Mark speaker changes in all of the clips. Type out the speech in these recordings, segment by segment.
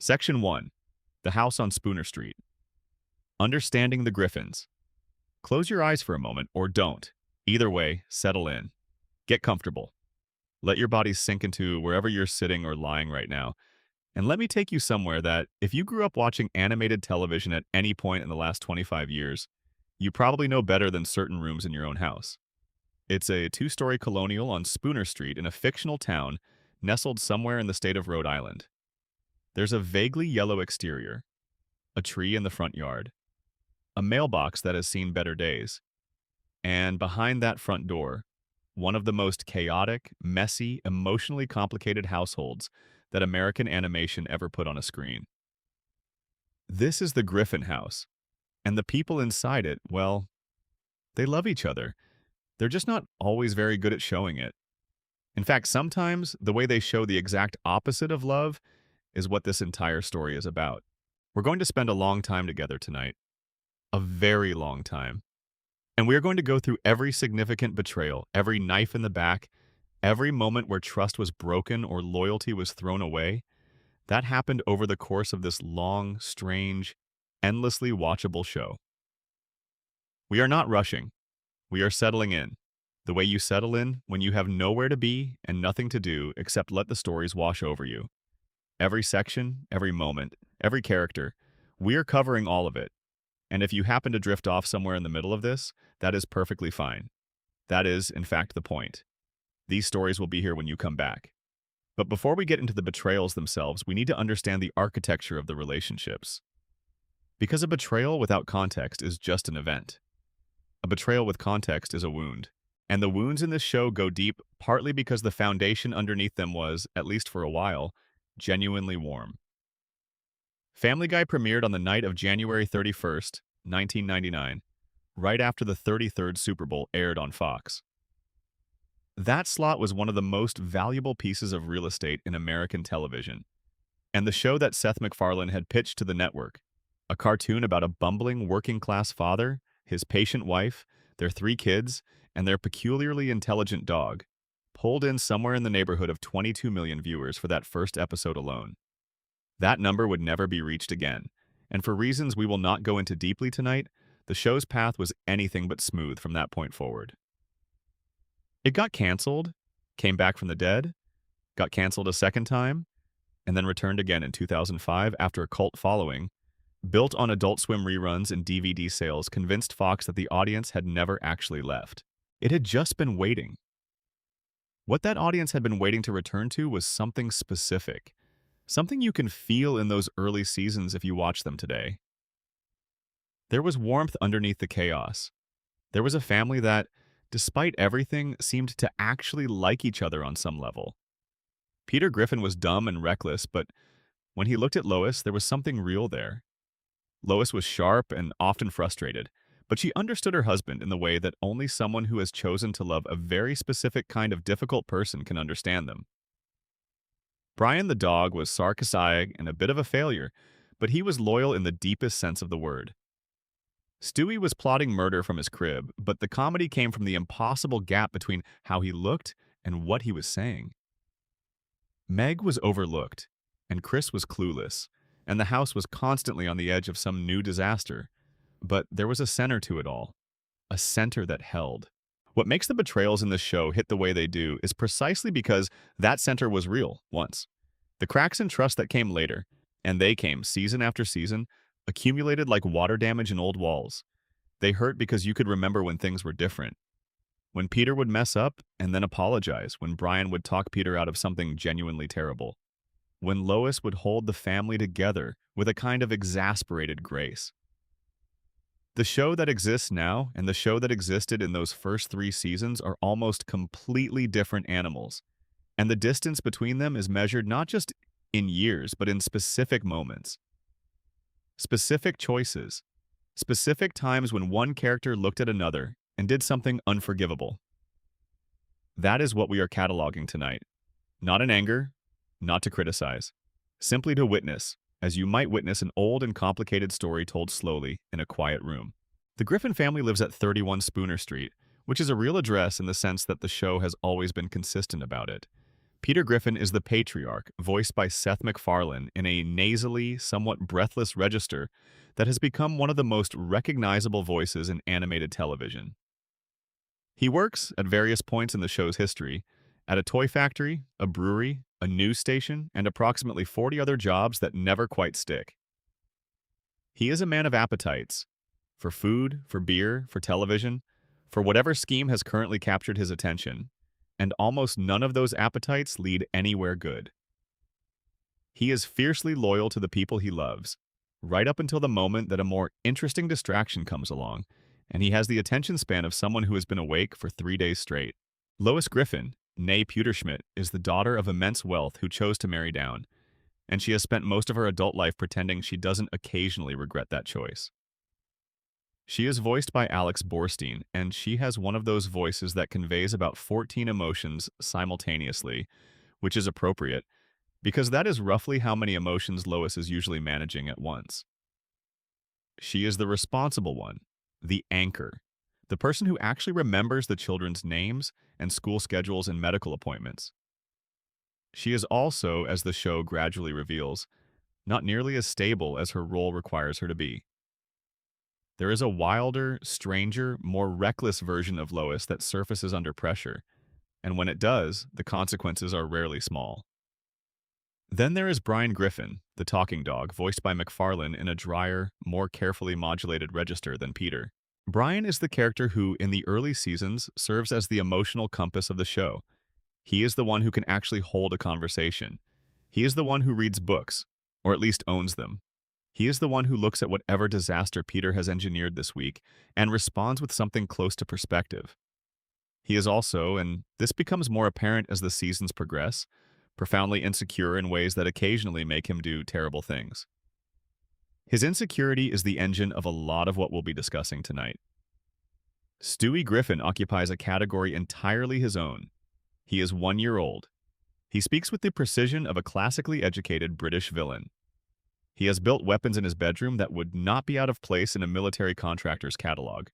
Speaker 1: Section 1. The House on Spooner Street. Understanding the Griffins. Close your eyes for a moment, or don't. Either way, settle in. Get comfortable. Let your body sink into wherever you're sitting or lying right now. And let me take you somewhere that, if you grew up watching animated television at any point in the last 25 years, you probably know better than certain rooms in your own house. It's a two-story colonial on Spooner Street in a fictional town nestled somewhere in the state of Rhode Island. There's a vaguely yellow exterior, a tree in the front yard, a mailbox that has seen better days, and behind that front door, one of the most chaotic, messy, emotionally complicated households that American animation ever put on a screen. This is the Griffin house, and the people inside it, well, they love each other. They're just not always very good at showing it. In fact, sometimes the way they show the exact opposite of love is what this entire story is about. We're going to spend a long time together tonight. A very long time. And we are going to go through every significant betrayal, every knife in the back, every moment where trust was broken or loyalty was thrown away. That happened over the course of this long, strange, endlessly watchable show. We are not rushing. We are settling in. The way you settle in when you have nowhere to be and nothing to do except let the stories wash over you. Every section, every moment, every character, we are covering all of it. And if you happen to drift off somewhere in the middle of this, that is perfectly fine. That is, in fact, the point. These stories will be here when you come back. But before we get into the betrayals themselves, we need to understand the architecture of the relationships. Because a betrayal without context is just an event. A betrayal with context is a wound. And the wounds in this show go deep partly because the foundation underneath them was, at least for a while, genuinely warm. Family Guy premiered on the night of January 31st, 1999, right after the 33rd Super Bowl aired on Fox. That slot was one of the most valuable pieces of real estate in American television, and the show that Seth MacFarlane had pitched to the network, a cartoon about a bumbling working-class father, his patient wife, their 3 kids, and their peculiarly intelligent dog, pulled in somewhere in the neighborhood of 22 million viewers for that first episode alone. That number would never be reached again, and for reasons we will not go into deeply tonight, the show's path was anything but smooth from that point forward. It got canceled, came back from the dead, got canceled a second time, and then returned again in 2005 after a cult following, built on Adult Swim reruns and DVD sales, convinced Fox that the audience had never actually left. It had just been waiting. What that audience had been waiting to return to was something specific, something you can feel in those early seasons if you watch them today. There was warmth underneath the chaos. There was a family that, despite everything, seemed to actually like each other on some level. Peter Griffin was dumb and reckless, but when he looked at Lois, there was something real there. Lois was sharp and often frustrated, but she understood her husband in the way that only someone who has chosen to love a very specific kind of difficult person can understand them. Brian the dog was sarcastic and a bit of a failure, but he was loyal in the deepest sense of the word. Stewie was plotting murder from his crib, but the comedy came from the impossible gap between how he looked and what he was saying. Meg was overlooked, and Chris was clueless, and the house was constantly on the edge of some new disaster. But there was a center to it all, a center that held. What makes the betrayals in this show hit the way they do is precisely because that center was real once. The cracks in trust that came later, and they came season after season, accumulated like water damage in old walls. They hurt because you could remember when things were different. When Peter would mess up and then apologize, when Brian would talk Peter out of something genuinely terrible. When Lois would hold the family together with a kind of exasperated grace. The show that exists now and the show that existed in those first 3 seasons are almost completely different animals, and the distance between them is measured not just in years, but in specific moments. Specific choices. Specific times when one character looked at another and did something unforgivable. That is what we are cataloging tonight. Not in anger, not to criticize, simply to witness, as you might witness an old and complicated story told slowly in a quiet room. The Griffin family lives at 31 Spooner Street, which is a real address in the sense that the show has always been consistent about it. Peter Griffin is the patriarch, voiced by Seth MacFarlane in a nasally, somewhat breathless register that has become one of the most recognizable voices in animated television. He works, at various points in the show's history, at a toy factory, a brewery, a news station, and approximately 40 other jobs that never quite stick. He is a man of appetites, for food, for beer, for television, for whatever scheme has currently captured his attention, and almost none of those appetites lead anywhere good. He is fiercely loyal to the people he loves, right up until the moment that a more interesting distraction comes along, and he has the attention span of someone who has been awake for 3 days straight. Lois Griffin, née Pewterschmidt, is the daughter of immense wealth who chose to marry down, and she has spent most of her adult life pretending she doesn't occasionally regret that choice. She is voiced by Alex Borstein, and she has one of those voices that conveys about 14 emotions simultaneously, which is appropriate, because that is roughly how many emotions Lois is usually managing at once. She is the responsible one, the anchor, the person who actually remembers the children's names and school schedules and medical appointments. She is also, as the show gradually reveals, not nearly as stable as her role requires her to be. There is a wilder, stranger, more reckless version of Lois that surfaces under pressure, and when it does, the consequences are rarely small. Then there is Brian Griffin, the talking dog, voiced by MacFarlane in a drier, more carefully modulated register than Peter. Brian is the character who, in the early seasons, serves as the emotional compass of the show. He is the one who can actually hold a conversation. He is the one who reads books, or at least owns them. He is the one who looks at whatever disaster Peter has engineered this week and responds with something close to perspective. He is also, and this becomes more apparent as the seasons progress, profoundly insecure in ways that occasionally make him do terrible things. His insecurity is the engine of a lot of what we'll be discussing tonight. Stewie Griffin occupies a category entirely his own. He is 1 year old. He speaks with the precision of a classically educated British villain. He has built weapons in his bedroom that would not be out of place in a military contractor's catalog.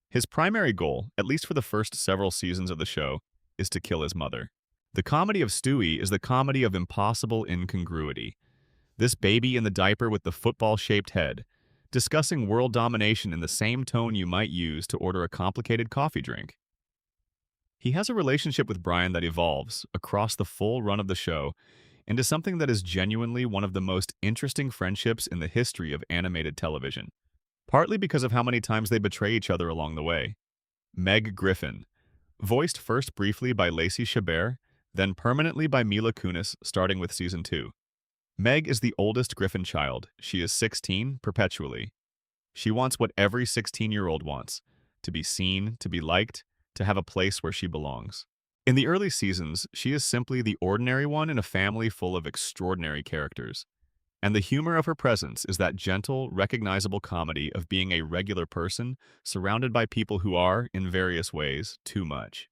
Speaker 1: His primary goal, at least for the first several seasons of the show, is to kill his mother. The comedy of Stewie is the comedy of impossible incongruity. This baby in the diaper with the football-shaped head, discussing world domination in the same tone you might use to order a complicated coffee drink. He has a relationship with Brian that evolves, across the full run of the show, into something that is genuinely one of the most interesting friendships in the history of animated television, partly because of how many times they betray each other along the way. Meg Griffin, voiced first briefly by Lacey Chabert, then permanently by Mila Kunis, starting with Season 2. Meg is the oldest Griffin child. She is 16 perpetually. She wants what every 16-year-old wants, to be seen, to be liked, to have a place where she belongs. In the early seasons, she is simply the ordinary one in a family full of extraordinary characters. And the humor of her presence is that gentle, recognizable comedy of being a regular person surrounded by people who are, in various ways, too much.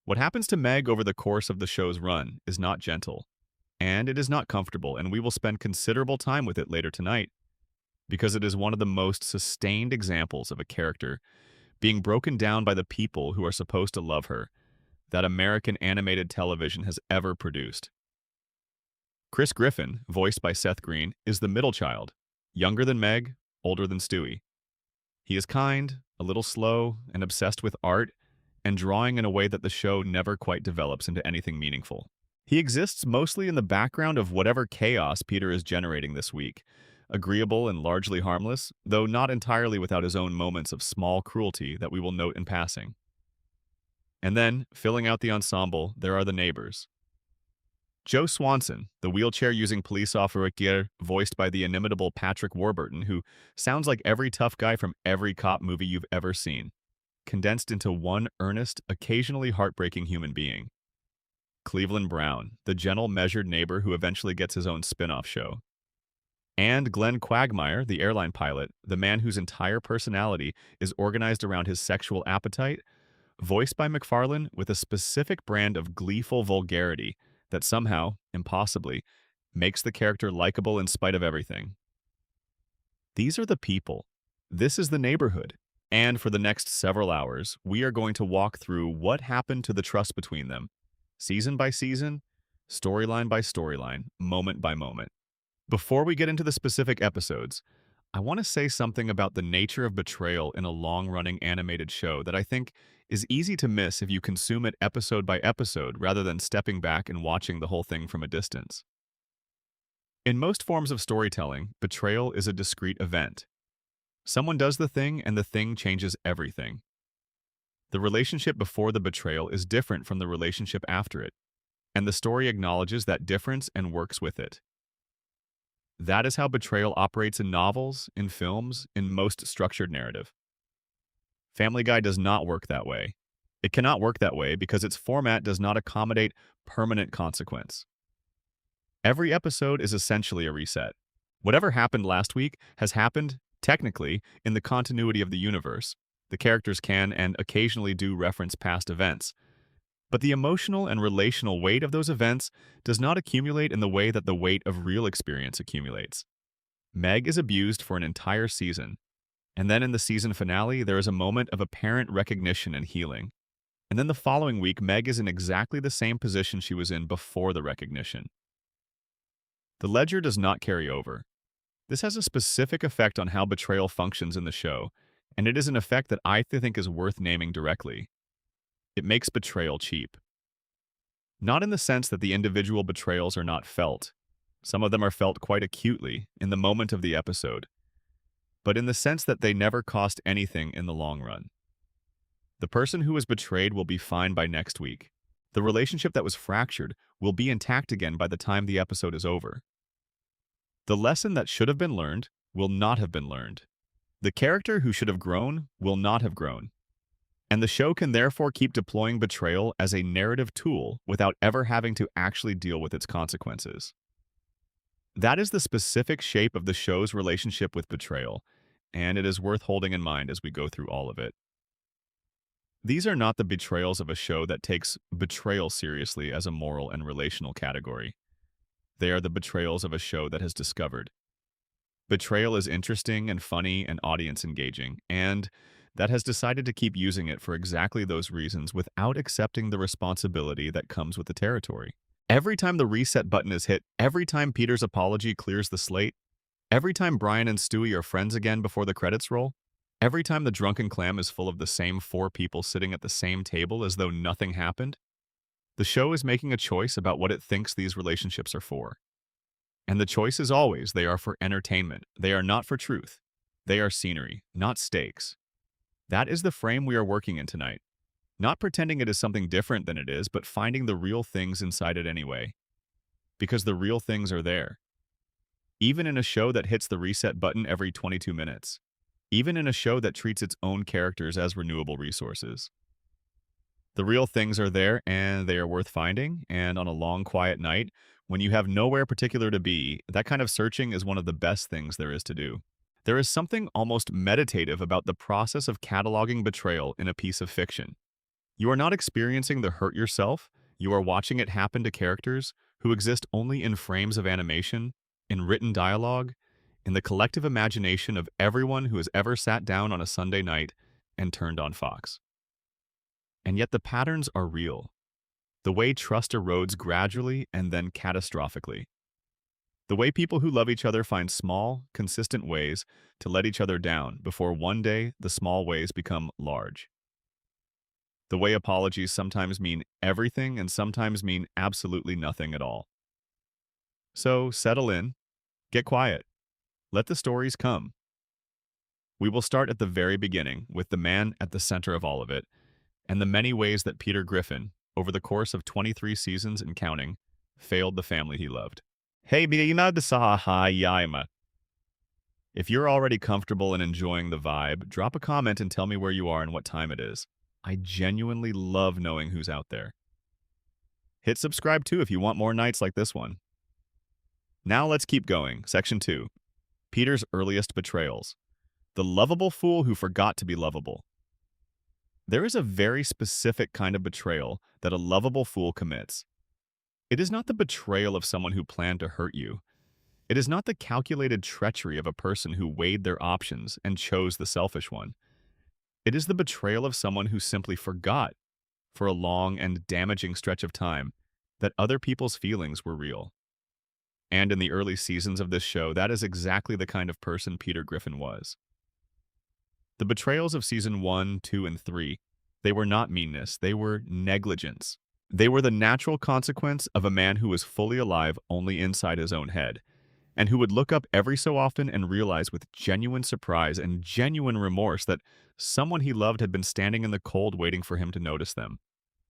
Speaker 1: What happens to Meg over the course of the show's run is not gentle, and it is not comfortable, and we will spend considerable time with it later tonight, because it is one of the most sustained examples of a character being broken down by the people who are supposed to love her that American animated television has ever produced. Chris Griffin, voiced by Seth Green, is the middle child, younger than Meg, older than Stewie. He is kind, a little slow, and obsessed with art and drawing in a way that the show never quite develops into anything meaningful. He exists mostly in the background of whatever chaos Peter is generating this week, agreeable and largely harmless, though not entirely without his own moments of small cruelty that we will note in passing. And then, filling out the ensemble, there are the neighbors. Joe Swanson, the wheelchair-using police officer voiced by the inimitable Patrick Warburton, who sounds like every tough guy from every cop movie you've ever seen, condensed into one earnest, occasionally heartbreaking human being. Cleveland Brown, the gentle, measured neighbor who eventually gets his own spin-off show. And Glenn Quagmire, the airline pilot, the man whose entire personality is organized around his sexual appetite, voiced by MacFarlane with a specific brand of gleeful vulgarity that somehow, impossibly, makes the character likable in spite of everything. These are the people. This is the neighborhood. And for the next several hours, we are going to walk through what happened to the trust between them, season by season, storyline by storyline, moment by moment. Before we get into the specific episodes, I want to say something about the nature of betrayal in a long-running animated show that I think is easy to miss if you consume it episode by episode rather than stepping back and watching the whole thing from a distance. In most forms of storytelling, betrayal is a discrete event. Someone does the thing and the thing changes everything. The relationship before the betrayal is different from the relationship after it, and the story acknowledges that difference and works with it. That is how betrayal operates in novels, in films, in most structured narrative. Family Guy does not work that way. It cannot work that way because its format does not accommodate permanent consequence. Every episode is essentially a reset. Whatever happened last week has happened, technically, in the continuity of the universe. The characters can and occasionally do reference past events. But the emotional and relational weight of those events does not accumulate in the way that the weight of real experience accumulates. Meg is abused for an entire season, and then in the season finale, there is a moment of apparent recognition and healing. And then the following week, Meg is in exactly the same position she was in before the recognition. The ledger does not carry over. This has a specific effect on how betrayal functions in the show, and it is an effect that I think is worth naming directly. It makes betrayal cheap. Not in the sense that the individual betrayals are not felt. Some of them are felt quite acutely in the moment of the episode, but in the sense that they never cost anything in the long run. The person who was betrayed will be fine by next week. The relationship that was fractured will be intact again by the time the episode is over. The lesson that should have been learned will not have been learned. The character who should have grown will not have grown. And the show can therefore keep deploying betrayal as a narrative tool without ever having to actually deal with its consequences. That is the specific shape of the show's relationship with betrayal, and it is worth holding in mind as we go through all of it. These are not the betrayals of a show that takes betrayal seriously as a moral and relational category. They are the betrayals of a show that has discovered. Betrayal is interesting and funny and audience engaging, and that has decided to keep using it for exactly those reasons without accepting the responsibility that comes with the territory. Every time the reset button is hit, every time Peter's apology clears the slate, every time Brian and Stewie are friends again before the credits roll, every time the drunken clam is full of the same four people sitting at the same table as though nothing happened, the show is making a choice about what it thinks these relationships are for. And the choice is always they are for entertainment. They are not for truth. They are scenery, not stakes. That is the frame we are working in tonight. Not pretending it is something different than it is, but finding the real things inside it anyway. Because the real things are there. Even in a show that hits the reset button every 22 minutes. Even in a show that treats its own characters as renewable resources. The real things are there, and they are worth finding, and on a long, quiet night, when you have nowhere particular to be, that kind of searching is one of the best things there is to do. There is something almost meditative about the process of cataloging betrayal in a piece of fiction. You are not experiencing the hurt yourself, you are watching it happen to characters who exist only in frames of animation, in written dialogue, in the collective imagination of everyone who has ever sat down on a Sunday night and turned on Fox. And yet the patterns are real. The way trust erodes gradually and then catastrophically. The way people who love each other find small, consistent ways to let each other down before one day the small ways become large. The way apologies sometimes mean everything and sometimes mean absolutely nothing at all. So settle in, get quiet, let the stories come. We will start at the very beginning with the man at the center of all of it, and the many ways that Peter Griffin, over the course of 23 seasons and counting, failed the family he loved. Hey, if you're already comfortable and enjoying the vibe, drop a comment and tell me where you are and what time it is. I genuinely love knowing who's out there. Hit subscribe too if you want more nights like this one. Now let's keep going. Section 2. Peter's earliest betrayals. The lovable fool who forgot to be lovable. There is a very specific kind of betrayal that a lovable fool commits. It is not the betrayal of someone who planned to hurt you. It is not the calculated treachery of a person who weighed their options and chose the selfish one. It is the betrayal of someone who simply forgot for a long and damaging stretch of time that other people's feelings were real. And in the early seasons of this show, that is exactly the kind of person Peter Griffin was. The betrayals of season 1, 2, and 3, they were not meanness, they were negligence. They were the natural consequence of a man who was fully alive only inside his own head, and who would look up every so often and realize with genuine surprise and genuine remorse that someone he loved had been standing in the cold waiting for him to notice them.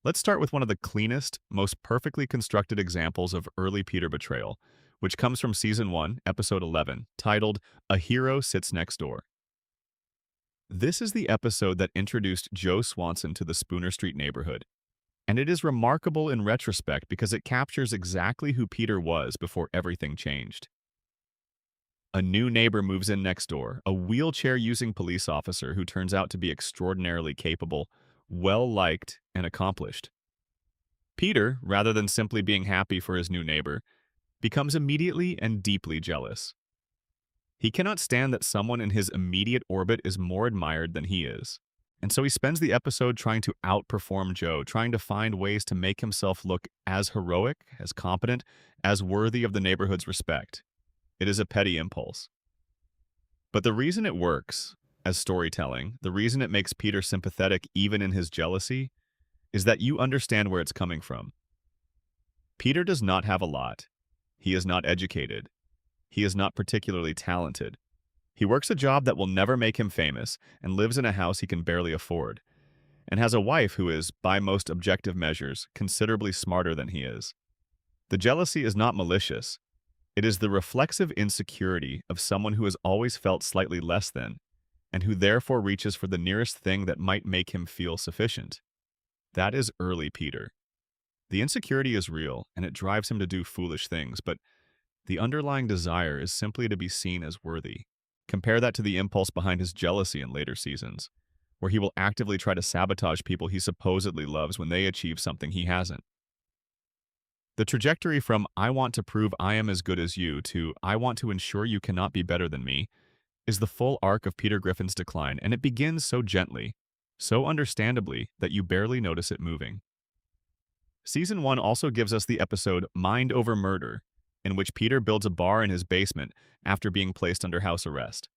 Speaker 1: Let's start with one of the cleanest, most perfectly constructed examples of early Peter betrayal, which comes from season 1, episode 11, titled A Hero Sits Next Door. This is the episode that introduced Joe Swanson to the Spooner Street neighborhood, and it is remarkable in retrospect because it captures exactly who Peter was before everything changed. A new neighbor moves in next door, a wheelchair-using police officer who turns out to be extraordinarily capable, well-liked, and accomplished. Peter, rather than simply being happy for his new neighbor, becomes immediately and deeply jealous. He cannot stand that someone in his immediate orbit is more admired than he is. And so he spends the episode trying to outperform Joe, trying to find ways to make himself look as heroic, as competent, as worthy of the neighborhood's respect. It is a petty impulse. But the reason it works as storytelling, the reason it makes Peter sympathetic even in his jealousy, is that you understand where it's coming from. Peter does not have a lot. He is not educated. He is not particularly talented. He works a job that will never make him famous and lives in a house he can barely afford, and has a wife who is, by most objective measures, considerably smarter than he is. The jealousy is not malicious. It is the reflexive insecurity of someone who has always felt slightly less than, and who therefore reaches for the nearest thing that might make him feel sufficient. That is early Peter. The insecurity is real, and it drives him to do foolish things, but the underlying desire is simply to be seen as worthy. Compare that to the impulse behind his jealousy in later seasons, where he will actively try to sabotage people he supposedly loves when they achieve something he hasn't. The trajectory from "I want to prove I am as good as you" to "I want to ensure you cannot be better than me" is the full arc of Peter Griffin's decline, and it begins so gently, so understandably, that you barely notice it moving. Season 1 also gives us the episode Mind Over Murder, in which Peter builds a bar in his basement after being placed under house arrest.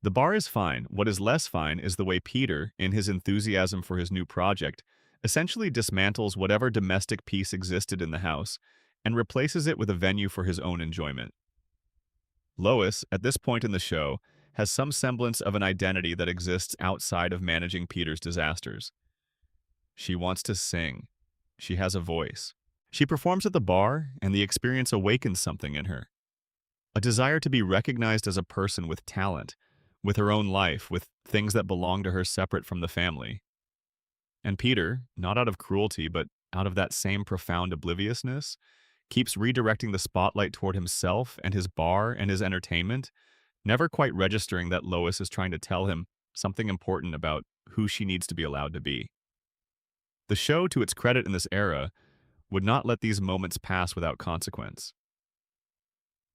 Speaker 1: The bar is fine. What is less fine is the way Peter, in his enthusiasm for his new project, essentially dismantles whatever domestic peace existed in the house and replaces it with a venue for his own enjoyment. Lois, at this point in the show, has some semblance of an identity that exists outside of managing Peter's disasters. She wants to sing. She has a voice. She performs at the bar, and the experience awakens something in her. A desire to be recognized as a person with talent, with her own life, with things that belong to her separate from the family. And Peter, not out of cruelty, but out of that same profound obliviousness, keeps redirecting the spotlight toward himself and his bar and his entertainment, never quite registering that Lois is trying to tell him something important about who she needs to be allowed to be. The show, to its credit in this era, would not let these moments pass without consequence.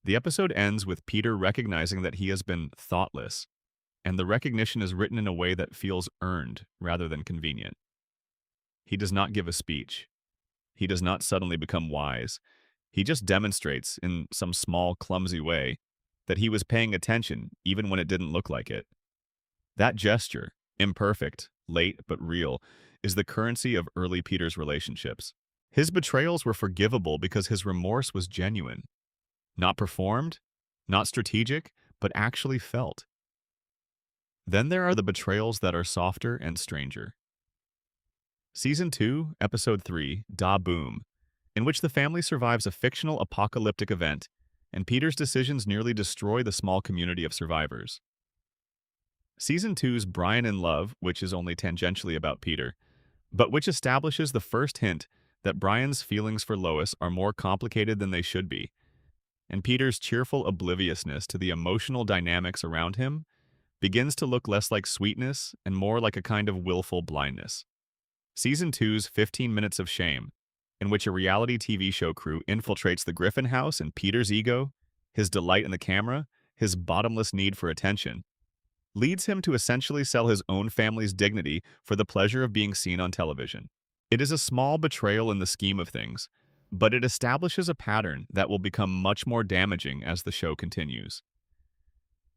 Speaker 1: The episode ends with Peter recognizing that he has been thoughtless, and the recognition is written in a way that feels earned rather than convenient. He does not give a speech. He does not suddenly become wise. He just demonstrates, in some small, clumsy way, that he was paying attention even when it didn't look like it. That gesture, imperfect, late but real, is the currency of early Peter's relationships. His betrayals were forgivable because his remorse was genuine. Not performed, not strategic, but actually felt. Then there are the betrayals that are softer and stranger. Season 2, Episode 3, Da Boom, in which the family survives a fictional apocalyptic event, and Peter's decisions nearly destroy the small community of survivors. Season 2's Brian in Love, which is only tangentially about Peter, but which establishes the first hint that Brian's feelings for Lois are more complicated than they should be, and Peter's cheerful obliviousness to the emotional dynamics around him begins to look less like sweetness and more like a kind of willful blindness. Season 2's 15 Minutes of Shame, in which a reality TV show crew infiltrates the Griffin house and Peter's ego, his delight in the camera, his bottomless need for attention, leads him to essentially sell his own family's dignity for the pleasure of being seen on television. It is a small betrayal in the scheme of things, but it establishes a pattern that will become much more damaging as the show continues.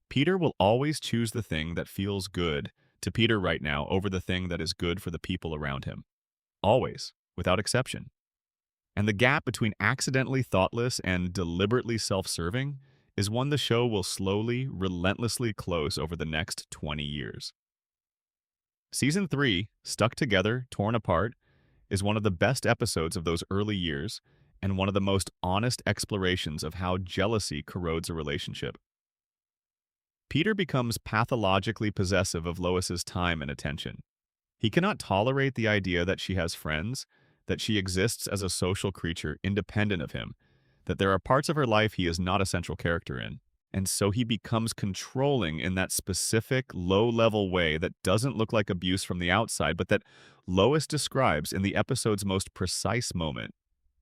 Speaker 1: Peter will always choose the thing that feels good to Peter right now over the thing that is good for the people around him. Always, without exception. And the gap between accidentally thoughtless and deliberately self-serving is one the show will slowly, relentlessly close over the next 20 years. Season 3, Stuck Together, Torn Apart, is one of the best episodes of those early years and one of the most honest explorations of how jealousy corrodes a relationship. Peter becomes pathologically possessive of Lois's time and attention. He cannot tolerate the idea that she has friends, that she exists as a social creature independent of him, that there are parts of her life he is not a central character in. And so he becomes controlling in that specific, low-level way that doesn't look like abuse from the outside, but that Lois describes in the episode's most precise moment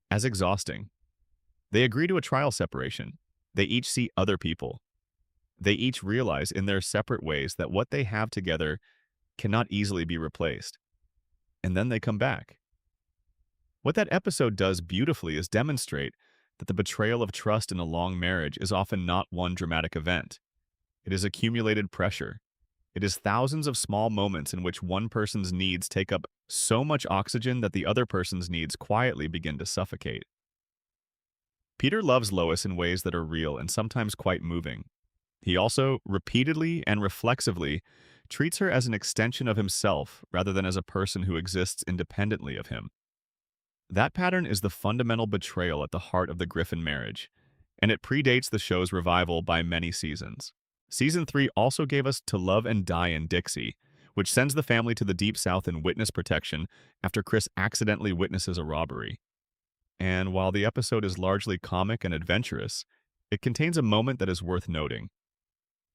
Speaker 1: as exhausting. They agree to a trial separation. They each see other people. They each realize in their separate ways that what they have together cannot easily be replaced. And then they come back. What that episode does beautifully is demonstrate that the betrayal of trust in a long marriage is often not one dramatic event. It is accumulated pressure. It is thousands of small moments in which one person's needs take up so much oxygen that the other person's needs quietly begin to suffocate. Peter loves Lois in ways that are real and sometimes quite moving. He also, repeatedly and reflexively, treats her as an extension of himself rather than as a person who exists independently of him. That pattern is the fundamental betrayal at the heart of the Griffin marriage, and it predates the show's revival by many seasons. Season 3 also gave us To Love and Die in Dixie, which sends the family to the Deep South in witness protection after Chris accidentally witnesses a robbery. And while the episode is largely comic and adventurous, it contains a moment that is worth noting.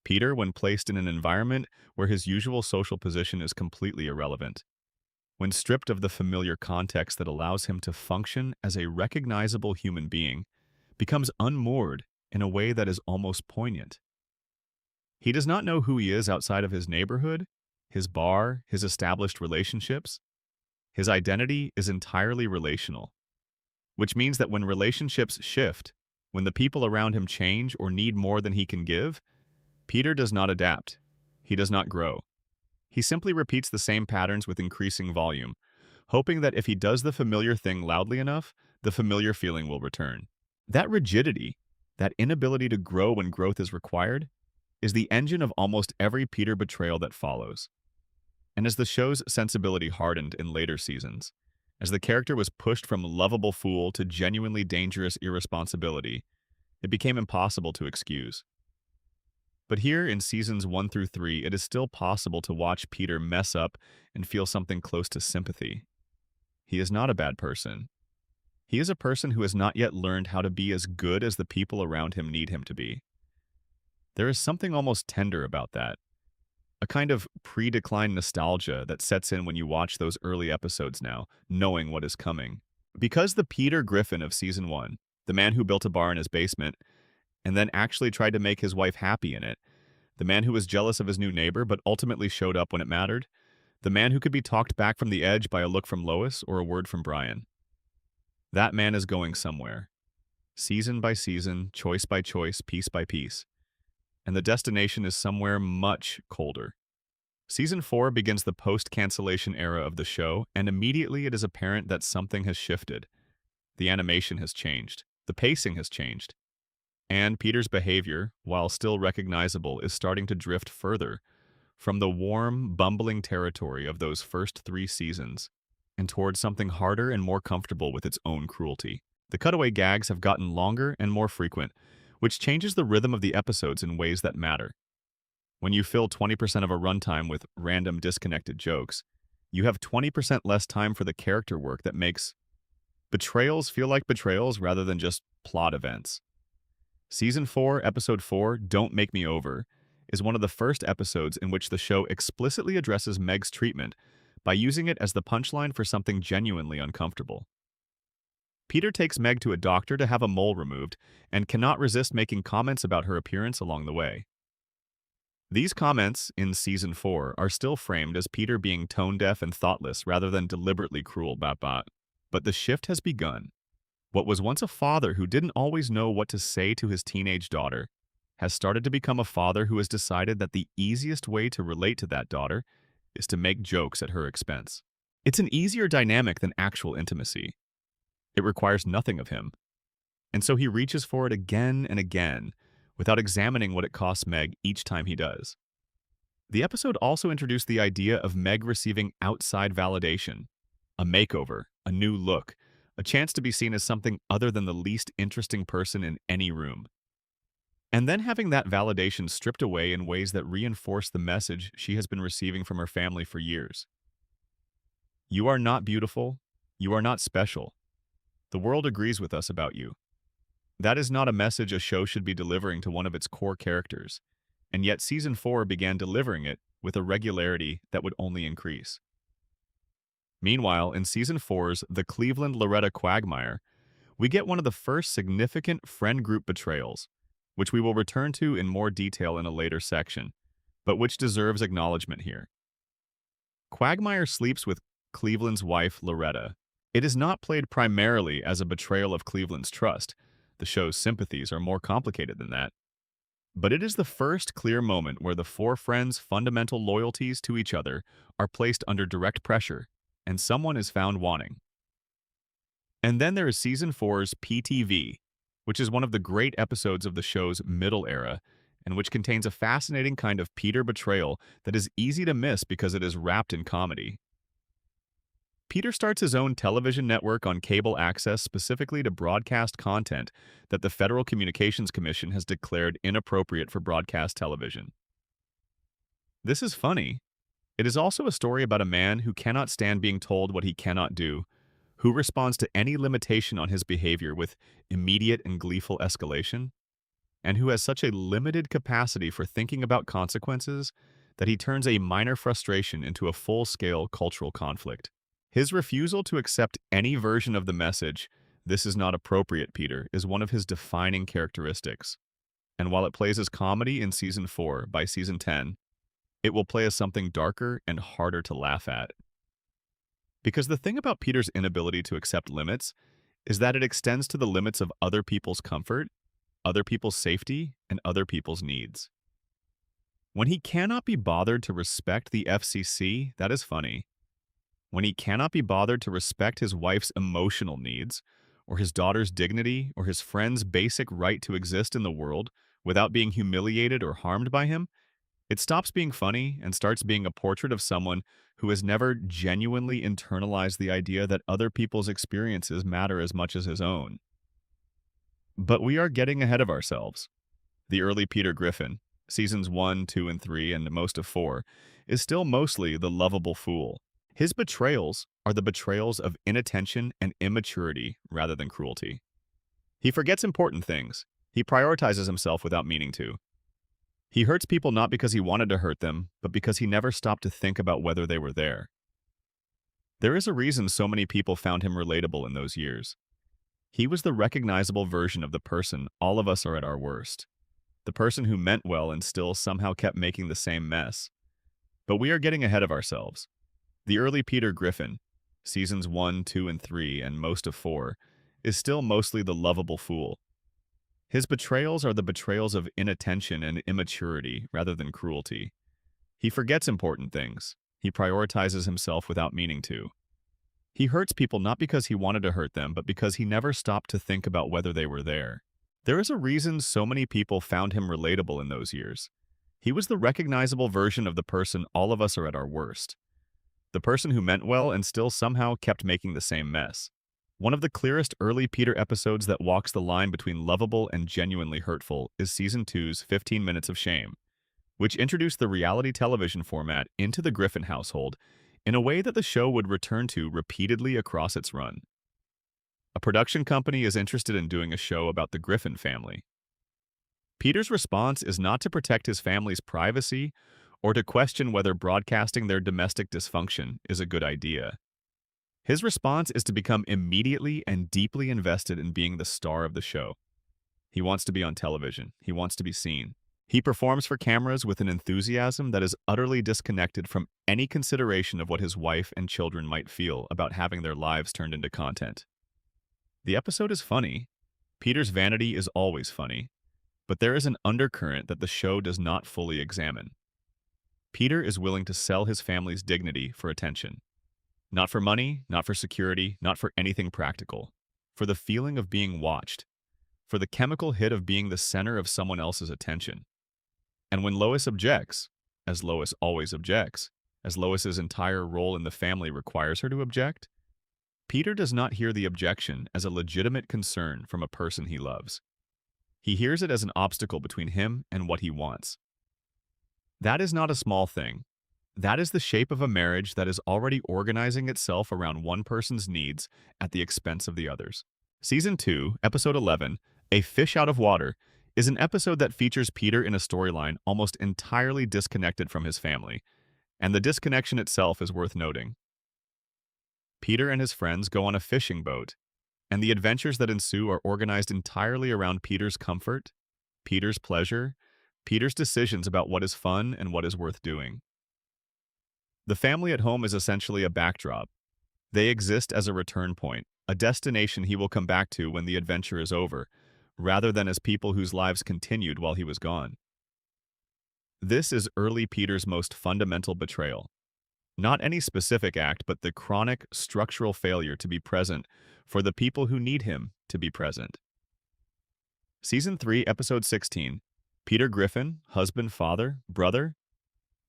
Speaker 1: Peter, when placed in an environment where his usual social position is completely irrelevant, when stripped of the familiar context that allows him to function as a recognizable human being, becomes unmoored in a way that is almost poignant. He does not know who he is outside of his neighborhood, his bar, his established relationships. His identity is entirely relational, which means that when relationships shift, when the people around him change or need more than he can give, Peter does not adapt. He does not grow. He simply repeats the same patterns with increasing volume, hoping that if he does the familiar thing loudly enough, the familiar feeling will return. That rigidity, that inability to grow when growth is required, is the engine of almost every Peter betrayal that follows. And as the show's sensibility hardened in later seasons, as the character was pushed from lovable fool to genuinely dangerous irresponsibility, it became impossible to excuse. But here in seasons 1 through 3, it is still possible to watch Peter mess up and feel something close to sympathy. He is not a bad person. He is a person who has not yet learned how to be as good as the people around him need him to be. There is something almost tender about that, a kind of pre-decline nostalgia that sets in when you watch those early episodes now, knowing what is coming. Because the Peter Griffin of season 1, the man who built a bar in his basement, and then actually tried to make his wife happy in it, the man who was jealous of his new neighbor but ultimately showed up when it mattered, the man who could be talked back from the edge by a look from Lois or a word from Brian. That man is going somewhere, season by season, choice by choice, piece by piece. And the destination is somewhere much colder. Season 4 begins the post-cancellation era of the show, and immediately it is apparent that something has shifted. The animation has changed. The pacing has changed. And Peter's behavior, while still recognizable, is starting to drift further from the warm, bumbling territory of those first 3 seasons and towards something harder and more comfortable with its own cruelty. The cutaway gags have gotten longer and more frequent, which changes the rhythm of the episodes in ways that matter. When you fill 20% of a runtime with random disconnected jokes, you have 20% less time for the character work that makes betrayals feel like betrayals rather than just plot events. Season 4, Episode 4, Don't Make Me Over, is one of the first episodes in which the show explicitly addresses Meg's treatment by using it as the punchline for something genuinely uncomfortable. Peter takes Meg to a doctor to have a mole removed and cannot resist making comments about her appearance along the way. These comments in Season 4 are still framed as Peter being tone-deaf and thoughtless rather than deliberately cruel. But the shift has begun. What was once a father who didn't always know what to say to his teenage daughter has started to become a father who has decided that the easiest way to relate to that daughter is to make jokes at her expense. It's an easier dynamic than actual intimacy. It requires nothing of him. And so he reaches for it again and again, without examining what it costs Meg each time he does. The episode also introduced the idea of Meg receiving outside validation, a makeover, a new look, a chance to be seen as something other than the least interesting person in any room. And then having that validation stripped away in ways that reinforce the message she has been receiving from her family for years. You are not beautiful. You are not special. The world agrees with us about you. That is not a message a show should be delivering to one of its core characters, and yet Season 4 began delivering it with a regularity that would only increase. Meanwhile, in Season 4's The Cleveland Loretta Quagmire, we get one of the first significant friend group betrayals, which we will return to in more detail in a later section, but which deserves acknowledgement here. Quagmire sleeps with Cleveland's wife, Loretta. It is not played primarily as a betrayal of Cleveland's trust. The show's sympathies are more complicated than that. But it is the first clear moment where the four friends' fundamental loyalties to each other are placed under direct pressure, and someone is found wanting. And then there is Season 4's PTV, which is one of the great episodes of the show's middle era, and which contains a fascinating kind of Peter betrayal that is easy to miss because it is wrapped in comedy. Peter starts his own television network on cable access specifically to broadcast content that the Federal Communications Commission has declared inappropriate for broadcast television. This is funny. It is also a story about a man who cannot stand being told what he cannot do, who responds to any limitation on his behavior with immediate and gleeful escalation, and who has such a limited capacity for thinking about consequences that he turns a minor frustration into a full-scale cultural conflict. His refusal to accept any version of the message, "This is not appropriate, Peter," is one of his defining characteristics. And while it plays as comedy in Season 4, by Season 10, it will play as something darker and harder to laugh at. Because the thing about Peter's inability to accept limits is that it extends to the limits of other people's comfort, other people's safety, and other people's needs. When he cannot be bothered to respect the FCC, that is funny. When he cannot be bothered to respect his wife's emotional needs, or his daughter's dignity, or his friend's basic right to exist in the world without being humiliated or harmed by him, it stops being funny and starts being a portrait of someone who has never genuinely internalized the idea that other people's experiences matter as much as his own. But we are getting ahead of ourselves. The early Peter Griffin, Seasons 1, 2, and 3, and most of 4, is still mostly the lovable fool. His betrayals are the betrayals of inattention and immaturity rather than cruelty. He forgets important things. He prioritizes himself without meaning to. He hurts people not because he wanted to hurt them, but because he never stopped to think about whether they were there. There is a reason so many people found him relatable in those years. He was the recognizable version of the person all of us are at our worst. The person who meant well and still somehow kept making the same mess. But we are getting ahead of ourselves. The early Peter Griffin, Seasons 1, 2, and 3, and most of 4, is still mostly the lovable fool. His betrayals are the betrayals of inattention and immaturity rather than cruelty. He forgets important things. He prioritizes himself without meaning to. He hurts people not because he wanted to hurt them, but because he never stopped to think about whether they were there. There is a reason so many people found him relatable in those years. He was the recognizable version of the person all of us are at our worst. The person who meant well and still somehow kept making the same mess. One of the clearest early Peter episodes that walks the line between lovable and genuinely hurtful is Season 2's 15 Minutes of Shame, which introduced the reality television format into the Griffin household in a way that the show would return to repeatedly across its run. A production company is interested in doing a show about the Griffin family. Peter's response is not to protect his family's privacy or to question whether broadcasting their domestic dysfunction is a good idea. His response is to become immediately and deeply invested in being the star of the show. He wants to be on television. He wants to be seen. He performs for cameras with an enthusiasm that is utterly disconnected from any consideration of what his wife and children might feel about having their lives turned into content. The episode is funny. Peter's vanity is always funny, but there is an undercurrent that the show does not fully examine. Peter is willing to sell his family's dignity for attention. Not for money, not for security, not for anything practical. For the feeling of being watched. For the chemical hit of being the center of someone else's attention. And when Lois objects, as Lois always objects, as Lois's entire role in the family requires her to object, Peter does not hear the objection as a legitimate concern from a person he loves. He hears it as an obstacle between him and what he wants. That is not a small thing. That is the shape of a marriage that is already organizing itself around one person's needs at the expense of the others. Season 2, Episode 11, A Fish Out of Water, is an episode that features Peter in a storyline almost entirely disconnected from his family, and the disconnection itself is worth noting. Peter and his friends go on a fishing boat, and the adventures that ensue are organized entirely around Peter's comfort, Peter's pleasure, Peter's decisions about what is fun and what is worth doing. The family at home is essentially a backdrop. They exist as a return point, a destination he will come back to when the adventure is over, rather than as people whose lives continued while he was gone. This is early Peter's most fundamental betrayal. Not any specific act, but the chronic, structural failure to be present for the people who need him to be present. Season 3, Episode 16, Peter Griffin, Husband, Father, Brother,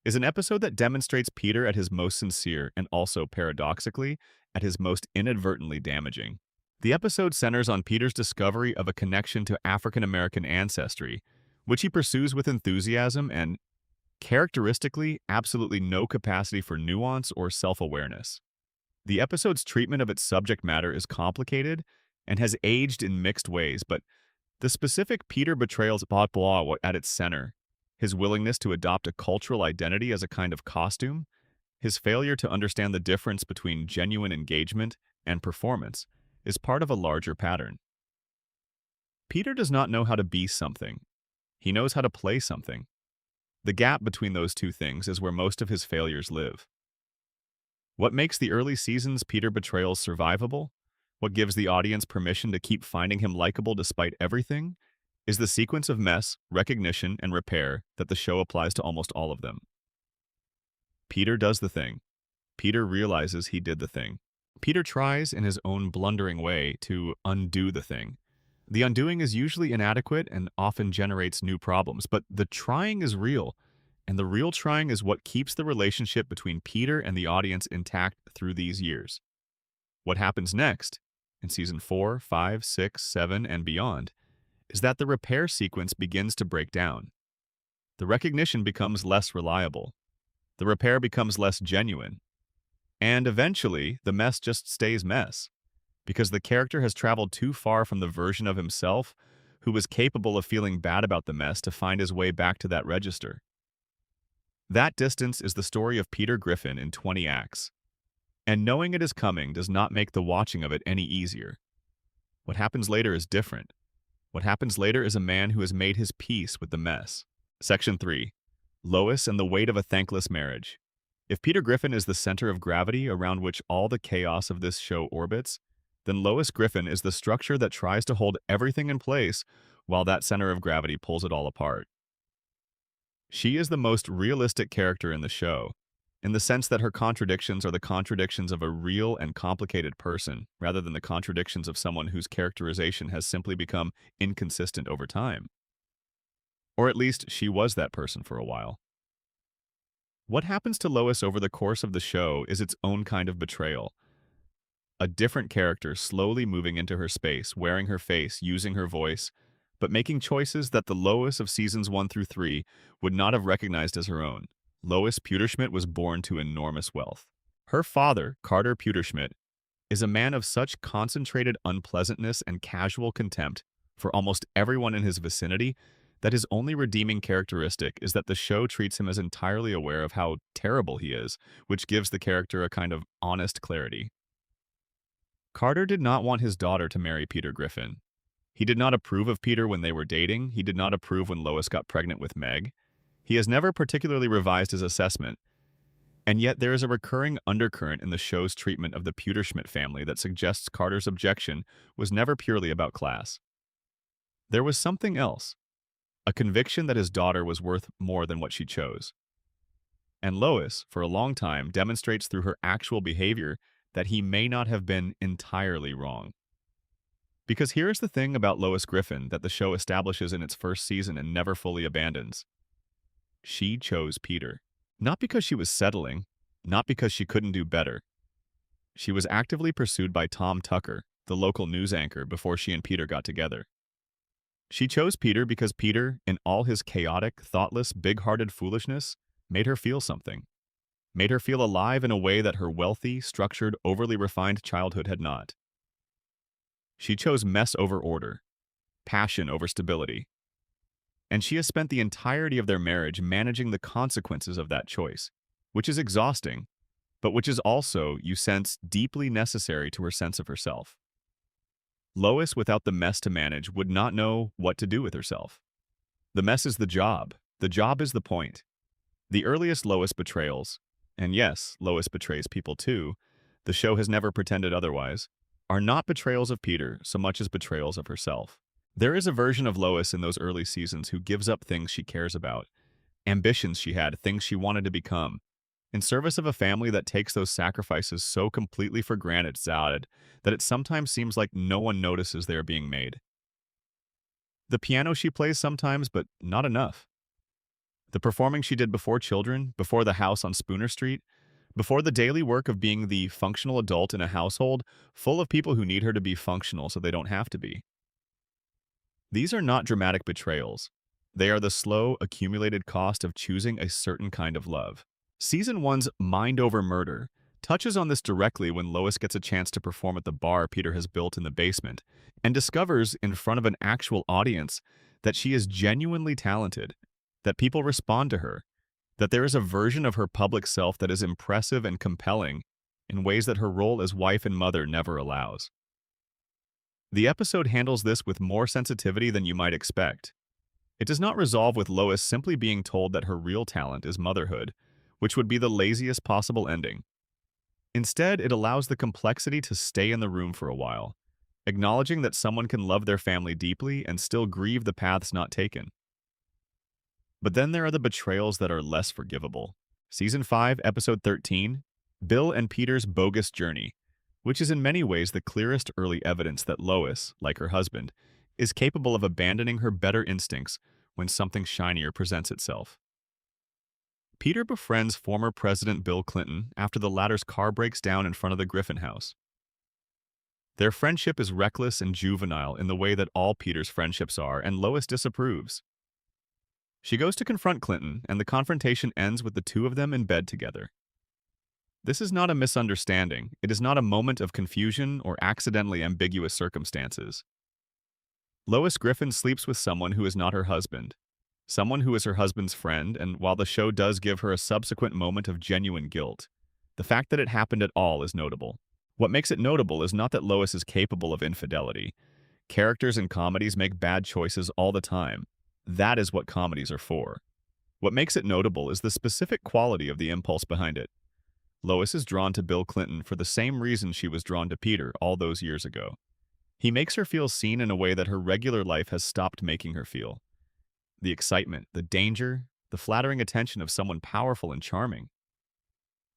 Speaker 1: is an episode that demonstrates Peter at his most sincere and also, paradoxically, at his most inadvertently damaging. The episode centers on Peter's discovery of a connection to African American ancestry, which he pursues with enthusiasm and, characteristically, absolutely no capacity for nuance or self-awareness. The episode's treatment of its subject matter is complicated and has aged in mixed ways, but the specific Peter betrayals blah at its center, his willingness to adopt a cultural identity as a kind of costume, his failure to understand the difference between genuine engagement and performance, is part of a larger pattern. Peter does not know how to be something. He knows how to play something. The gap between those two things is where most of his failures live. What makes the early seasons Peter betrayals survivable, what gives the audience permission to keep finding him likable despite everything, is the sequence of mess, recognition, and repair that the show applies to almost all of them. Peter does the thing. Peter realizes he did the thing. Peter tries, in his own blundering way, to undo the thing. The undoing is usually inadequate and often generates new problems, but the trying is real, and the real trying is what keeps the relationship between Peter and the audience intact through these years. What happens next, in season 4, 5, 6, 7, and beyond, is that the repair sequence begins to break down. The recognition becomes less reliable. The repair becomes less genuine. And eventually, the mess just stays mess, because the character has traveled too far from the version of himself who was capable of feeling bad about the mess to find his way back to that register. That distance is the story of Peter Griffin in 20 acts. And knowing it is coming does not make the watching of it any easier. What happens later is different. What happens later is a man who has made his peace with the mess. Section 3. Lois and the Weight of a Thankless Marriage. If Peter Griffin is the center of gravity around which all the chaos of this show orbits, then Lois Griffin is the structure that tries to hold everything in place while that center of gravity pulls it all apart. She is the most realistic character in the show, in the sense that her contradictions are the contradictions of a real and complicated person, rather than the contradictions of someone whose characterization has simply become inconsistent over time. Or at least she was that person for a while. What happens to Lois over the course of the show is its own kind of betrayal. A different character slowly moving into her space, wearing her face, using her voice, but making choices that the Lois of seasons 1 through 3 would not have recognized as her own. Lois Pewterschmidt was born to enormous wealth. Her father, Carter Pewterschmidt, is a man of such concentrated unpleasantness and casual contempt for almost everyone in his vicinity that his only redeeming characteristic is that the show treats him as entirely aware of how terrible he is, which gives the character a kind of honest clarity. Carter did not want his daughter to marry Peter Griffin. He did not approve of Peter when they were dating. He did not approve when Lois got pregnant with Meg. He has never particularly revised his assessment, and yet there is a recurring undercurrent in the show's treatment of the Pewterschmidt family that suggests Carter's objection was never purely about class. There was something else, a conviction that his daughter was worth more than what she chose. And Lois, for a long time, demonstrates through her actual behavior that he may not have been entirely wrong. Because here's the thing about Lois Griffin that the show establishes in its first season and never fully abandons. She chose Peter. Not because she was settling, not because she couldn't do better. She was actively pursued by Tom Tucker, the local news anchor, before she and Peter got together. She chose Peter because Peter, in all his chaotic, thoughtless, big-hearted foolishness, made her feel something. Made her feel alive in a way that her wealthy, structured, overly refined childhood had not. She chose mess over order, passion over stability. And she has spent the entirety of their marriage managing the consequences of that choice, which is exhausting, but which is also, you sense, deeply necessary to her sense of herself. Lois, without the mess to manage, would not know what to do with herself. The mess is the job. The job is the point. The earliest Lois betrayals, and yes, Lois betrays people too, the show has never pretended otherwise, are not betrayals of Peter so much as betrayals of herself. There is a version of Lois in those early seasons who gives up things she cares about, ambitions she had, things she wanted to become, in service of a family that takes those sacrifices so completely for granted that it sometimes seems like no one notices they are being made. The piano she plays sometimes, but not enough. The performing she did before children, before the house on Spooner Street, before the daily work of being the functional adult in a household full of people who need her to be functional so they don't have to be. These are not dramatic betrayals. They are the slow, accumulated cost of choosing a certain kind of love. Season 1's Mind Over Murder touches on this directly when Lois gets a chance to perform at the bar Peter has built in the basement and discovers in front of an actual audience that she is genuinely talented, that people respond to her, that there is a version of her public self that is impressive and compelling in ways that her role as wife and mother never allows. The episode handles this with more sensitivity than you might expect. It does not resolve with Lois simply being told that her real talent is motherhood, which would be the laziest possible ending. Instead, it allows the complexity to stay in the room for a while, acknowledging that someone can love their family deeply and still grieve the paths not taken. But then there are the betrayals that are less forgivable. Season 5, Episode 13, Bill and Peter's Bogus Journey, which is in many ways the clearest early evidence that Lois, like her husband, is capable of abandoning her better instincts when something shinier presents itself. Peter befriends former President Bill Clinton after the latter's car breaks down in front of the Griffin house. Their friendship is reckless and juvenile in the way that all Peter's friendships are, and Lois disapproves. She goes to confront Clinton, and the confrontation ends with the two of them in bed together. This is not a misunderstanding. It is not a moment of confusion or accidentally ambiguous circumstances. Lois Griffin sleeps with someone who is not her husband, someone who is her husband's friend, and while the show does give her a subsequent moment of genuine guilt, the fact that it happened at all is notable. What makes it notable is not that Lois is capable of infidelity. Characters in comedies make bad choices all the time. That is what comedies are for. What makes it notable is the specific quality of the impulse behind it. Lois is drawn to Bill Clinton for the same reason she was drawn to Peter all those years ago. He makes her feel seen in a way that her regular life has stopped making her feel. The excitement, the danger, the flattering attention of someone powerful and charming.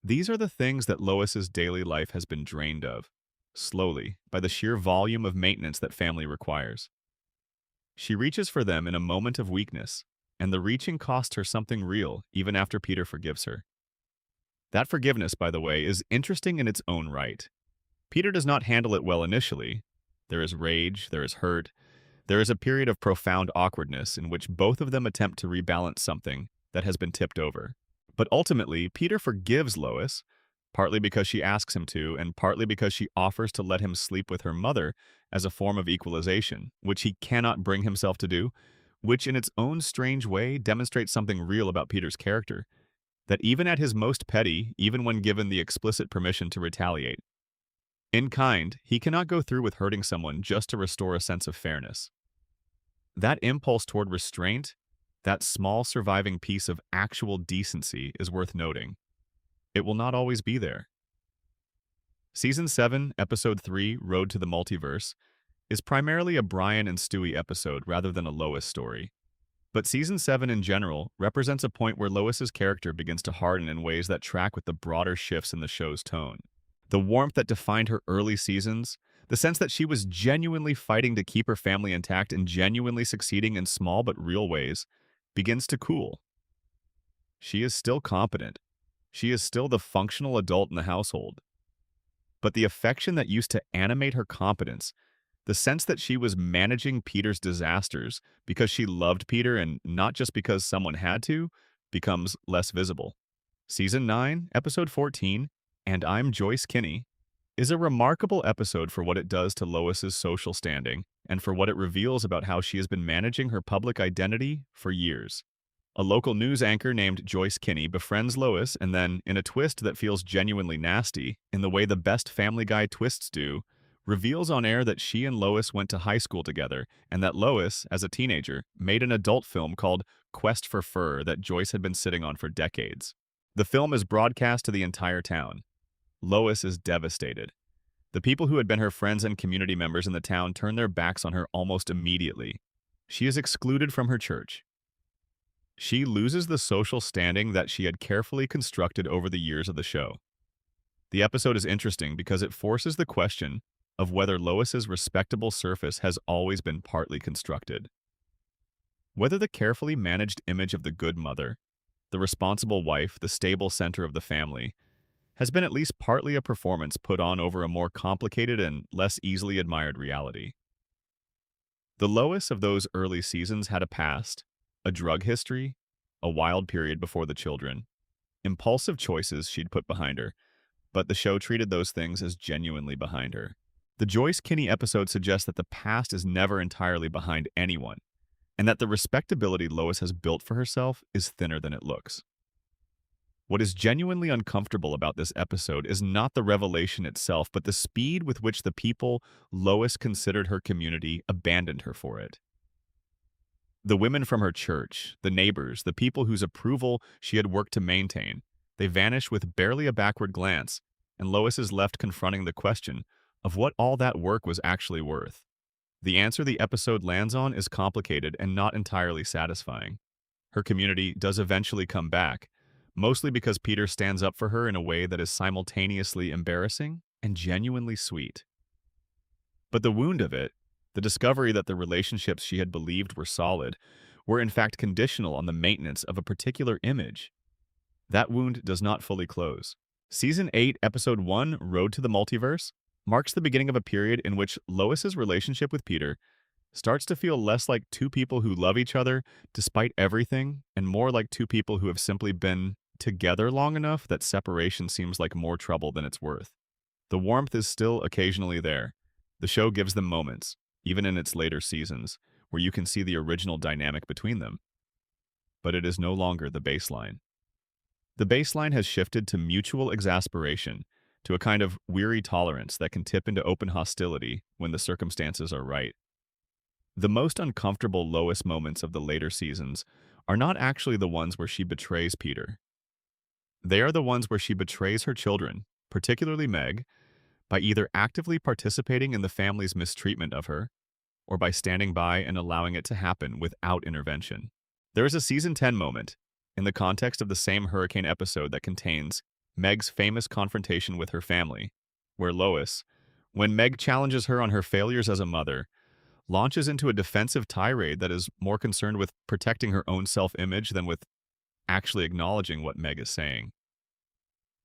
Speaker 1: These are the things that Lois's daily life has been drained of, slowly, by the sheer volume of maintenance that family requires. She reaches for them in a moment of weakness, and the reaching costs her something real even after Peter forgives her. That forgiveness, by the way, is interesting in its own right. Peter does not handle it well initially. There is rage, there is hurt, there is a period of profound awkwardness in which both of them attempt to rebalance something that has been tipped over. But ultimately, Peter forgives Lois, partly because she asks him to, and partly because she offers to let him sleep with her mother as a form of equalization, which he cannot bring himself to do, which in its own strange way demonstrates something real about Peter's character, that even at his most petty, even when given the explicit permission to retaliate, In kind, he cannot go through with hurting someone just to restore a sense of fairness. That impulse toward restraint, that small surviving piece of actual decency, is worth noting. It will not always be there. Season 7, Episode 3, Road to the Multiverse, is primarily a Brian and Stewie episode rather than a Lois story. But Season 7 in general represents a point where Lois's character begins to harden in ways that track with the broader shifts in the show's tone. The warmth that defined her early seasons, the sense that she was genuinely fighting to keep her family intact and genuinely succeeding in small but real ways, begins to cool. She is still competent. She is still the functional adult in the household. But the affection that used to animate her competence, the sense that she was managing Peter's disasters because she loved Peter and not just because someone had to, becomes less visible. Season 9, Episode 14, And I'm Joyce Kinney, is a remarkable episode for what it does to Lois's social standing and for what it reveals about how she has been managing her public identity for years. A local news anchor named Joyce Kinney befriends Lois and then, in a twist that feels genuinely nasty, in the way the best Family Guy twists do, reveals on air that she and Lois went to high school together and that Lois, as a teenager, made an adult film called Quest for Fur that Joyce had been sitting on for decades. The film is broadcast to the entire town. Lois is devastated. The people who had been her friends and community members in the town turn their backs on her almost immediately. She is excluded from her church. She loses the social standing that she had carefully constructed over the years of the show. The episode is interesting because it forces the question of whether Lois's respectable surface has always been partly constructed. Whether the carefully managed image of the good mother, the responsible wife, the stable center of the family, has been at least partly a performance put on over a more complicated and less easily admired reality. The Lois of those early seasons had a past, a drug history, a wild period before the children, impulsive choices she'd put behind her, but the show treated those things as genuinely behind her. The Joyce Kinney episode suggests that the past is never entirely behind anyone, and that the respectability Lois has built for herself is thinner than it looks. What is genuinely uncomfortable about this episode is not the revelation itself, but the speed with which the people Lois considered her community abandoned her for it. The women from her church, the neighbors, the people whose approval she had worked to maintain, they vanish with barely a backward glance, and Lois is left confronting the question of what all that work was actually worth. The answer the episode lands on is complicated and not entirely satisfying. Her community does eventually come back, mostly because Peter stands up for her in a way that is simultaneously embarrassing and genuinely sweet. But the wound of it, the discovery that the relationships she had believed were solid, were in fact conditional on the maintenance of a particular image. That wound does not fully close. Season 8, Episode 1, Road to the Multiverse, marks the beginning of a period in which Lois's relationship with Peter starts to feel less like two people who love each other despite everything and more like two people who have simply been together long enough that separation seems like more trouble than it's worth. The warmth is still occasionally there. The show gives them moments, even in its later seasons, where you can see the original dynamic between them. But it is no longer the baseline. The baseline has shifted to mutual exasperation, to a kind of weary tolerance that can tip into open hostility when the circumstances are right. The most uncomfortable Lois moments of the later seasons are not actually the ones where she betrays Peter. They are the ones where she betrays her children, particularly Meg, by either actively participating in the family's mistreatment of her, or by standing by and allowing it to happen without intervention. There is a Season 10 moment, in the context of the same hurricane episode, that contains Meg's famous confrontation with her family, where Lois, when Meg challenges her on her failures as a mother, launches into a defensive tirade that is more concerned with protecting her own self-image than with actually acknowledging what Meg is saying.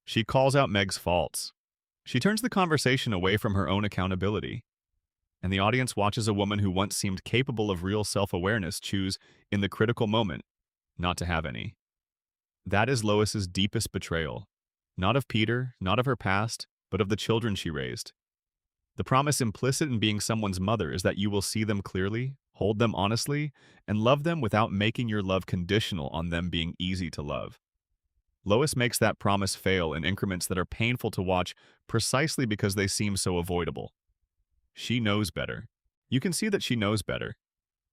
Speaker 1: She calls out Meg's faults. She turns the conversation away from her own accountability, and the audience watches a woman who once seemed capable of real self-awareness choose, in the critical moment, not to have any. That is Lois's deepest betrayal, not of Peter, not of her past, but of the children she raised. The promise implicit in being someone's mother is that you will see them clearly, hold them honestly, and love them without making your love conditional on them being easy to love. Lois makes that promise fail in increments that are painful to watch precisely because they seem so avoidable. She knows better. You can see that she knows better,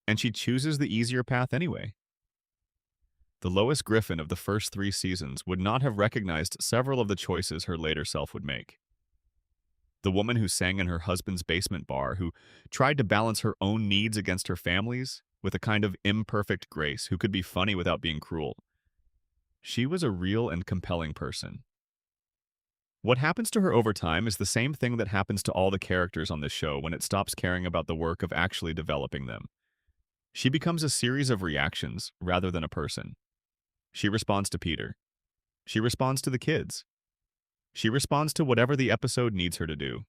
Speaker 1: and she chooses the easier path anyway. The Lois Griffin of the first 3 seasons would not have recognized several of the choices her later self would make. The woman who sang in her husband's basement bar, who tried to balance her own needs against her family's, with a kind of imperfect grace, who could be funny without being cruel. She was a real and compelling person. What happens to her over time is the same thing that happens to all the characters on this show when it stops caring about the work of actually developing them. She becomes a series of reactions rather than a person. She responds to Peter. She responds to the kids. She responds to whatever the episode needs her to do.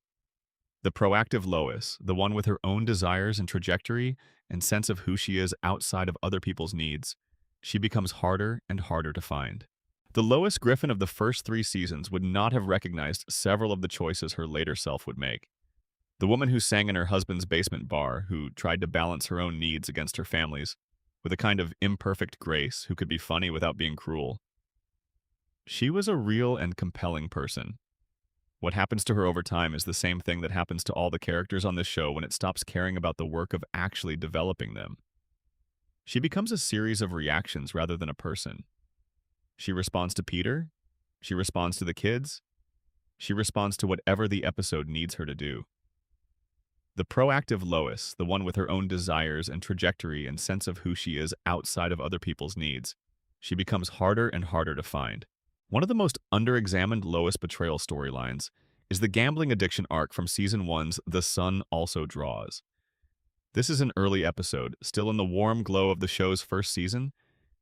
Speaker 1: The proactive Lois, the one with her own desires and trajectory and sense of who she is outside of other people's needs, she becomes harder and harder to find. The Lois Griffin of the first 3 seasons would not have recognized several of the choices her later self would make. The woman who sang in her husband's basement bar, who tried to balance her own needs against her family's, with a kind of imperfect grace, who could be funny without being cruel. She was a real and compelling person. What happens to her over time is the same thing that happens to all the characters on this show when it stops caring about the work of actually developing them. She becomes a series of reactions rather than a person. She responds to Peter. She responds to the kids. She responds to whatever the episode needs her to do. The proactive Lois, the one with her own desires and trajectory and sense of who she is outside of other people's needs, she becomes harder and harder to find. One of the most underexamined Lois betrayal storylines is the gambling addiction arc from Season 1's The Sun Also Draws. This is an early episode, still in the warm glow of the show's first season,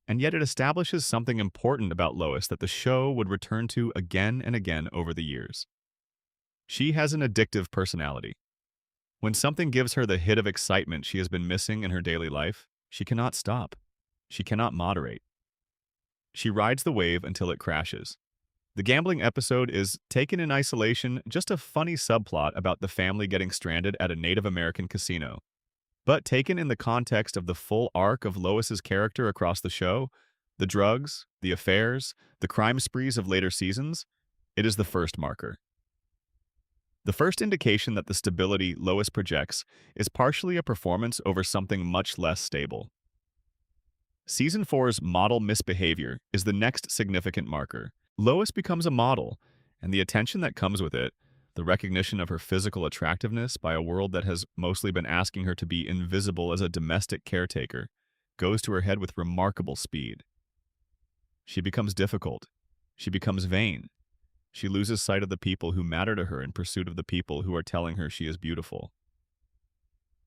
Speaker 1: and yet it establishes something important about Lois that the show would return to again and again over the years. She has an addictive personality. When something gives her the hit of excitement she has been missing in her daily life, she cannot stop. She cannot moderate. She rides the wave until it crashes. The gambling episode is, taken in isolation, just a funny subplot about the family getting stranded at a Native American casino. But taken in the context of the full arc of Lois's character across the show, the drugs, the affairs, the crime sprees of later seasons, it is the first marker. The first indication that the stability Lois projects is partially a performance over something much less stable. Season 4's model misbehavior is the next significant marker. Lois becomes a model, and the attention that comes with it, the recognition of her physical attractiveness by a world that has mostly been asking her to be invisible as a domestic caretaker, goes to her head with remarkable speed. She becomes difficult. She becomes vain. She loses sight of the people who matter to her in pursuit of the people who are telling her she is beautiful.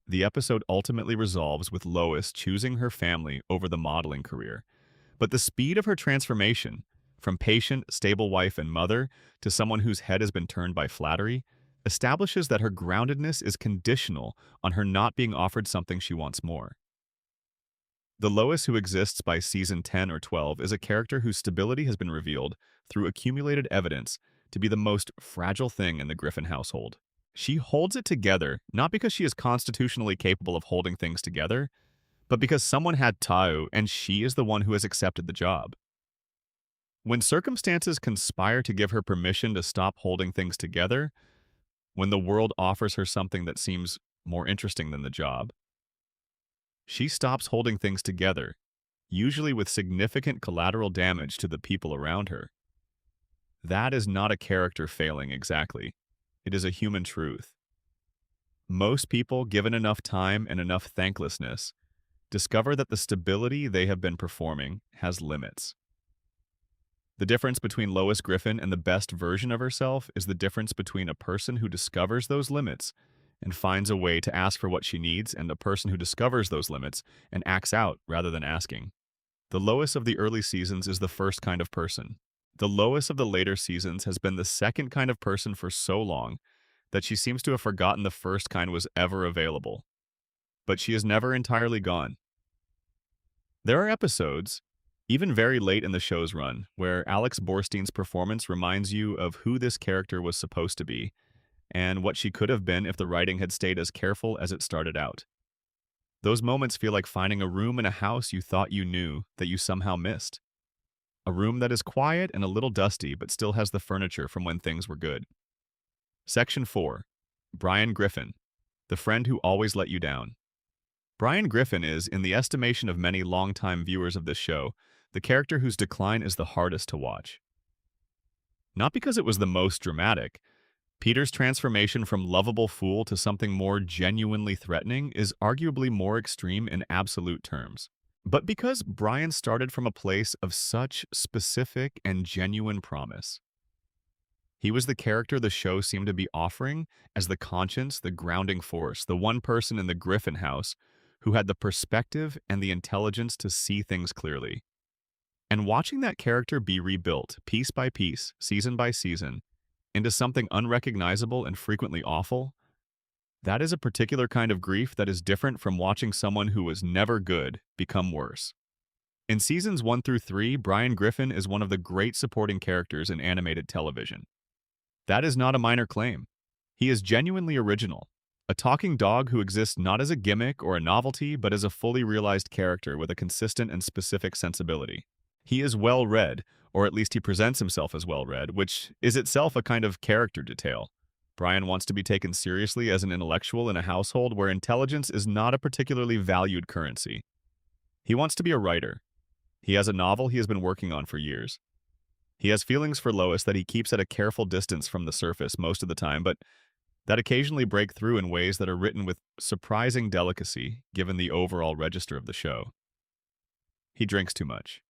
Speaker 1: The episode ultimately resolves with Lois choosing her family over the modeling career, but the speed of her transformation, from patient, stable wife and mother to someone whose head has been turned by flattery, establishes that her groundedness is conditional on her not being offered something she wants more. The Lois who exists by season 10 or 12 is a character whose stability has been revealed through accumulated evidence to be the most fragile thing in the Griffin household. She holds it together not because she is constitutionally capable of holding things together, but because someone had Tau and she is the one who has accepted the job. When circumstances conspire to give her permission to stop holding things together, when the world offers her something that seems more interesting than the job, she stops holding things together, usually with significant collateral damage to the people around her. That is not a character failing exactly. It is a human truth. Most people, given enough time and enough thanklessness, discover that the stability they have been performing has limits. The difference between Lois Griffin and the best version of herself is the difference between a person who discovers those limits and finds a way to ask for what she needs and a person who discovers those limits and acts out rather than asking. The Lois of the early seasons is the first kind of person. The Lois of the later seasons has been the second kind of person for so long that she seems to have forgotten the first kind was ever available. But she is never entirely gone. There are episodes, even very late in the show's run, where Alex Borstein's performance reminds you of who this character was supposed to be and what she could have been if the writing had stayed as careful as it started out. Those moments feel like finding a room in a house you thought you knew that you somehow missed. a room that is quiet and a little dusty but still has the furniture from when things were good. Section 4. Brian Griffin, the friend who always let you down. Brian Griffin is, in the estimation of many longtime viewers of this show, the character whose decline is the hardest to watch. Not because it was the most dramatic. Peter's transformation from lovable fool to something more genuinely threatening is arguably more extreme in absolute terms. But because Brian started from a place of such specific and genuine promise. He was the character the show seemed to be offering as the conscience, the grounding force, the one person in the Griffin house who had the perspective and the intelligence to see things clearly. And watching that character be rebuilt, piece by piece, season by season, into something unrecognizable and frequently awful, that is a particular kind of grief that is different from watching someone who was never good become worse. In seasons 1 through 3, Brian Griffin is one of the great supporting characters in animated television. That is not a minor claim. He is genuinely original, a talking dog who exists not as a gimmick or a novelty, but as a fully realized character with a consistent and specific sensibility. He is well-read, or at least he presents himself as well-read, which is itself a kind of character detail. Brian wants to be taken seriously as an intellectual in a household where intelligence is not a particularly valued currency. He wants to be a writer. He has a novel he has been working on for years. He has feelings for Lois that he keeps at a careful distance from the surface most of the time, but that occasionally break through in ways that are written with surprising delicacy given the overall register of the show. He drinks too much.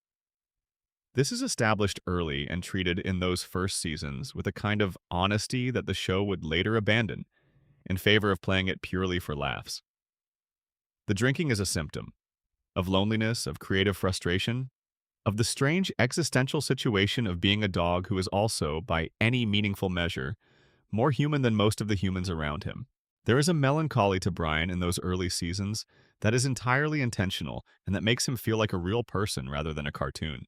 Speaker 1: This is established early and treated in those first seasons with a kind of honesty that the show would later abandon in favor of playing it purely for laughs. The drinking is a symptom of loneliness, of creative frustration, of the strange existential situation of being a dog who is also, by any meaningful measure, more human than most of the humans around him. There is a melancholy to Brian in those early seasons that is entirely intentional and that makes him feel like a real person rather than a cartoon.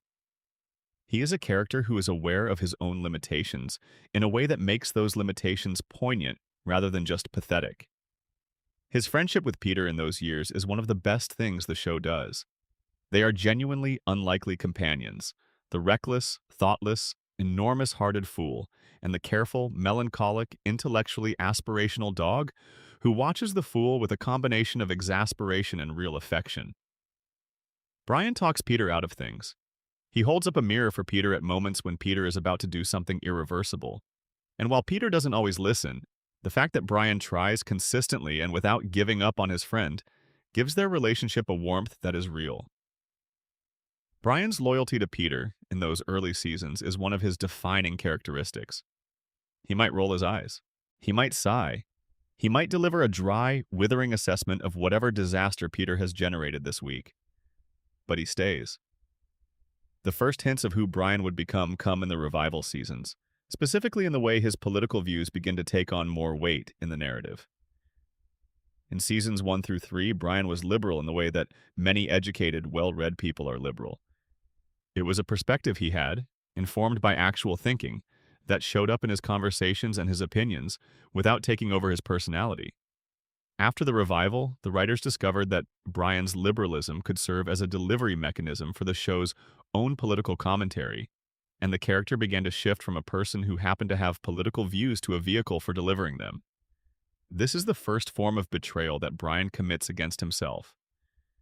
Speaker 1: He is a character who is aware of his own limitations in a way that makes those limitations poignant rather than just pathetic. His friendship with Peter in those years is one of the best things the show does. They are genuinely unlikely companions, the reckless, thoughtless, enormous-hearted fool, and the careful, melancholic, intellectually aspirational dog who watches the fool with a combination of exasperation and real affection. Brian talks Peter out of things. He holds up a mirror for Peter at moments when Peter is about to do something irreversible. And while Peter doesn't always listen, the fact that Brian tries consistently and without giving up on his friend gives their relationship a warmth that is real. Brian's loyalty to Peter in those early seasons is one of his defining characteristics. He might roll his eyes. He might sigh. He might deliver a dry, withering assessment of whatever disaster Peter has generated this week. But he stays. The first hints of who Brian would become come in the revival seasons, specifically in the way his political views begin to take on more weight in the narrative. In seasons 1 through 3, Brian was liberal in the way that many educated, well-read people are liberal. It was a perspective he had, informed by actual thinking, that showed up in his conversations and his opinions without taking over his personality. After the revival, the writers discovered that Brian's liberalism could serve as a delivery mechanism for the show's own political commentary, and the character began to shift from a person who happened to have political views to a vehicle for delivering them. This is the first form of betrayal that Brian commits against himself.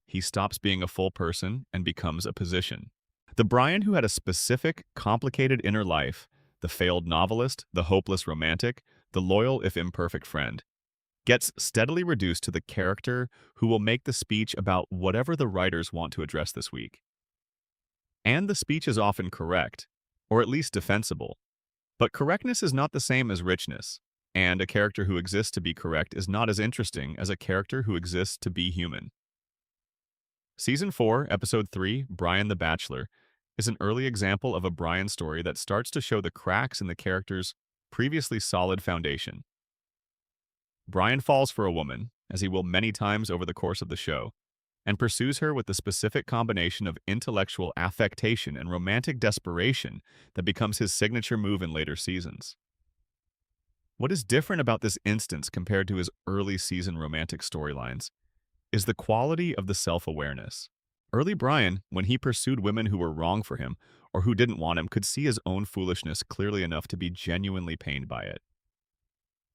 Speaker 1: He stops being a full person and becomes a position. The Brian who had a specific, complicated inner life, the failed novelist, the hopeless romantic, the loyal if imperfect friend, gets steadily reduced to the character who will make the speech about whatever the writers want to address this week. And the speech is often correct, or at least defensible. But correctness is not the same as richness, and a character who exists to be correct is not as interesting as a character who exists to be human. Season 4, Episode 3, Brian the Bachelor, is an early example of a Brian story that starts to show the cracks in the character's previously solid foundation. Brian falls for a woman, as he will many times over the course of the show, and pursues her with the specific combination of intellectual affectation and romantic desperation that becomes his signature move in later seasons. What is different about this instance compared to his early season romantic storylines is the quality of the self-awareness. Early Brian, when he pursued women who were wrong for him or who didn't want him, could see his own foolishness clearly enough to be genuinely pained by it.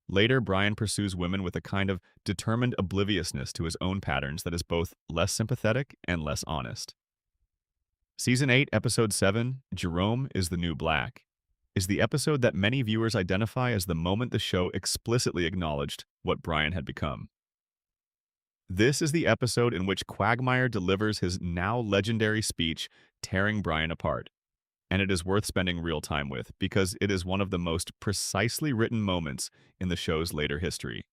Speaker 1: Later, Brian pursues women with a kind of determined obliviousness to his own patterns that is both less sympathetic and less honest. Season 8, Episode 7, Jerome is the New Black, is the episode that many viewers identify as the moment the show explicitly acknowledged what Brian had become. This is the episode in which Quagmire delivers his now legendary speech, tearing Brian apart, and it is worth spending real time with because it is one of the most precisely written moments in the show's later history.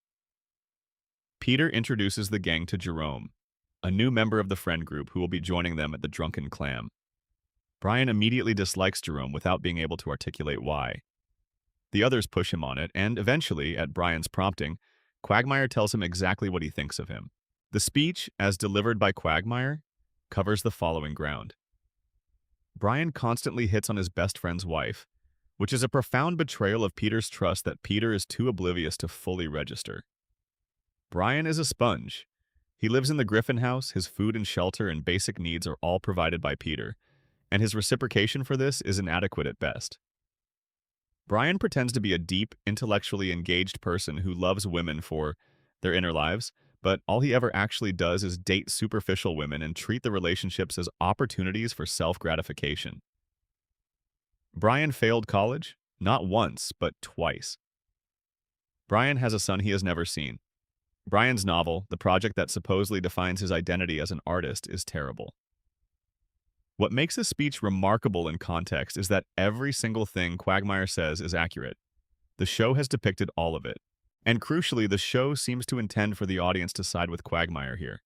Speaker 1: Peter introduces the gang to Jerome, a new member of the friend group who will be joining them at the Drunken Clam. Brian immediately dislikes Jerome without being able to articulate why. The others push him on it, and eventually, at Brian's prompting, Quagmire tells him exactly what he thinks of him. The speech, as delivered by Quagmire, covers the following ground. Brian constantly hits on his best friend's wife, which is a profound betrayal of Peter's trust that Peter is too oblivious to fully register. Brian is a sponge. He lives in the Griffin house, his food and shelter and basic needs are all provided by Peter, and his reciprocation for this is inadequate at best. Brian pretends to be a deep, intellectually engaged person who loves women for their inner lives, but all he ever actually does is date superficial women and treat the relationships as opportunities for self-gratification. Brian failed college, not once, but twice. Brian has a son he has never seen. Brian's novel, the project that supposedly defines his identity as an artist, is terrible. What makes this speech remarkable in context is that every single thing Quagmire says is accurate. The show has depicted all of it. And crucially, the show seems to intend for the audience to side with Quagmire here.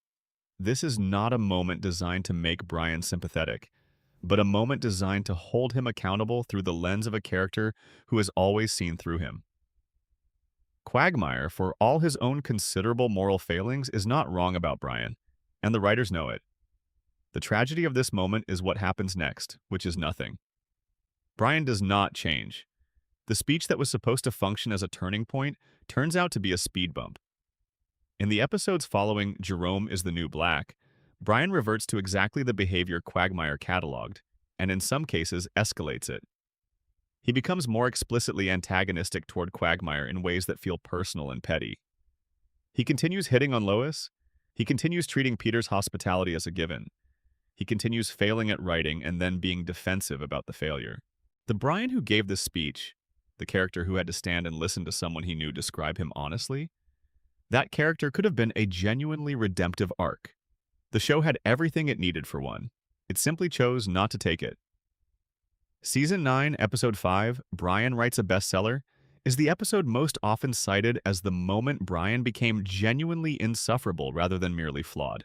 Speaker 1: This is not a moment designed to make Brian sympathetic, but a moment designed to hold him accountable through the lens of a character who has always seen through him. Quagmire, for all his own considerable moral failings, is not wrong about Brian, and the writers know it. The tragedy of this moment is what happens next, which is nothing. Brian does not change. The speech that was supposed to function as a turning point turns out to be a speed bump. In the episodes following Jerome is the New Black, Brian reverts to exactly the behavior Quagmire cataloged, and in some cases escalates it. He becomes more explicitly antagonistic toward Quagmire in ways that feel personal and petty. He continues hitting on Lois. He continues treating Peter's hospitality as a given. He continues failing at writing and then being defensive about the failure. The Brian who gave this speech, the character who had to stand and listen to someone he knew describe him honestly, that character could have been a genuinely redemptive arc. The show had everything it needed for one. It simply chose not to take it. Season 9, Episode 5, Brian Writes a Bestseller, is the episode most often cited as the moment Brian became genuinely insufferable rather than merely flawed.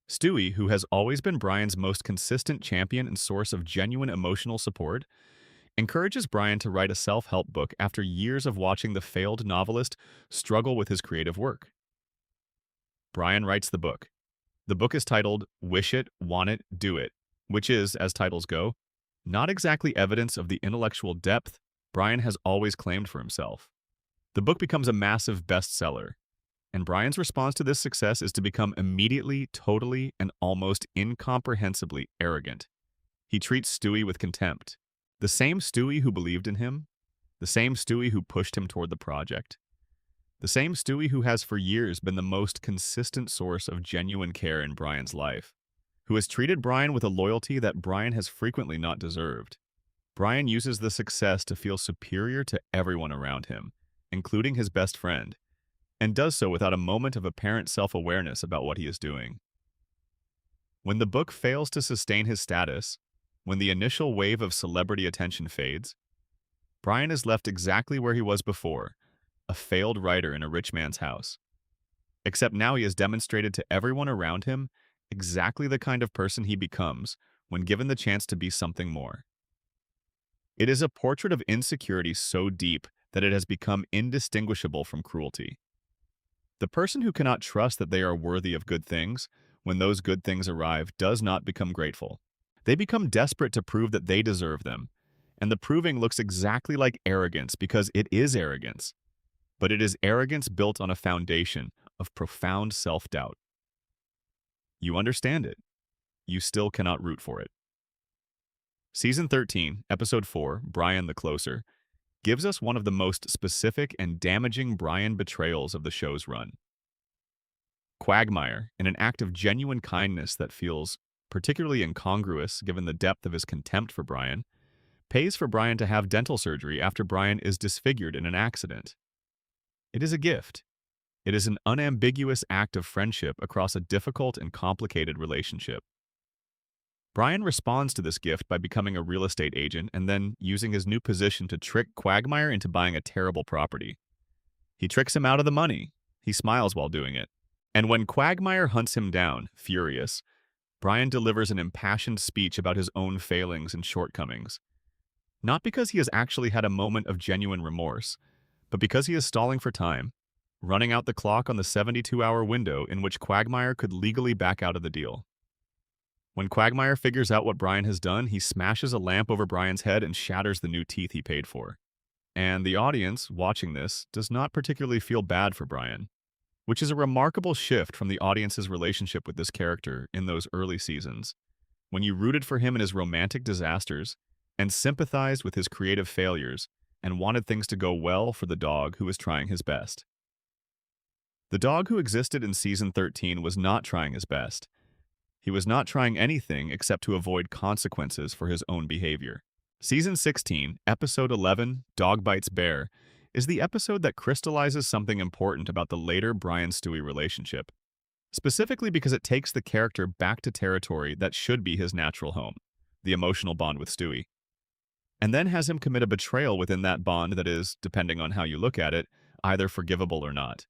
Speaker 1: Stewie, who has always been Brian's most consistent champion and source of genuine emotional support, encourages Brian to write a self-help book after years of watching the failed novelist struggle with his creative work. Brian writes the book. The book is titled Wish It, Want It, Do It, which is, as titles go, not exactly evidence of the intellectual depth Brian has always claimed for himself. The book becomes a massive bestseller, and Brian's response to this success is to become immediately, totally, and almost incomprehensibly arrogant. He treats Stewie with contempt. The same Stewie who believed in him, the same Stewie who pushed him toward the project, the same Stewie who has for years been the most consistent source of genuine care in Brian's life, who has treated Brian with a loyalty that Brian has frequently not deserved. Brian uses the success to feel superior to everyone around him, including his best friend, and does so without a moment of apparent self-awareness about what he is doing. When the book fails to sustain his status, when the initial wave of celebrity attention fades, Brian is left exactly where he was before, a failed writer in a rich man's house. Except now he has demonstrated to everyone around him exactly the kind of person he becomes when given the chance to be something more. It is a portrait of insecurity so deep that it has become indistinguishable from cruelty. The person who cannot trust that they are worthy of good things, when those good things arrive, does not become grateful. They become desperate to prove that they deserve them, and the proving looks exactly like arrogance because it is arrogance. But it is arrogance built on a foundation of profound self-doubt. You understand it. you still cannot root for it. Season 13, Episode 4, Brian the Closer, gives us one of the most specific and damaging Brian betrayals of the show's run. Quagmire, in an act of genuine kindness that feels particularly incongruous given the depth of his contempt for Brian, pays for Brian to have dental surgery after Brian is disfigured in an accident. It is a gift. It is an unambiguous act of friendship across a difficult and complicated relationship. Brian responds to this gift by becoming a real estate agent and then using his new position to trick Quagmire into buying a terrible property. He tricks him out of the money. He smiles while doing it. And when Quagmire hunts him down, furious, Brian delivers an impassioned speech about his own failings and shortcomings. Not because he has actually had a moment of genuine remorse, but because he is stalling for time, running out the clock on the 72-hour window in which Quagmire could legally back out of the deal. When Quagmire figures out what Brian has done, he smashes a lamp over Brian's head and shatters the new teeth he paid for. And the audience, watching this, does not particularly feel bad for Brian, which is a remarkable shift from the audience's relationship with this character in those early seasons, when you rooted for him in his romantic disasters and sympathized with his creative failures and wanted things to go well for the dog who was trying his best. The dog who existed in Season 13 was not trying his best. He was not trying anything except to avoid consequences for his own behavior. Season 16, Episode 11, Dog Bites Bear, is the episode that crystallizes something important about the later Brian-Stewie relationship, specifically because it takes the character back to territory that should be his natural home, the emotional bond with Stewie, and then has him commit a betrayal within that bond that is, depending on how you look at it, either forgivable or not.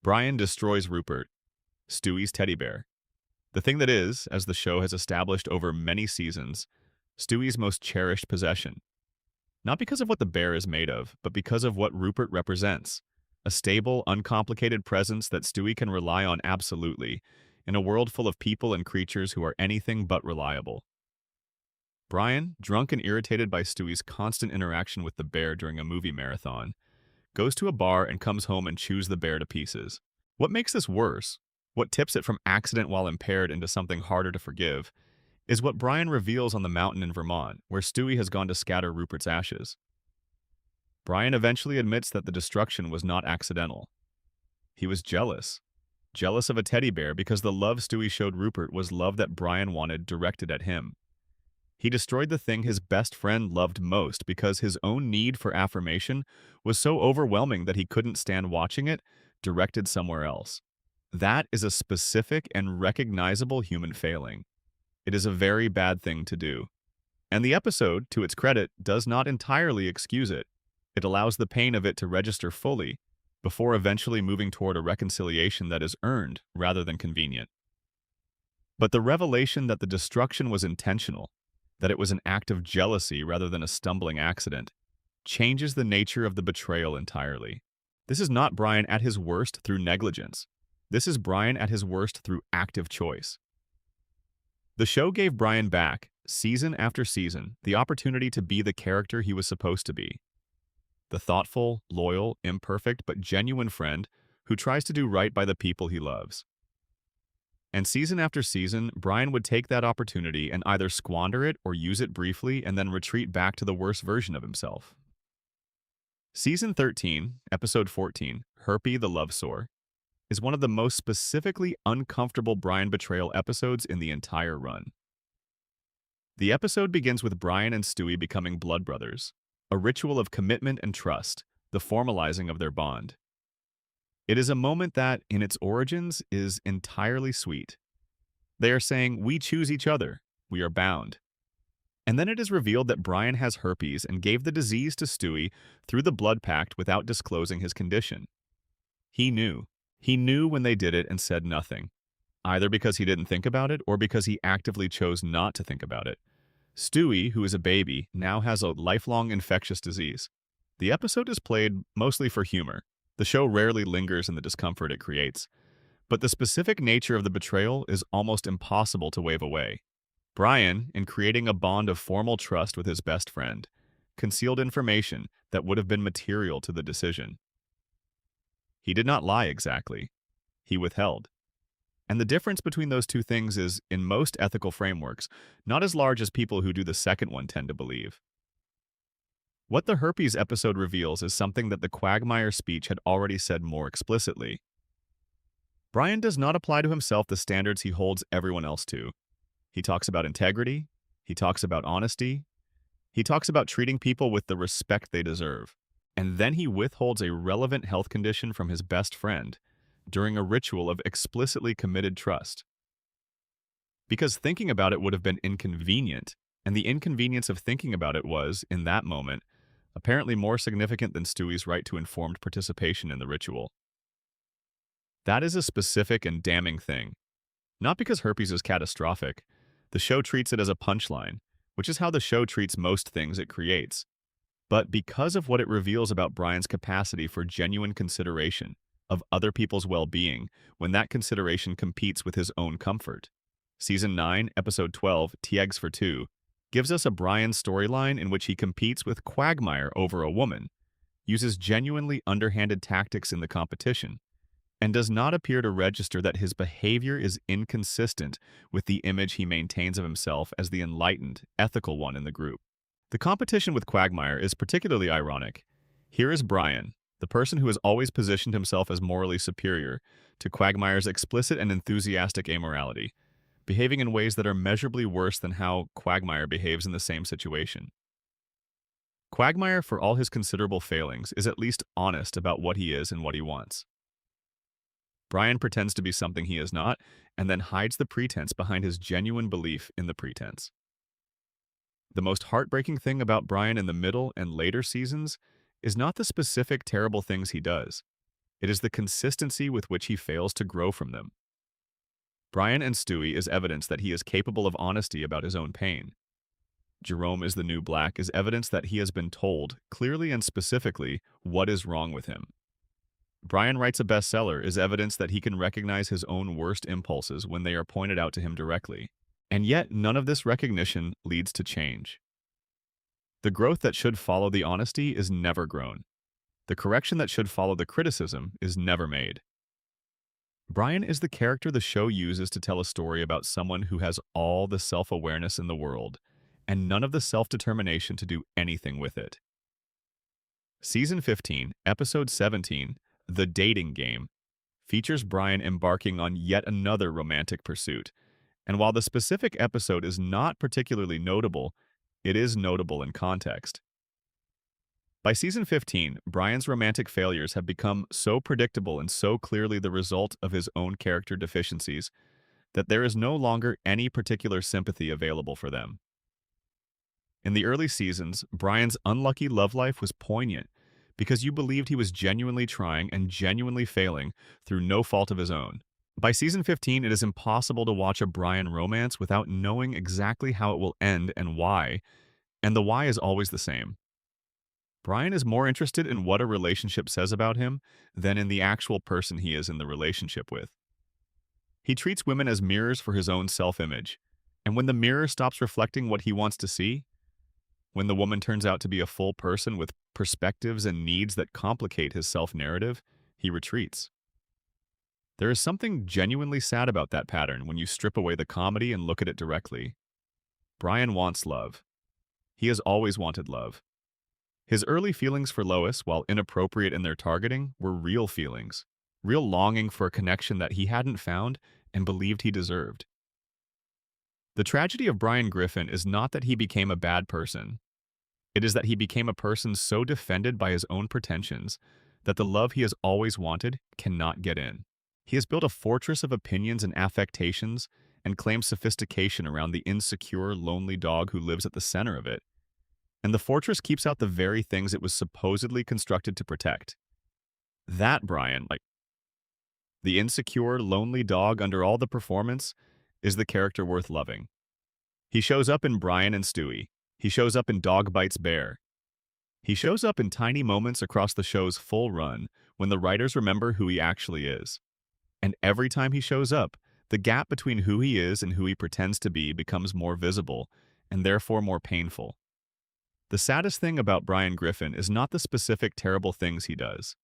Speaker 1: Brian destroys Rupert, Stewie's teddy bear. The thing that is, as the show has established over many seasons, Stewie's most cherished possession. Not because of what the bear is made of, but because of what Rupert represents. A stable, uncomplicated presence that Stewie can rely on absolutely, in a world full of people and creatures who are anything but reliable. Brian, drunk and irritated by Stewie's constant interaction with the bear during a movie marathon, goes to a bar and comes home and chews the bear to pieces. What makes this worse, what tips it from accident while impaired into something harder to forgive, is what Brian reveals on the mountain in Vermont, where Stewie has gone to scatter Rupert's ashes. Brian eventually admits that the destruction was not accidental. He was jealous. Jealous of a teddy bear because the love Stewie showed Rupert was love that Brian wanted directed at him. He destroyed the thing his best friend loved most because his own need for affirmation was so overwhelming that he couldn't stand watching it directed somewhere else. That is a specific and recognizable human failing. It is a very bad thing to do. And the episode, to its credit, does not entirely excuse it. It allows the pain of it to register fully, before eventually moving toward a reconciliation that is earned rather than convenient. But the revelation that the destruction was intentional, that it was an act of jealousy rather than a stumbling accident, changes the nature of the betrayal entirely. This is not Brian at his worst through negligence. This is Brian at his worst through active choice. The show gave Brian back, season after season, the opportunity to be the character he was supposed to be. The thoughtful, loyal, imperfect, but genuine friend who tries to do right by the people he loves. And season after season, Brian would take that opportunity and either squander it or use it briefly and then retreat back to the worst version of himself. Season 13, Episode 14, Herpy the Love Sore, is one of the most specifically uncomfortable Brian betrayal episodes in the entire run. The episode begins with Brian and Stewie becoming blood brothers, a ritual of commitment and trust, the formalizing of their bond. It is a moment that, in its origins, is entirely sweet. They are saying, "We choose each other. We are bound." And then it is revealed that Brian has herpes and gave the disease to Stewie through the blood pact without disclosing his condition. He knew. He knew when they did it and said nothing, either because he didn't think about it or because he actively chose not to think about it. Stewie, who is a baby, now has a lifelong infectious disease. The episode is played mostly for humor. The show rarely lingers in the discomfort it creates, but the specific nature of the betrayal is almost impossible to wave away. Brian, in creating a bond of formal trust with his best friend, concealed information that would have been material to the decision. He did not lie exactly. He withheld. And the difference between those two things is, in most ethical frameworks, not as large as people who do the second one tend to believe. What the herpes episode reveals is something that the Quagmire speech had already said more explicitly. Brian does not apply to himself the standards he holds everyone else to. He talks about integrity, he talks about honesty, he talks about treating people with the respect they deserve, and then he withholds a relevant health condition from his best friend during a ritual of explicitly committed trust. Because thinking about it would have been inconvenient, and the inconvenience of thinking about it was, in that moment, apparently more significant than Stewie's right to informed participation in the ritual. That is a specific and damning thing. Not because herpes is catastrophic. The show treats it as a punchline, which is how the show treats most things it creates, but because of what it reveals about Brian's capacity for genuine consideration of other people's well-being when that consideration competes with his own comfort. Season 9, Episode 12, T-Eggs for Two, gives us a Brian storyline in which he competes with Quagmire over a woman, uses genuinely underhanded tactics in the competition, and does not appear to register that his behavior is inconsistent with the image he maintains of himself as the enlightened, ethical one in the group. The competition with Quagmire is particularly ironic. Here is Brian, the person who has always positioned himself as morally superior to Quagmire's explicit and enthusiastic amorality, behaving in ways that are measurably worse than how Quagmire behaves in the same situation. Quagmire, for all his considerable failings, is at least honest about what he is and what he wants. Brian pretends to be something he is not, and then hides the pretense behind his genuine belief in the pretense. The most heartbreaking thing about Brian in the middle and later seasons is not the specific terrible things he does. It is the consistency with which he fails to grow from them. Brian and Stewie is evidence that he is capable of honesty about his own pain. Jerome is the New Black is evidence that he has been told, clearly and specifically, what is wrong with him. Brian writes a bestseller is evidence that he can recognize his own worst impulses when they are pointed out to him directly. And yet, none of this recognition leads to change. The growth that should follow the honesty is never grown. The correction that should follow the criticism is never made. Brian is the character the show uses to tell a story about someone who has all the self-awareness in the world, and none of the self-determination to do anything with it. Season 15, Episode 17, The Dating Game, features Brian embarking on yet another romantic pursuit, and while the specific episode is not particularly notable, it is notable in context. By season 15, Brian's romantic failures have become so predictable and so clearly the result of his own character deficiencies that there is no longer any particular sympathy available for them. In the early seasons, Brian's unlucky love life was poignant because you believed he was genuinely trying and genuinely failing through no fault of his own. By season 15, it is impossible to watch a Brian romance without knowing exactly how it will end and why, and the why is always the same. Brian is more interested in what a relationship says about him than in the actual person he is in the relationship with. He treats women as mirrors for his own self-image, and when the mirror stops reflecting what he wants to see, when the woman turns out to be a full person with perspectives and needs that complicate his self-narrative, he retreats. There is something genuinely sad about that pattern when you strip away the comedy and look at it directly. Brian wants love. He has always wanted love. His early feelings for Lois, while inappropriate in their targeting, were real feelings, real longing for a connection that he hadn't found and believed he deserved. The tragedy of Brian Griffin is not that he became a bad person. It is that he became a person so defended by his own pretensions that the love he has always wanted cannot get in. He has built a fortress of opinions and affectations and claims sophistication around the insecure, lonely dog who lives at the center of it. And the fortress keeps out the very things it was supposedly constructed to protect. That Brian, the insecure, lonely dog under all the performance, is the character worth loving. He shows up in Brian and Stewie. He shows up in Dog Bites Bear. He shows up in tiny moments across the show's full run when the writers remember who he actually is. And every time he shows up, the gap between who he is and who he pretends to be becomes more visible, and therefore more painful. The saddest thing about Brian Griffin is not the specific terrible things he does.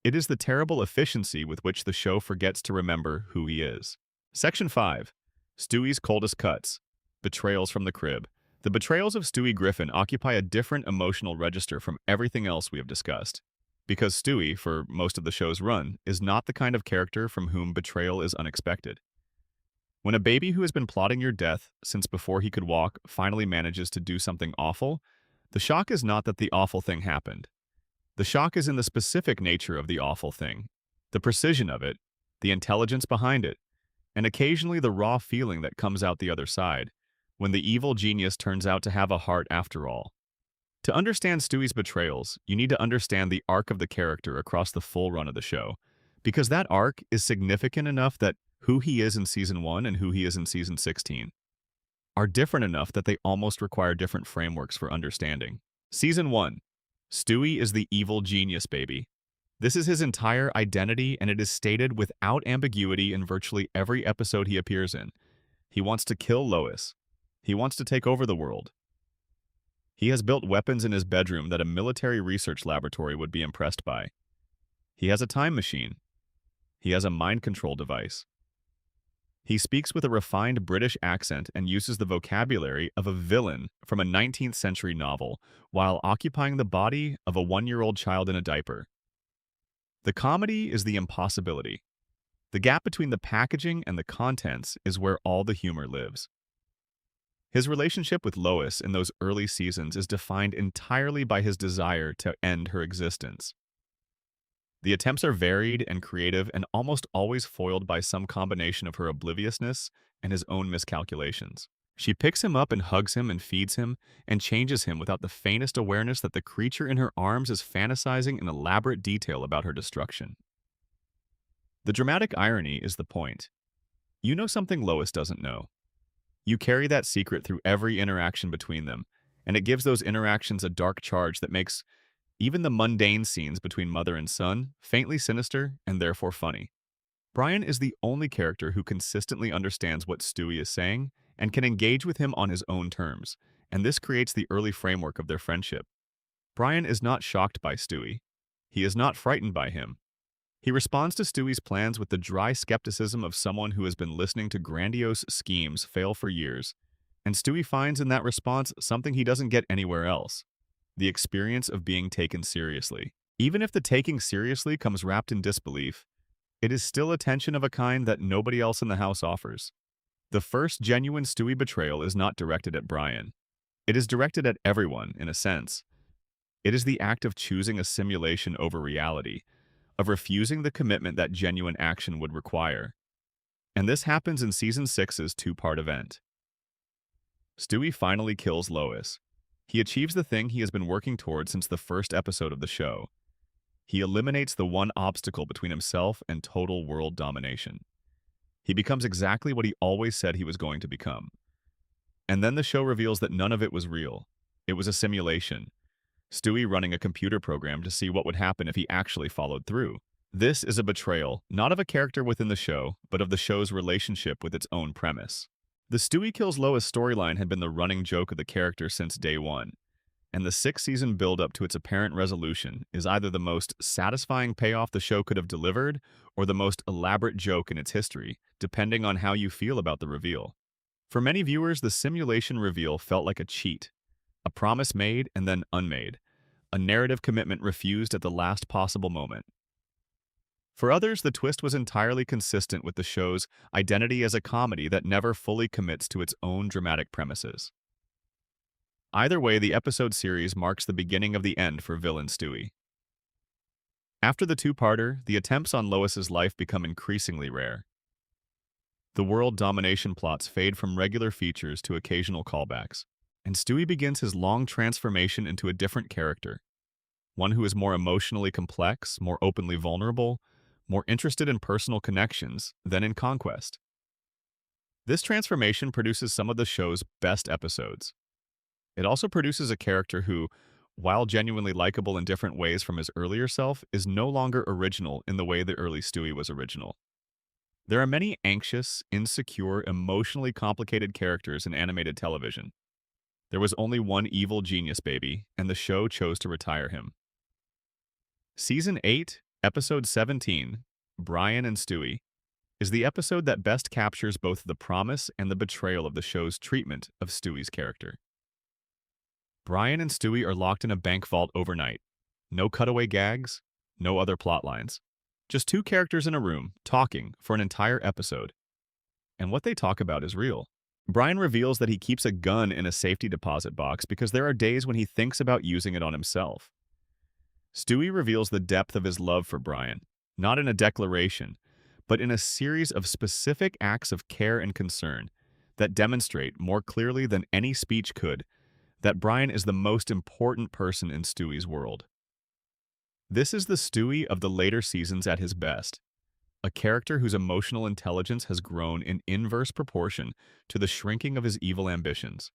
Speaker 1: It is the terrible efficiency with which the show forgets to remember who he is. Section 5. Stewie's Coldest Cuts. Betrayals from the Crib. The betrayals of Stewie Griffin occupy a different emotional register from everything else we have discussed. Because Stewie, for most of the show's run, is not the kind of character from whom betrayal is unexpected. When a baby who has been plotting your death since before he could walk finally manages to do something awful, the shock is not that the awful thing happened. The shock is in the specific nature of the awful thing, the precision of it, the intelligence behind it, and occasionally the raw feeling that comes out the other side, when the evil genius turns out to have a heart after all. To understand Stewie's betrayals, you need to understand the arc of the character across the full run of the show, because that arc is significant enough that who he is in Season 1 and who he is in Season 16 are different enough that they almost require different frameworks for understanding. Season 1. Stewie is the evil genius baby. This is his entire identity, and it is stated without ambiguity in virtually every episode he appears in. He wants to kill Lois. He wants to take over the world. He has built weapons in his bedroom that a military research laboratory would be impressed by. He has a time machine. He has a mind control device. He speaks with a refined British accent and uses the vocabulary of a villain from a 19th century novel while occupying the body of a 1-year-old child in a diaper. The comedy is the impossibility. The gap between the packaging and the contents is where all the humor lives. His relationship with Lois in those early seasons is defined entirely by his desire to end her existence. The attempts are varied and creative and almost always foiled by some combination of her obliviousness and his own miscalculations. She picks him up and hugs him and feeds him and changes him without the faintest awareness that the creature in her arms is fantasizing in elaborate detail about her destruction. The dramatic irony is the point. You know something Lois doesn't know. You carry that secret through every interaction between them, and it gives those interactions a dark charge that makes even the mundane scenes between mother and son faintly sinister and therefore funny. Brian is the only character who consistently understands what Stewie is saying and can engage with him on his own terms, and this creates the early framework of their friendship. Brian is not shocked by Stewie. He is not frightened by him. He responds to Stewie's plans with the dry skepticism of someone who has been listening to grandiose schemes fail for years, and Stewie finds in that response something he doesn't get anywhere else: the experience of being taken seriously. Even if the taking seriously comes wrapped in disbelief, it is still attention of a kind that nobody else in the house offers. The first genuine Stewie betrayal is not directed at Brian. It is directed at everyone, in a sense. It is the act of choosing a simulation over reality, of refusing the commitment that genuine action would require. And this happens in Season 6's two-part event. Stewie finally kills Lois. He achieves the thing he has been working toward since the first episode of the show. He eliminates the one obstacle between himself and total world domination. He becomes exactly what he always said he was going to become. And then the show reveals that none of it was real. It was a simulation. Stewie running a computer program to see what would happen if he actually followed through. This is a betrayal, not of a character within the show, but of the show's relationship with its own premise. The Stewie kills Lois storyline had been the running joke of the character since day one, and the 6-season build-up to its apparent resolution is either the most satisfying payoff the show could have delivered or the most elaborate joke in its history, depending on how you feel about the reveal. For many viewers, the simulation reveal felt like a cheat, a promise made and then unmade, a narrative commitment refused at the last possible moment. For others, the twist was entirely consistent with the show's identity as a comedy that never fully commits to its own dramatic premises. Either way, the episode series marks the beginning of the end for villain Stewie. After the two-parter, the attempts on Lois's life become increasingly rare. The world domination plots fade from regular features to occasional callbacks, and Stewie begins his long transformation into a different character, one who is more emotionally complex, more openly vulnerable, more interested in personal connections than in conquest. This transformation produces some of the show's best episodes. It also produces a character who, while genuinely likable in different ways from his earlier self, is no longer original in the way the early Stewie was original. There are many anxious, insecure, emotionally complicated characters in animated television. There was only one evil genius baby, and the show chose to retire him. Season 8, Episode 17, Brian and Stewie, is the episode that best captures both the promise and the betrayal of the show's treatment of Stewie's character. Brian and Stewie are locked in a bank vault overnight. No cutaway gags, no other plot lines. Just two characters in a room, talking for an entire episode. And what they talk about is real. Brian reveals that he keeps a gun in a safety deposit box because there are days when he thinks about using it on himself. Stewie reveals the depth of his love for Brian, not in a declaration, but in a series of specific acts of care and concern that demonstrate more clearly than any speech could that Brian is the most important person in Stewie's world. This is the Stewie of the later seasons at his best, a character whose emotional intelligence has grown in inverse proportion to the shrinking of his evil ambitions.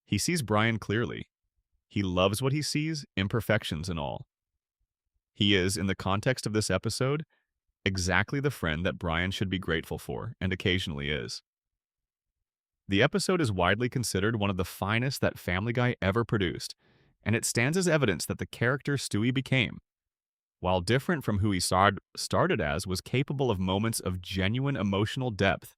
Speaker 1: He sees Brian clearly. He loves what he sees, imperfections and all. He is, in the context of this episode, exactly the friend that Brian should be grateful for, and occasionally is. The episode is widely considered one of the finest that Family Guy ever produced, and it stands as evidence that the character Stewie became, while different from who he started as, was capable of moments of genuine emotional depth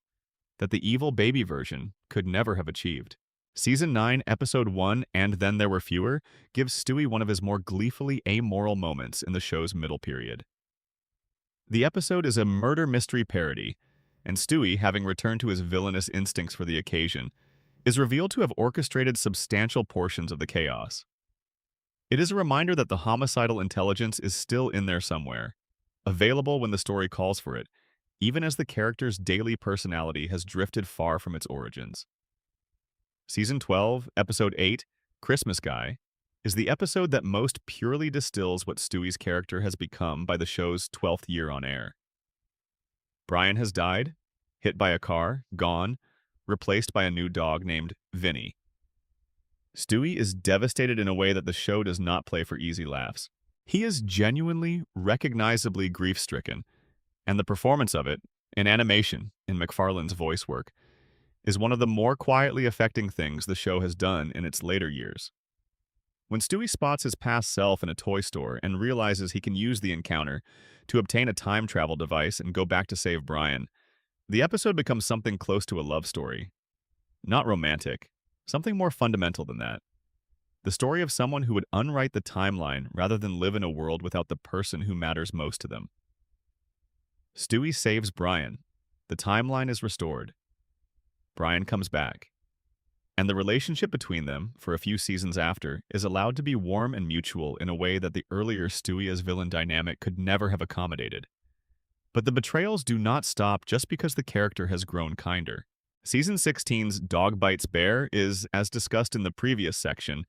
Speaker 1: that the evil baby version could never have achieved. Season 9, Episode 1, And Then There Were Fewer, gives Stewie one of his more gleefully amoral moments in the show's middle period. The episode is a murder mystery parody, and Stewie, having returned to his villainous instincts for the occasion, is revealed to have orchestrated substantial portions of the chaos. It is a reminder that the homicidal intelligence is still in there somewhere, available when the story calls for it, even as the character's daily personality has drifted far from its origins. Season 12, Episode 8, Christmas Guy, is the episode that most purely distills what Stewie's character has become by the show's 12th year on air. Brian has died, hit by a car, gone, replaced by a new dog named Vinny. Stewie is devastated in a way that the show does not play for easy laughs. He is genuinely, recognizably grief-stricken, and the performance of it, in animation, in McFarlane's voice work, is one of the more quietly affecting things the show has done in its later years. When Stewie spots his past self in a toy store and realizes he can use the encounter to obtain a time travel device and go back to save Brian, the episode becomes something close to a love story. Not romantic, something more fundamental than that. The story of someone who would unwrite the timeline rather than live in a world without the person who matters most to them. Stewie saves Brian. The timeline is restored. Brian comes back. And the relationship between them, for a few seasons after, is allowed to be warm and mutual in a way that the earlier Stewie as villain dynamic could never have accommodated. But the betrayals do not stop just because the character has grown kinder. Season 16's Dog Bites Bear is, as discussed in the previous section,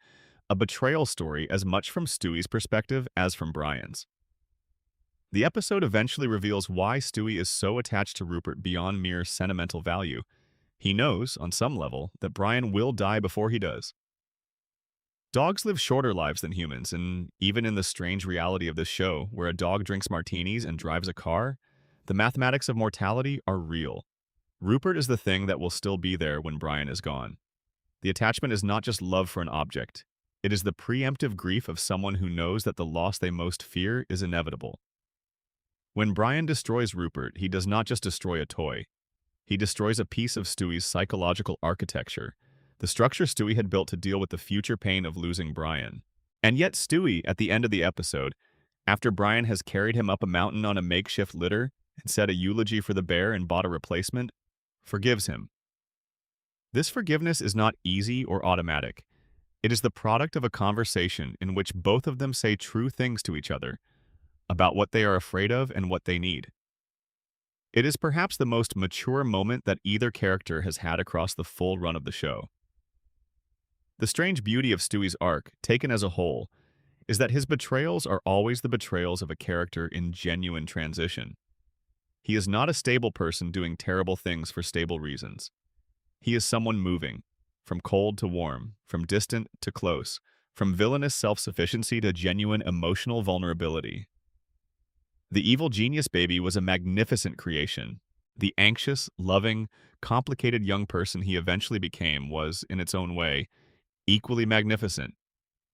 Speaker 1: a betrayal story as much from Stewie's perspective as from Brian's. The episode eventually reveals why Stewie is so attached to Rupert beyond mere sentimental value. He knows, on some level, that Brian will die before he does. Dogs live shorter lives than humans, and even in the strange reality of this show, where a dog drinks martinis and drives a car, the mathematics of mortality are real. Rupert is the thing that will still be there when Brian is gone. The attachment is not just love for an object. It is the preemptive grief of someone who knows that the loss they most fear is inevitable. When Brian destroys Rupert, he does not just destroy a toy. He destroys a piece of Stewie's psychological architecture, the structure Stewie had built to deal with the future pain of losing Brian. And yet Stewie, at the end of the episode, after Brian has carried him up a mountain on a makeshift litter and said a eulogy for the bear and bought a replacement, forgives him. This forgiveness is not easy or automatic. It is the product of a conversation in which both of them say true things to each other about what they are afraid of and what they need. It is perhaps the most mature moment that either character has had across the full run of the show. The strange beauty of Stewie's arc, taken as a whole, is that his betrayals are always the betrayals of a character in genuine transition. He is not a stable person doing terrible things for stable reasons. He is someone moving, from cold to warm, from distant to close, from villainous self-sufficiency to genuine emotional vulnerability. The evil genius baby was a magnificent creation. The anxious, loving, complicated young person he eventually became was, in its own way, equally magnificent,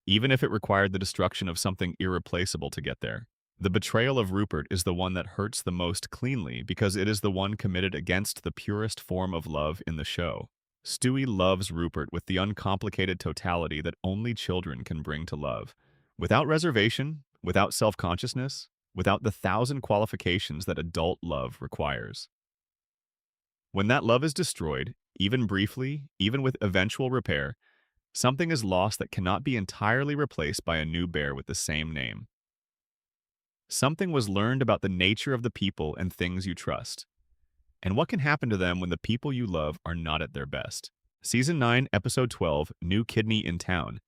Speaker 1: even if it required the destruction of something irreplaceable to get there. The betrayal of Rupert is the one that hurts the most cleanly because it is the one committed against the purest form of love in the show. Stewie loves Rupert with the uncomplicated totality that only children can bring to love. Without reservation, without self-consciousness, without the thousand qualifications that adult love requires. When that love is destroyed, even briefly, even with eventual repair, something is lost that cannot be entirely replaced by a new bear with the same name. Something was learned about the nature of the people and things you trust, and what can happen to them when the people you love are not at their best. Season 9, Episode 12, New Kidney in Town,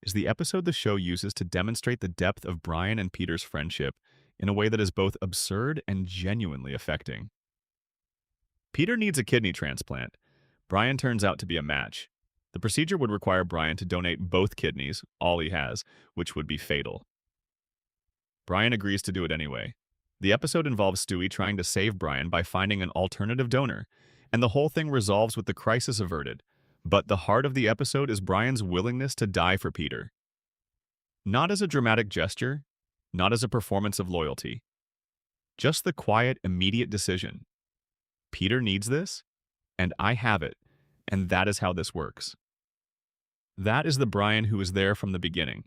Speaker 1: is the episode the show uses to demonstrate the depth of Brian and Peter's friendship in a way that is both absurd and genuinely affecting. Peter needs a kidney transplant. Brian turns out to be a match. The procedure would require Brian to donate both kidneys, all he has, which would be fatal. Brian agrees to do it anyway. The episode involves Stewie trying to save Brian by finding an alternative donor, and the whole thing resolves with the crisis averted. But the heart of the episode is Brian's willingness to die for Peter. Not as a dramatic gesture, not as a performance of loyalty. Just the quiet, immediate decision. Peter needs this, and I have it, and that is how this works. That is the Brian who is there from the beginning.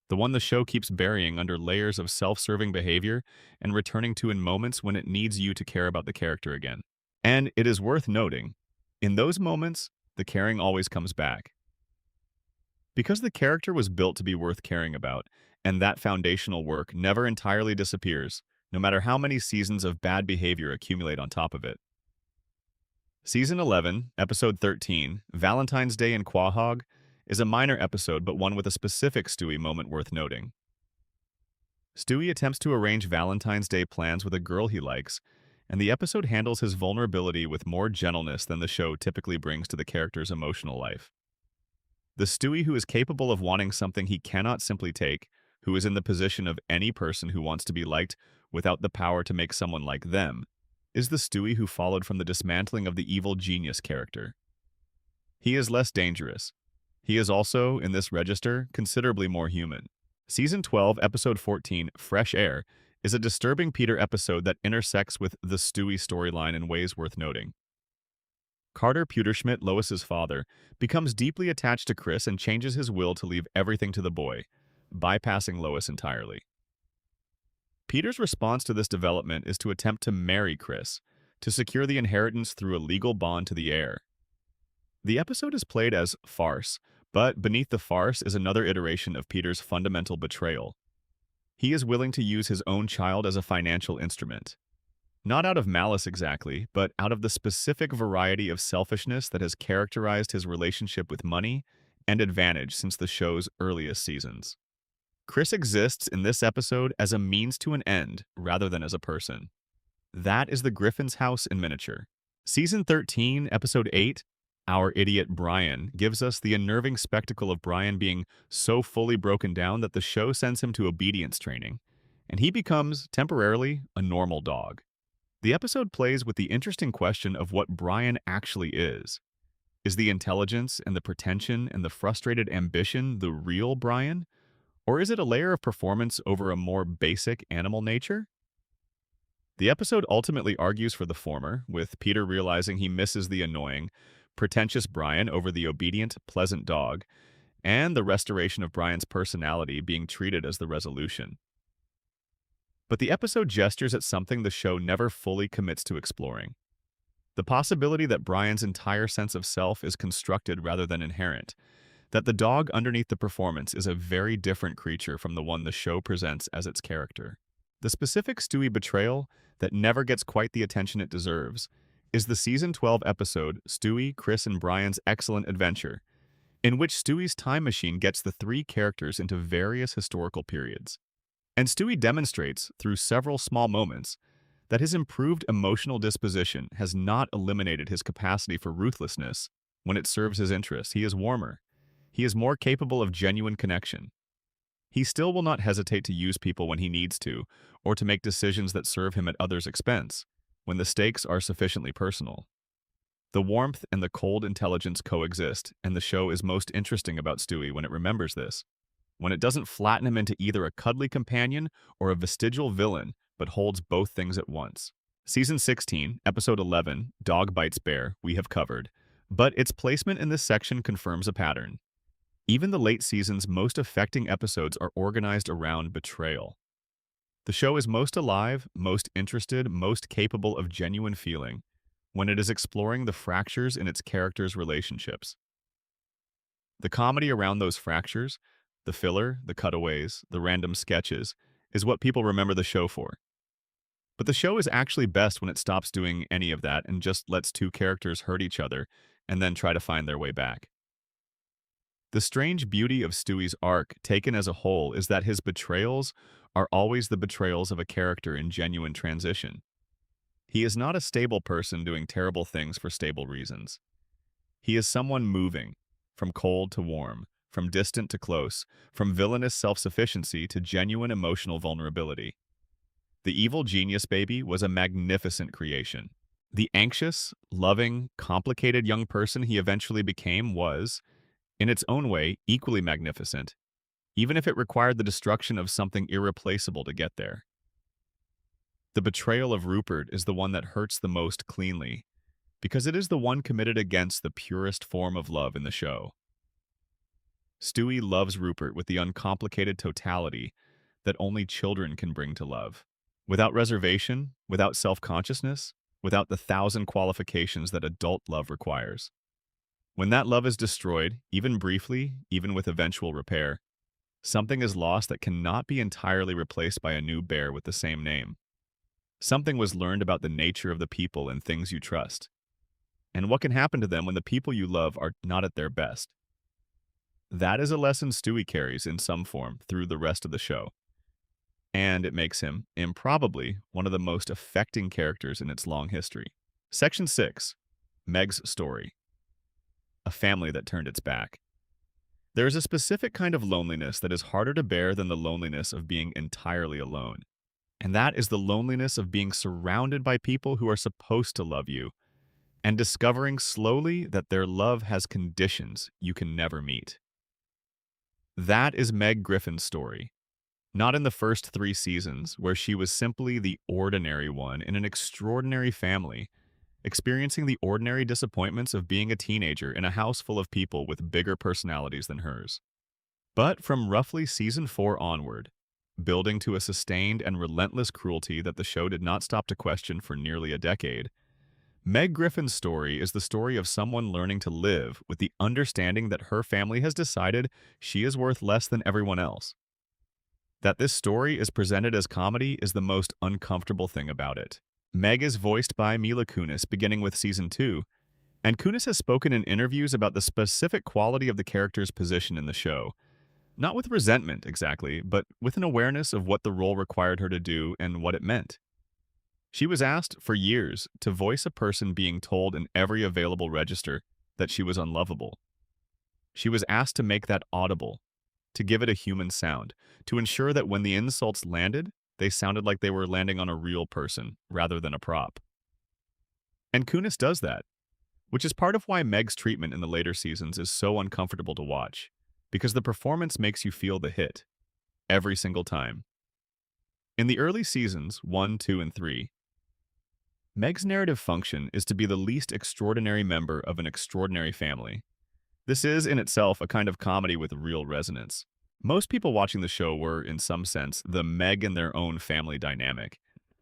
Speaker 1: The one the show keeps burying under layers of self-serving behavior and returning to in moments when it needs you to care about the character again. And it is worth noting, in those moments, the caring always comes back. Because the character was built to be worth caring about, and that foundational work never entirely disappears, no matter how many seasons of bad behavior accumulate on top of it. Season 11, Episode 13, Valentine's Day in Quahog, is a minor episode but one with a specific Stewie moment worth noting. Stewie attempts to arrange Valentine's Day plans with a girl he likes, and the episode handles his vulnerability with more gentleness than the show typically brings to the character's emotional life. The Stewie who is capable of wanting something he cannot simply take, who is in the position of any person who wants to be liked without the power to make someone like them, is the Stewie who followed from the dismantling of the evil genius character. He is less dangerous. He is also, in this register, considerably more human. Season 12, Episode 14, Fresh Air, is a disturbing Peter episode that intersects with the Stewie storyline in ways worth noting. Carter Pewterschmidt, Lois's father, becomes deeply attached to Chris and changes his will to leave everything to the boy, bypassing Lois entirely. Peter's response to this development is to attempt to marry Chris, to secure the inheritance through a legal bond to the heir. The episode is played as farce, but beneath the farce is another iteration of Peter's fundamental betrayal. He is willing to use his own child as a financial instrument. Not out of malice exactly, but out of the specific variety of selfishness that has characterized his relationship with money and advantage since the show's earliest seasons. Chris exists in this episode as a means to an end rather than as a person. That is the Griffin's house in miniature. Season 13, Episode 8, Our Idiot Brian, gives us the unnerving spectacle of Brian being so fully broken down that the show sends him to obedience training, and he becomes, temporarily, a normal dog. The episode plays with the interesting question of what Brian actually is. Is the intelligence and the pretension and the frustrated ambition the real Brian? Or is it a layer of performance over a more basic animal nature? The episode ultimately argues for the former, with Peter realizing he misses the annoying, pretentious Brian over the obedient, pleasant dog, and the restoration of Brian's personality being treated as the resolution. But the episode gestures at something the show never fully commits to exploring. The possibility that Brian's entire sense of self is constructed rather than inherent, that the dog underneath the performance is a very different creature from the one the show presents as its character. The specific Stewie betrayal that never gets quite the attention it deserves is the Season 12 episode Stewie, Chris, and Brian's Excellent Adventure, in which Stewie's time machine gets the three characters into various historical periods. And Stewie demonstrates, through several small moments, that his improved emotional disposition has not eliminated his capacity for ruthlessness. When it serves his interests, he is warmer. He is more capable of genuine connection. He still will not hesitate to use people when he needs to, or to make decisions that serve him at others' expense, when the stakes are sufficiently personal. The warmth and the cold intelligence coexist, and the show is most interesting about Stewie when it remembers this. when it doesn't flatten him into either a cuddly companion or a vestigial villain, but holds both things at once. Season 16, Episode 11, Dog Bites Bear, we have covered, but its placement in this section confirms a pattern. Even the late season's most affecting episodes are organized around betrayal. The show is most alive, most interested, most capable of genuine feeling when it is exploring the fractures in its characters' relationships. The comedy around those fractures, the filler, the cutaways, the random sketches, is what people remember the show for. But the show is actually best when it stops doing any of that and just lets two characters hurt each other and then try to find their way back. The strange beauty of Stewie's arc, taken as a whole, is that his betrayals are always the betrayals of a character in genuine transition. He is not a stable person doing terrible things for stable reasons. He is someone moving, from cold to warm, from distant to close, from villainous self-sufficiency to genuine emotional vulnerability. The evil genius baby was a magnificent creation. The anxious, loving, complicated young person he eventually became was, in its own way, equally magnificent, even if it required the destruction of something irreplaceable to get there. The betrayal of Rupert is the one that hurts the most cleanly, because it is the one committed against the purest form of love in the show. Stewie loves Rupert with the uncomplicated totality that only children can bring to love. Without reservation, without self-consciousness, without the 1,000 qualifications that adult love requires. When that love is destroyed, even briefly, even with eventual repair, something is lost that cannot be entirely replaced by a new bear with the same name. Something was learned about the nature of the people and things you trust, and what can happen to them when the people you love are not at their best. That is a lesson Stewie carries in some form through the rest of the show, and it makes him, improbably, one of the most affecting characters in its long history. Section 6. Meg's Story. A family that turned its back. There is a specific kind of loneliness that is harder to bear than the loneliness of being entirely alone. And that is the loneliness of being surrounded by people who are supposed to love you, and discovering slowly that their love has conditions you can never meet. That is Meg Griffin's story. Not in the first 3 seasons, where she was simply the ordinary one in an extraordinary family, experiencing the ordinary disappointments of being a teenager in a house full of people with bigger personalities than hers. But from roughly season 4 onward, building to a sustained and relentless cruelty that the show did not stop to question for nearly a decade, Meg Griffin's story is the story of someone learning to live with the understanding that her family has decided she is worth less than everyone else. That this story is presented as comedy is the most uncomfortable thing about it. Meg is voiced by Mila Kunis beginning with season 2, and Kunis has spoken in interviews about the specific quality of the character's position in the show. Not with resentment, exactly, but with an awareness of what the role required her to do and what it meant. She was asked, for years, to voice a person being told in every available register that she was unlovable. She was asked to make that audible, to give it a human sound, to ensure that when the insults landed, they sounded like they were landing on a real person rather than a prop. And Kunis does that, which is part of why Meg's treatment in the later seasons is so uncomfortable to watch, because the performance makes you feel the hit, every single time. In the early seasons, 1, 2, and 3, Meg's narrative function is to be the least extraordinary member of an extraordinary family. This is, in itself, a kind of comedy with real resonance. Most people watching the show were, in some sense, the Meg in their own family dynamic.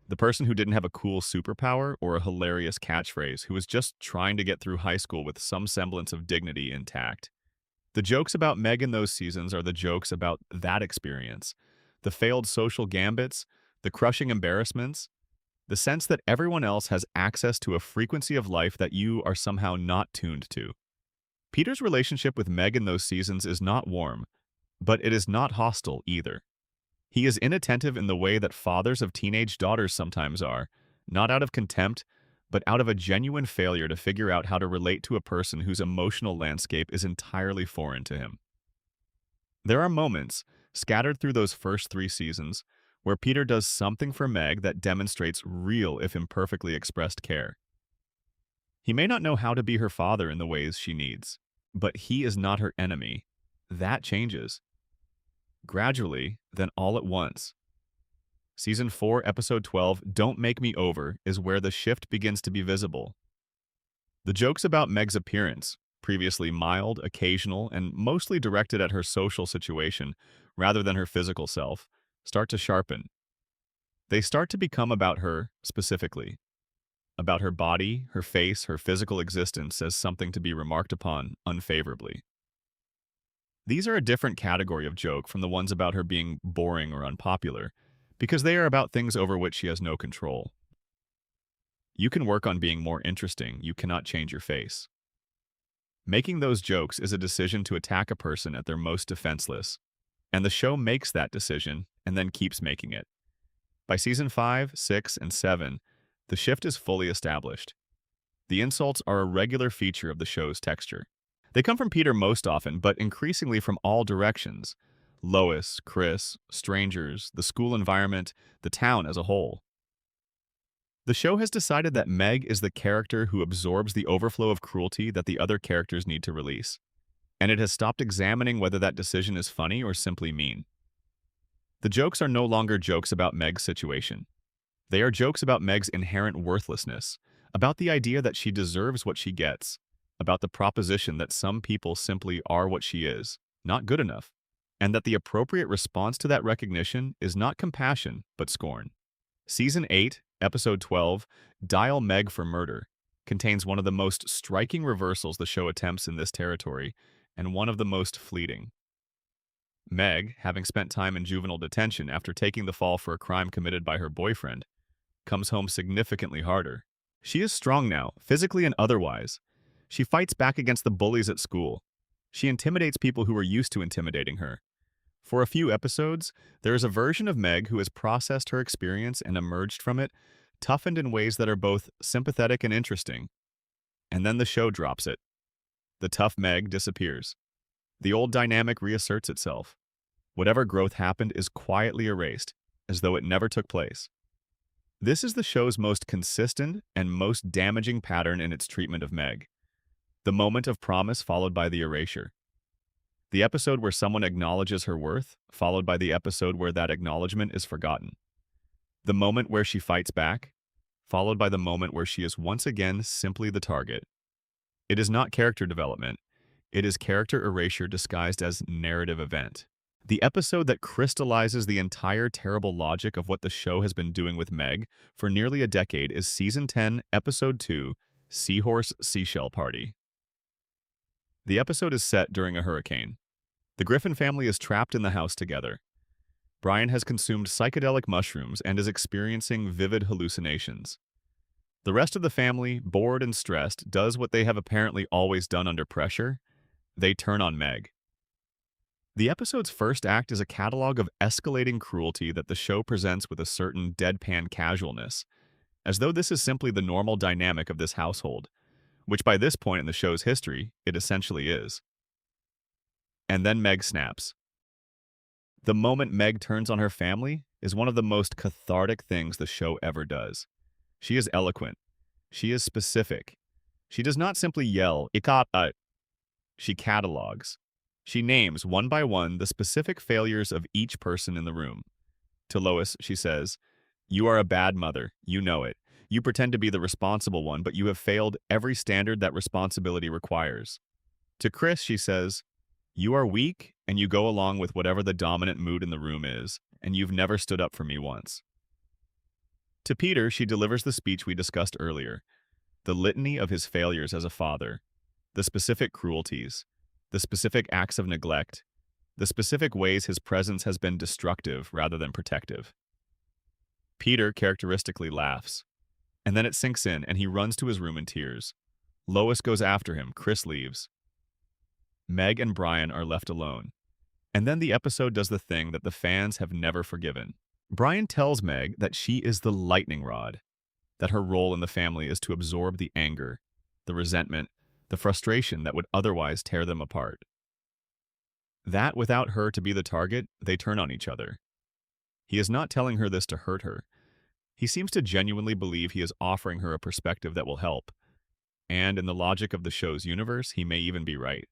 Speaker 1: The person who didn't have a cool superpower or a hilarious catchphrase, who was just trying to get through high school with some semblance of dignity intact. The jokes about Meg in those seasons are the jokes about that experience. The failed social gambits, the crushing embarrassments, the sense that everyone else has access to a frequency of life that you are somehow not tuned to. Peter's relationship with Meg in those seasons is not warm, but it is not hostile either. He is inattentive in the way that fathers of teenage daughters sometimes are, not out of contempt, but out of a genuine failure to figure out how to relate to a person whose emotional landscape is entirely foreign to him. There are moments, scattered through those first 3 seasons, where Peter does something for Meg that demonstrates real, if imperfectly expressed, care. He may not know how to be her father in the ways she needs, but he is not her enemy. That changes. gradually, then all at once. Season 4, Episode 12, Don't Make Me Over, is where the shift begins to be visible. The jokes about Meg's appearance, previously mild, occasional, and mostly directed at her social situation rather than her physical self, start to sharpen. They start to become about her, specifically. About her body, her face, her physical existence as something to be remarked upon unfavorably. These are a different category of joke from the ones about her being boring or unpopular, because they are about things over which she has no control. You can work on being more interesting, you cannot change your face. Making those jokes is a decision to attack a person at their most defenseless, and the show makes that decision and then keeps making it. By season 5, 6, and 7, the shift is fully established. The insults are a regular feature of the show's texture. They come from Peter most often, but increasingly from all directions. Lois, Chris, strangers, the school environment, the town as a whole. The show has decided that Meg is the character who absorbs the overflow of cruelty that the other characters need to release, and it has stopped examining whether that decision is funny or simply mean. The jokes are no longer jokes about Meg's situation. They are jokes about Meg's inherent worthlessness, about the idea that she deserves what she gets, about the proposition that some people simply are what she is, not good enough, and that the appropriate response to that recognition is not compassion, but scorn. Season 8, Episode 12, Dial Meg for Murder, contains one of the most striking reversals the show attempts in this territory, and one of the most fleeting. Meg, having spent time in juvenile detention after taking the fall for a crime committed by her boyfriend, comes home significantly harder. She is strong now, physically and otherwise. She fights back against the bullies at school. She intimidates people who are used to intimidating her. For a few episodes, there is a version of Meg who has processed her experience and emerged from it, toughened in ways that are both sympathetic and interesting. And then the show drops it. The tough Meg disappears. The old dynamic reasserts itself. Whatever growth happened is quietly erased, as though it never took place. This is the show's most consistent and most damaging pattern in its treatment of Meg. The moment of promise followed by the erasure. The episode where someone acknowledges her worth, followed by the episode where that acknowledgement is forgotten. The moment where she fights back, followed by the moment where she is once again simply the target. It is not character development. It is character erasure disguised as narrative event. The episode that crystallizes the entire terrible logic of what the show has been doing with Meg for nearly a decade is Season 10, Episode 2, Seahorse Seashell Party. The episode is set during a hurricane. The Griffin family is trapped in the house together. Brian has consumed psychedelic mushrooms and is experiencing vivid hallucinations. The rest of the family, bored and stressed, does what they have apparently always done under pressure. They turn on Meg. The episode's first act is a catalog of escalating cruelty that the show presents with a certain deadpan casualness, as though this is simply the normal dynamic of this household, which by this point in the show's history, it essentially is. And then Meg snaps. The moment Meg turns on her family is one of the most cathartic things the show ever does. She is eloquent. She is specific. She does not simply yell, "Ikata." She catalogs. She names, one by one, the specific failures of each person in the room. To Lois, she says, "You are a bad mother. You know it. You pretend to be the responsible one, but you have failed every standard that responsibility requires." To Chris, she says, "You are weak, and you go along with whatever the dominant mood in the room is, and you've never stood up for me once." To Peter, she delivers the speech we discussed earlier, the litany of his failures as a father, the specific cruelties, the specific acts of neglect, the specific ways his presence has been destructive rather than protective. Peter characteristically laughs, and then it sinks in and he runs to his room in tears. Lois goes after him, Chris leaves. Meg and Brian are left alone, and then the episode does the thing that the fans have never forgiven. Brian tells Meg that she is the lightning rod, that her role in the family is to absorb the anger, the resentment, the frustration that would otherwise tear them apart. That without her to be the target, they turn on each other. He is not telling her this to hurt her. He seems to genuinely believe he is offering her a perspective that will help. And in the logic of the show's universe, he may even be right.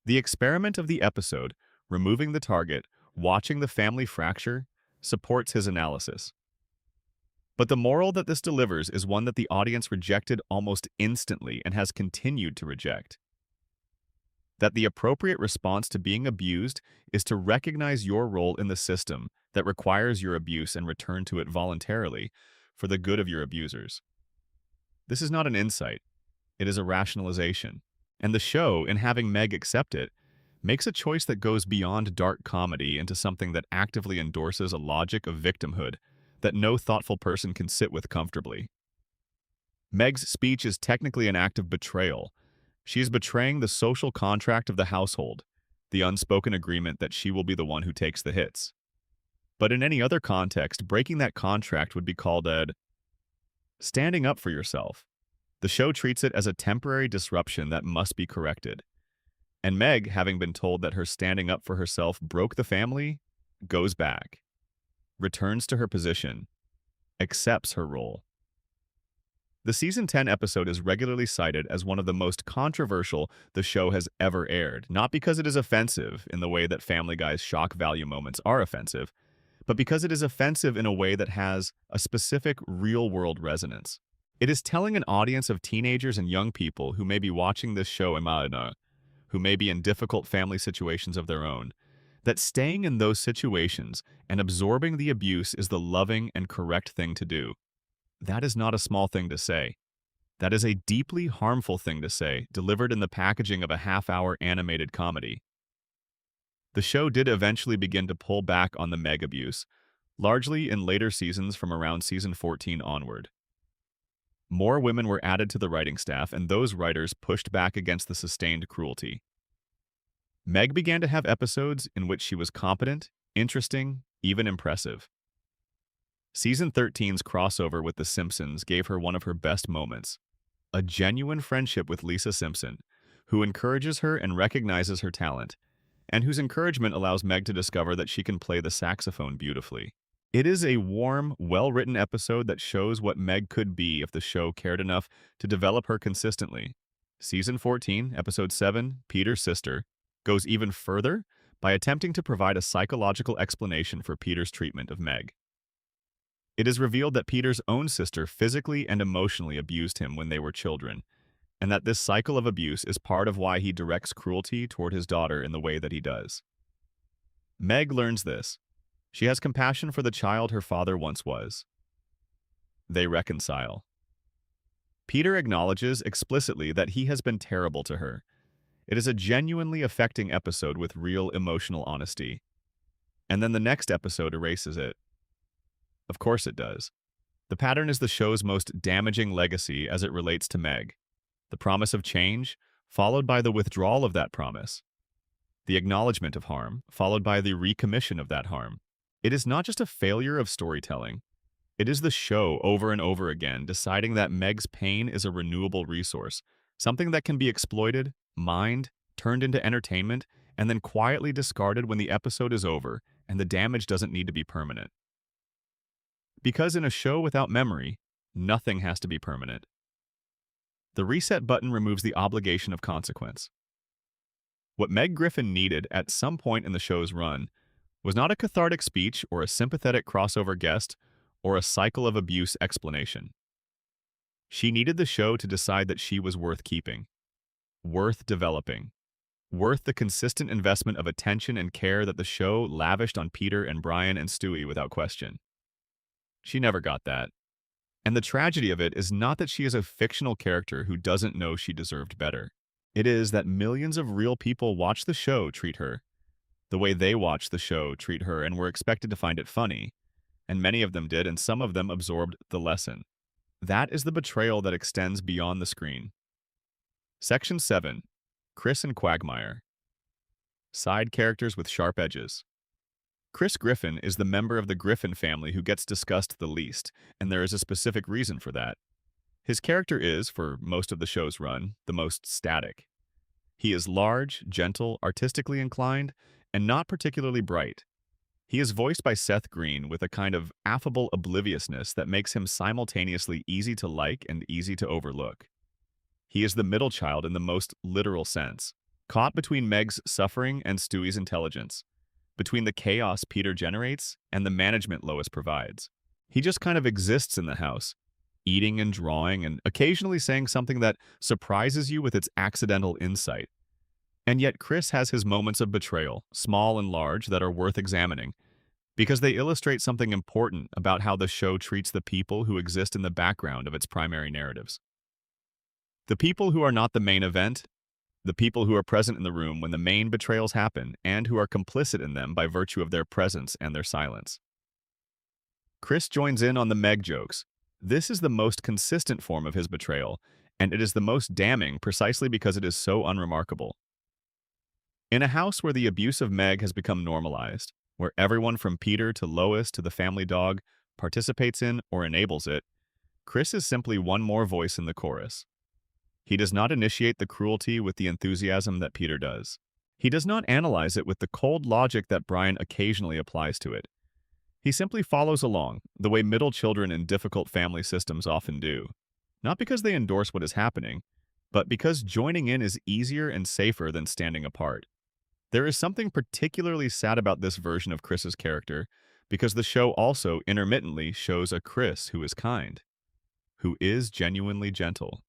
Speaker 1: The experiment of the episode removing the target, watching the family fracture, supports his analysis. But the moral that this delivers is one that the audience rejected almost instantly and has continued to reject. That the appropriate response to being abused is to recognize your role in the system that requires your abuse and return to it voluntarily for the good of your abusers. This is not an insight, it is a rationalization. And the show, in having Meg accept it, makes a choice that goes beyond dark comedy into something that actively endorses a logic of victimhood that no thoughtful person can sit with comfortably. Meg's speech is technically an act of betrayal. She is betraying the social contract of the household, the unspoken agreement that she will be the one who takes the hits. But in any other context, breaking that contract would be called standing up for yourself. The show treats it as a temporary disruption that must be corrected. And Meg, having been told that her standing up for herself broke the family, goes back, returns to her position, accepts her role. The season 10 episode is regularly cited as one of the most controversial the show has ever aired, not because it is offensive in the way that Family Guy's shock value moments are offensive, but because it is offensive in a way that has a specific real-world resonance. It is telling an audience of teenagers and young people who may be watching this show who may be in difficult family situations of their own, that staying in those situations and absorbing the abuse is the loving and correct thing to do. That is not a small thing to say. That is a deeply harmful thing to say, delivered in the packaging of a half-hour animated comedy. The show did eventually begin to pull back on the Meg abuse, largely in later seasons from around season 14 onward. More women were added to the writing staff, and those writers pushed back against the sustained cruelty. Meg began to have episodes in which she was competent, interesting, even impressive. Season 13's crossover with The Simpsons gave her one of her best moments, a genuine friendship with Lisa Simpson, who encourages her and recognizes her talent, and whose encouragement allows Meg to discover that she can play the saxophone beautifully. It is a warm, well-written episode that shows what Meg could be if the show cared enough to develop her consistently. Season 14, Episode 7, Peter's Sister, goes even further by attempting to provide a psychological explanation for Peter's treatment of Meg. It is revealed that Peter's own sister physically and emotionally abused him when they were children, and that this cycle of abuse is part of why he directs cruelty toward his daughter in the way that he does. Meg learns this. She has compassion for the child her father once was. They reconcile. Peter acknowledges explicitly that he has been terrible to her. It is a genuinely affecting episode with real emotional honesty. And then the next episode erases it. Of course it does. The pattern is the show's most damaging legacy as it relates to Meg. The promise of change, followed by the withdrawal of that promise. The acknowledgement of harm, followed by the recommission of that harm. It is not just a failure of storytelling. It is the show over and over again deciding that Meg's pain is a renewable resource, something that can be exploited, mined, turned into entertainment, and then quietly discarded when the episode is over and the damage doesn't need to be permanent. Because in a show without memory, nothing has to be permanent. The reset button removes the obligation of consequence. What Meg Griffin needed at some point in the show's run was not a cathartic speech or a sympathetic crossover guest or a cycle of abuse explanation. She needed the show to decide that she was worth keeping, worth developing, worth the consistent investment of attention and care that the show lavished on Peter and Brian and Stewie without question. She never got that. And the tragedy of it is not that she is a fictional character who doesn't know she deserved better. It is that millions of real people watch the show treat her the way they watched the show treat her and were expected to find it funny, and many of them did, and some of them absorbed the lesson. That is the betrayal that extends beyond the screen. Section 7. Chris and Quagmire. Side characters with sharp edges. Chris Griffin is the member of the Griffin family who gets discussed the least, and there is a specific reason for that. His character is, for most of the show's run, the most static. He is large, gentle, artistically inclined, and not particularly bright. He is voiced by Seth Green with a kind of affable obliviousness that makes him simultaneously easy to like and easy to overlook. He is the middle child in the most literal sense. caught between Meg's suffering and Stewie's intelligence, between the chaos Peter generates and the management Lois provides. He just kind of exists in the house, eating and drawing and occasionally saying something that surprises you with its accidental insight. And yet Chris has his moments of betrayal, small and large, that are worth examining, because they illustrate something important about how the show treats the people who exist in the background of its primary narratives. The people who are not the main event, the people who are present in the room when the main betrayals happen and who are complicit in them by virtue of their presence and their silence. Chris joins in on the Meg jokes. This is the most consistent form of his betrayal, and it is the most damning precisely because it is so unremarkable. In a house where the abuse of Meg has become normalized, where everyone from Peter to Lois to the family dog participates in or enables it, Chris is simply one more voice in the chorus. He does not initiate the cruelty with the enthusiasm that Peter does. He does not analyze it with the cold logic that Brian occasionally applies to it. He simply follows along, the way middle children in difficult family systems often do, not because they endorse what is happening, but because joining in is easier and safer than standing apart. There is something particularly sad about this version of Chris's character, because the show also intermittently shows a Chris who is kind, who is genuinely gentle,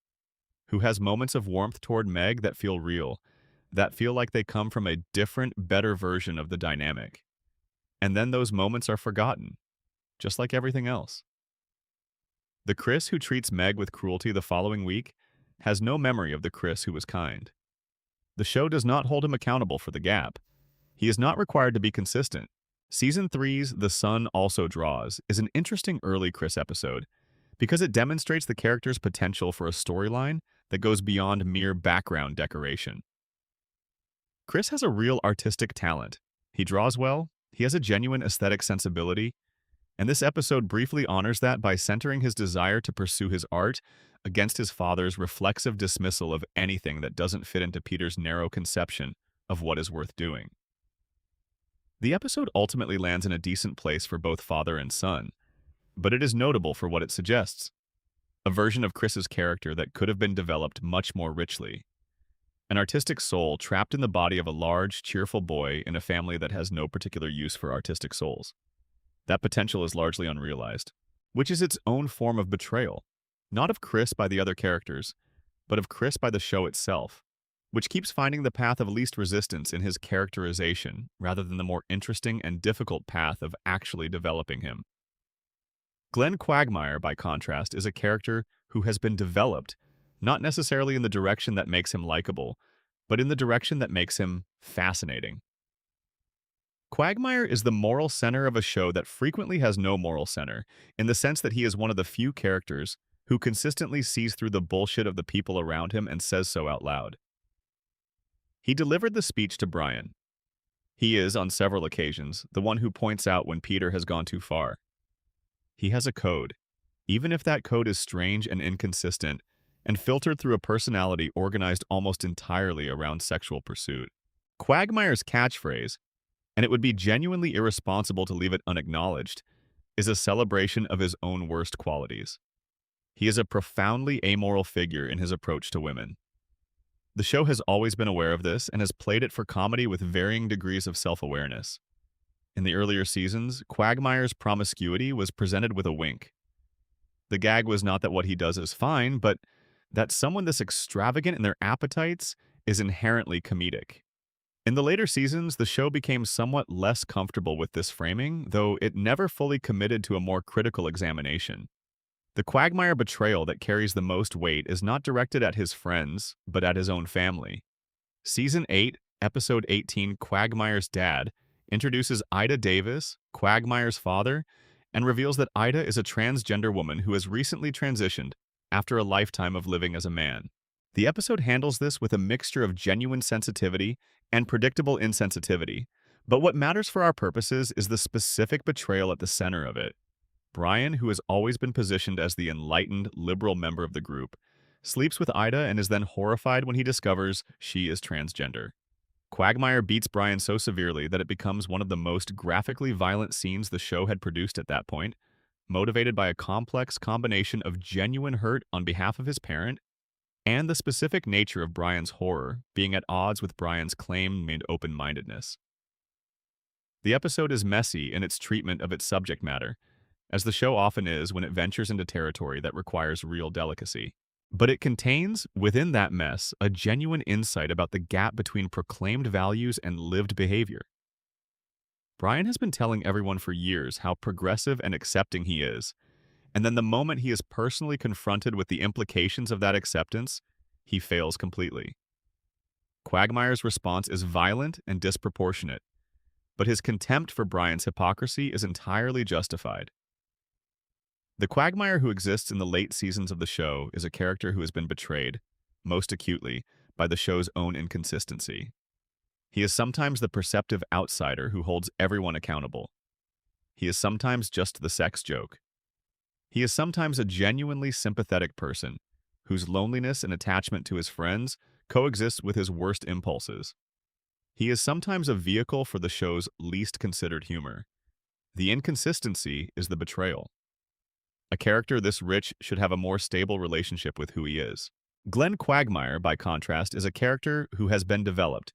Speaker 1: who has moments of warmth toward Meg that feel real, that feel like they come from a different, better version of the dynamic. And then those moments are forgotten, just like everything else. The Chris who treats Meg with cruelty the following week has no memory of the Chris who was kind. The show does not hold him accountable for the gap. He is not required to be consistent. Season 3's The Sun Also Draws is an interesting early Chris episode because it demonstrates the character's potential for a storyline that goes beyond mere background decoration. Chris has a real artistic talent. He draws well, he has a genuine aesthetic sensibility, and this episode briefly honors that by centering his desire to pursue his art against his father's reflexive dismissal of anything that doesn't fit into Peter's narrow conception of what is worth doing. The episode ultimately lands in a decent place for both father and son, but it is notable for what it suggests. A version of Chris's character that could have been developed much more richly. An artistic soul trapped in the body of a large, cheerful boy in a family that has no particular use for artistic souls. That potential is largely unrealized, which is its own form of betrayal, not of Chris by the other characters, but of Chris by the show itself, which keeps finding the path of least resistance in his characterization rather than the more interesting and difficult path of actually developing him. Glenn Quagmire, by contrast, is a character who has been developed, not necessarily in the direction that makes him likable, but in the direction that makes him fascinating. Quagmire is the moral center of a show that frequently has no moral center, in the sense that he is one of the few characters who consistently sees through the bullshit of the people around him and says so out loud. He delivered the speech to Brian. He is, on several occasions, the one who points out when Peter has gone too far. He has a code, even if that code is strange and inconsistent, and filtered through a personality organized almost entirely around sexual pursuit. Quagmire's catchphrase, and it would be genuinely irresponsible to leave it unacknowledged, is a celebration of his own worst qualities. He is a profoundly amoral figure in his approach to women. The show has always been aware of this and has played it for comedy with varying degrees of self-awareness. In the earlier seasons, Quagmire's promiscuity was presented with a wink. The gag was not that what he does is fine, but that someone this extravagant in their appetites is inherently comedic. In the later seasons, the show became somewhat less comfortable with this framing, though it never fully committed to a more critical examination. The Quagmire betrayal that carries the most weight is not directed at his friends, but at his own family. Season 8, Episode 18, Quagmire's Dad, introduces Ida Davis, Quagmire's father, and reveals that Ida is a transgender woman who has recently transitioned after a lifetime of living as a man. The episode handles this with a mixture of genuine sensitivity and predictable insensitivity, but what matters for our purposes is the specific betrayal at the center of it. Brian, who has always been positioned as the enlightened, liberal member of the group, sleeps with Ida and is then horrified when he discovers she is transgender. Quagmire beats Brian so severely that it becomes one of the most graphically violent scenes the show had produced at that point, motivated by a complex combination of genuine hurt on behalf of his parent and the specific nature of Brian's horror being at odds with Brian's claimed open-mindedness. The episode is messy in its treatment of its subject matter, as the show often is when it ventures into territory that requires real delicacy. But it contains, within that mess, a genuine insight about the gap between proclaimed values and lived behavior. Brian has been telling everyone for years how progressive and accepting he is, and then the moment he is personally confronted with the implications of that acceptance, he fails completely. Quagmire's response is violent and disproportionate, but his contempt for Brian's hypocrisy is entirely justified. The Quagmire who exists in the late seasons of the show is a character who has been betrayed, most acutely, by the show's own inconsistency. He is sometimes the perceptive outsider who holds everyone accountable. He is sometimes just the sex joke. He is sometimes a genuinely sympathetic person, whose loneliness and attachment to his friends coexists with his worst impulses. He is sometimes a vehicle for the show's least considered humor. The inconsistency is the betrayal. A character this rich should have a more stable relationship with who he is. Glenn Quagmire, by contrast, is a character who has been developed,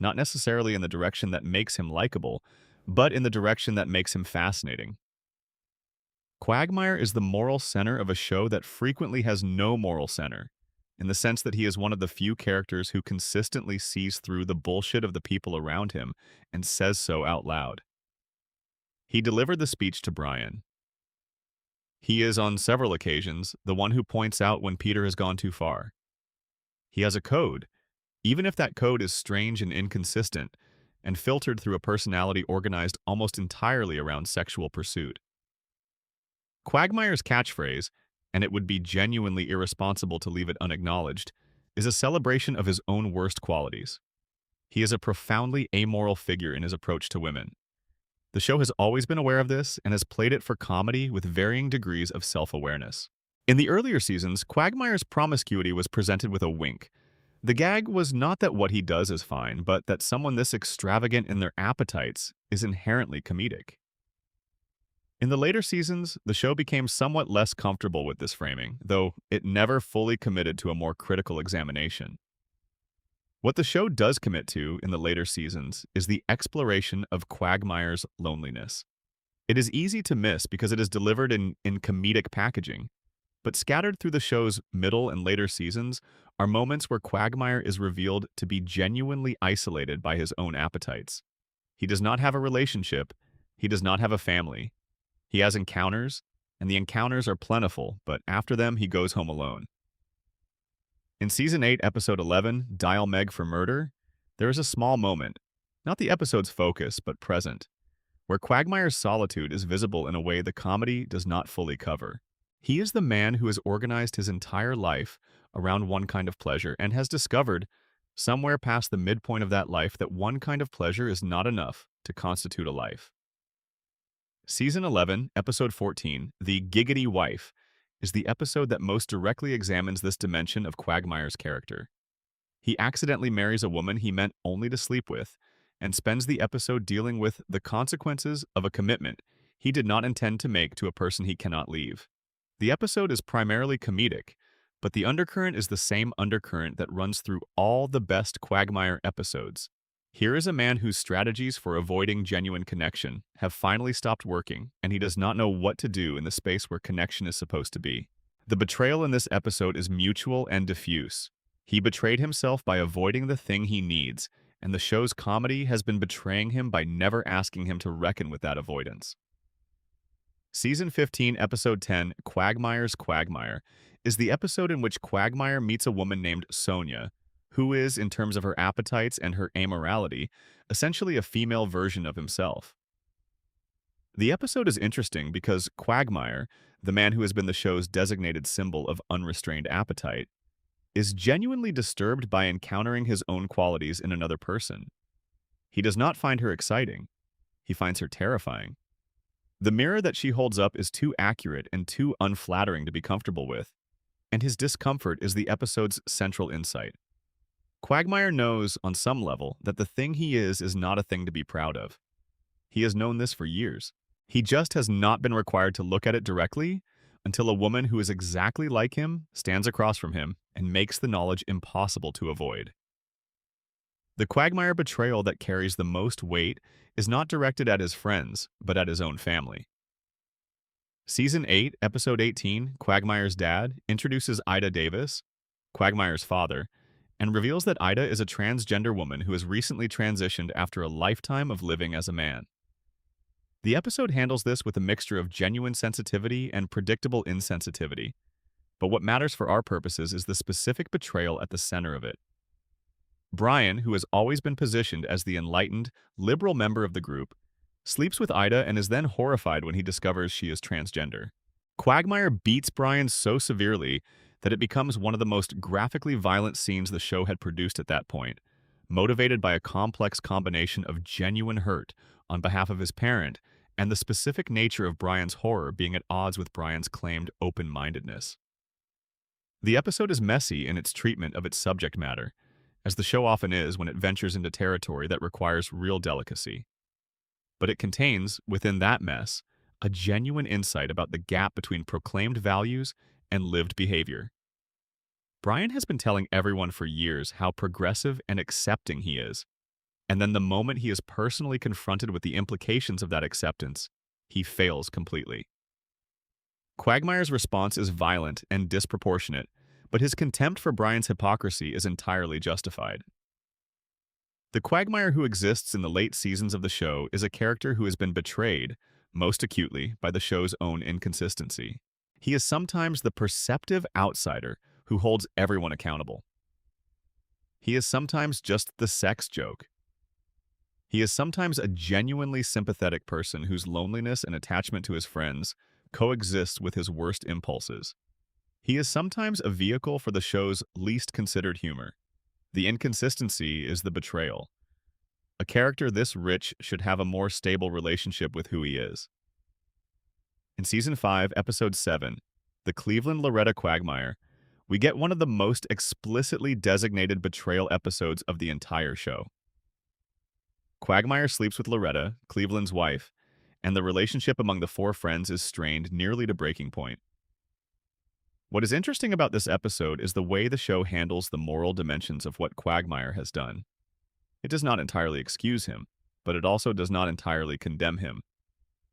Speaker 1: not necessarily in the direction that makes him likable, but in the direction that makes him fascinating. Quagmire is the moral center of a show that frequently has no moral center, in the sense that he is one of the few characters who consistently sees through the bullshit of the people around him and says so out loud. He delivered the speech to Brian. He is, on several occasions, the one who points out when Peter has gone too far. He has a code, even if that code is strange and inconsistent, and filtered through a personality organized almost entirely around sexual pursuit. Quagmire's catchphrase, and it would be genuinely irresponsible to leave it unacknowledged, is a celebration of his own worst qualities. He is a profoundly amoral figure in his approach to women. The show has always been aware of this and has played it for comedy with varying degrees of self-awareness. In the earlier seasons, Quagmire's promiscuity was presented with a wink. The gag was not that what he does is fine, but that someone this extravagant in their appetites is inherently comedic. In the later seasons, the show became somewhat less comfortable with this framing, though it never fully committed to a more critical examination. What the show does commit to in the later seasons is the exploration of Quagmire's loneliness. It is easy to miss because it is delivered in comedic packaging, but scattered through the show's middle and later seasons are moments where Quagmire is revealed to be genuinely isolated by his own appetites. He does not have a relationship, he does not have a family. He has encounters, and the encounters are plentiful, but after them he goes home alone. In Season 8, Episode 11, Dial Meg for Murder, there is a small moment, not the episode's focus, but present, where Quagmire's solitude is visible in a way the comedy does not fully cover. He is the man who has organized his entire life around one kind of pleasure and has discovered, somewhere past the midpoint of that life, that one kind of pleasure is not enough to constitute a life. Season 11, Episode 14, The Giggity Wife, is the episode that most directly examines this dimension of Quagmire's character. He accidentally marries a woman he meant only to sleep with, and spends the episode dealing with the consequences of a commitment he did not intend to make to a person he cannot leave. The episode is primarily comedic, but the undercurrent is the same undercurrent that runs through all the best Quagmire episodes. Here is a man whose strategies for avoiding genuine connection have finally stopped working, and he does not know what to do in the space where connection is supposed to be. The betrayal in this episode is mutual and diffuse. He betrayed himself by avoiding the thing he needs, and the show's comedy has been betraying him by never asking him to reckon with that avoidance. Season 15, Episode 10, Quagmire's Quagmire, is the episode in which Quagmire meets a woman named Sonia, who is, in terms of her appetites and her amorality, essentially a female version of himself. The episode is interesting because Quagmire, the man who has been the show's designated symbol of unrestrained appetite, is genuinely disturbed by encountering his own qualities in another person. He does not find her exciting. He finds her terrifying. The mirror that she holds up is too accurate and too unflattering to be comfortable with, and his discomfort is the episode's central insight. Quagmire knows, on some level, that the thing he is not a thing to be proud of. He has known this for years. He just has not been required to look at it directly until a woman who is exactly like him stands across from him and makes the knowledge impossible to avoid. The Quagmire betrayal that carries the most weight is not directed at his friends, but at his own family. Season 8, Episode 18, Quagmire's Dad, introduces Ida Davis, Quagmire's father, and reveals that Ida is a transgender woman who has recently transitioned after a lifetime of living as a man. The episode handles this with a mixture of genuine sensitivity and predictable insensitivity, but what matters for our purposes is the specific betrayal at the center of it. Brian, who has always been positioned as the enlightened, liberal member of the group, sleeps with Ida and is then horrified when he discovers she is transgender. Quagmire beats Brian so severely that it becomes one of the most graphically violent scenes the show had produced at that point, motivated by a complex combination of genuine hurt on behalf of his parent and the specific nature of Brian's horror being at odds with Brian's claimed open-mindedness. The episode is messy in its treatment of its subject matter, as the show often is when it ventures into territory that requires real delicacy. But it contains, within that mess, a genuine insight about the gap between proclaimed values and lived behavior. Brian has been telling everyone for years how progressive and accepting he is, and then the moment he is personally confronted with the implications of that acceptance, he fails completely. Quagmire's response is violent and disproportionate, but his contempt for Brian's hypocrisy is entirely justified. The Quagmire who exists in the late seasons of the show is a character who has been betrayed, most acutely, by the show's own inconsistency. He is sometimes the perceptive outsider who holds everyone accountable. He is sometimes just the sex joke. He is sometimes a genuinely sympathetic person whose loneliness and attachment to his friends coexists with his worst impulses. He is sometimes a vehicle for the show's least considered humor. The inconsistency is the betrayal. A character this rich should have a more stable relationship with who he is. In Season 5, Episode 7, The Cleveland Loretta Quagmire, we get one of the most explicitly designated betrayal episodes of the entire show. Quagmire sleeps with Loretta, Cleveland's wife, and the relationship among the four friends is strained nearly to breaking point. What is interesting about this episode is the way the show handles the moral dimensions of what Quagmire has done. It does not entirely excuse him, but it also does not entirely condemn him.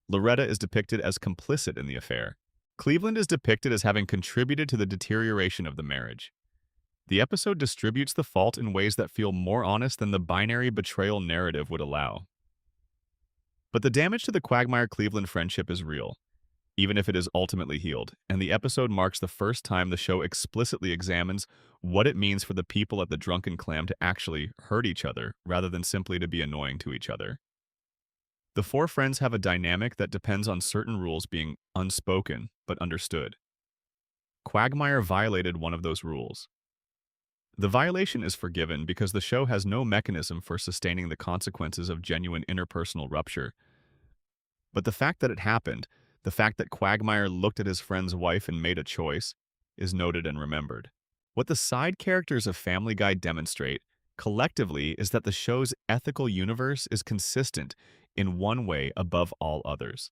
Speaker 1: Loretta is depicted as complicit in the affair. Cleveland is depicted as having contributed to the deterioration of the marriage. The episode distributes the fault in ways that feel more honest than the binary betrayal narrative would allow. But the damage to the Quagmire-Cleveland friendship is real, even if it is ultimately healed, and the episode marks the first time the show explicitly examines what it means for the people at the Drunken Clam to actually hurt each other rather than simply to be annoying to each other. The four friends have a dynamic that depends on certain rules being unspoken but understood. Quagmire violated one of those rules. The violation is forgiven because the show has no mechanism for sustaining the consequences of genuine interpersonal rupture. But the fact that it happened, the fact that Quagmire looked at his friend's wife and made a choice, is noted and remembered. What the side characters of Family Guy demonstrate, collectively, is that the show's ethical universe is consistent in one way above all others.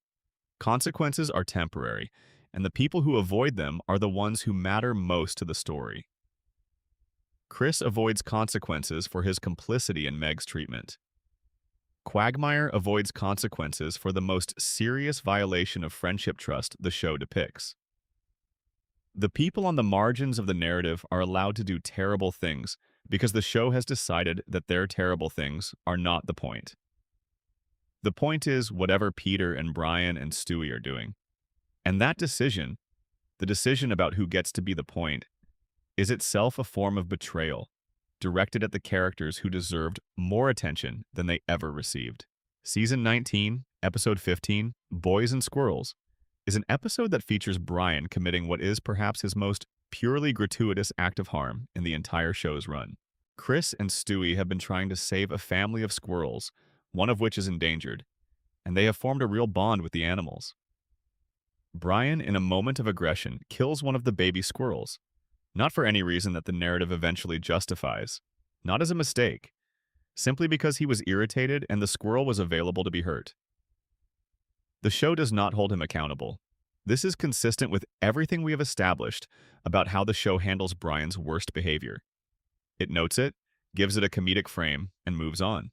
Speaker 1: Consequences are temporary, and the people who avoid them are the ones who matter most to the story. Chris avoids consequences for his complicity in Meg's treatment. Quagmire avoids consequences for the most serious violation of friendship trust the show depicts. The people on the margins of the narrative are allowed to do terrible things because the show has decided that their terrible things are not the point. The point is whatever Peter and Brian and Stewie are doing. And that decision, the decision about who gets to be the point, is itself a form of betrayal, directed at the characters who deserved more attention than they ever received. Season 19, Episode 15, Boys and Squirrels, is an episode that features Brian committing what is perhaps his most purely gratuitous act of harm in the entire show's run. Chris and Stewie have been trying to save a family of squirrels, one of which is endangered, and they have formed a real bond with the animals. Brian, in a moment of aggression, kills one of the baby squirrels, not for any reason that the narrative eventually justifies, not as a mistake, simply because he was irritated and the squirrel was available to be hurt. The show does not hold him accountable. This is consistent with everything we have established about how the show handles Brian's worst behavior. It notes it, gives it a comedic frame, and moves on.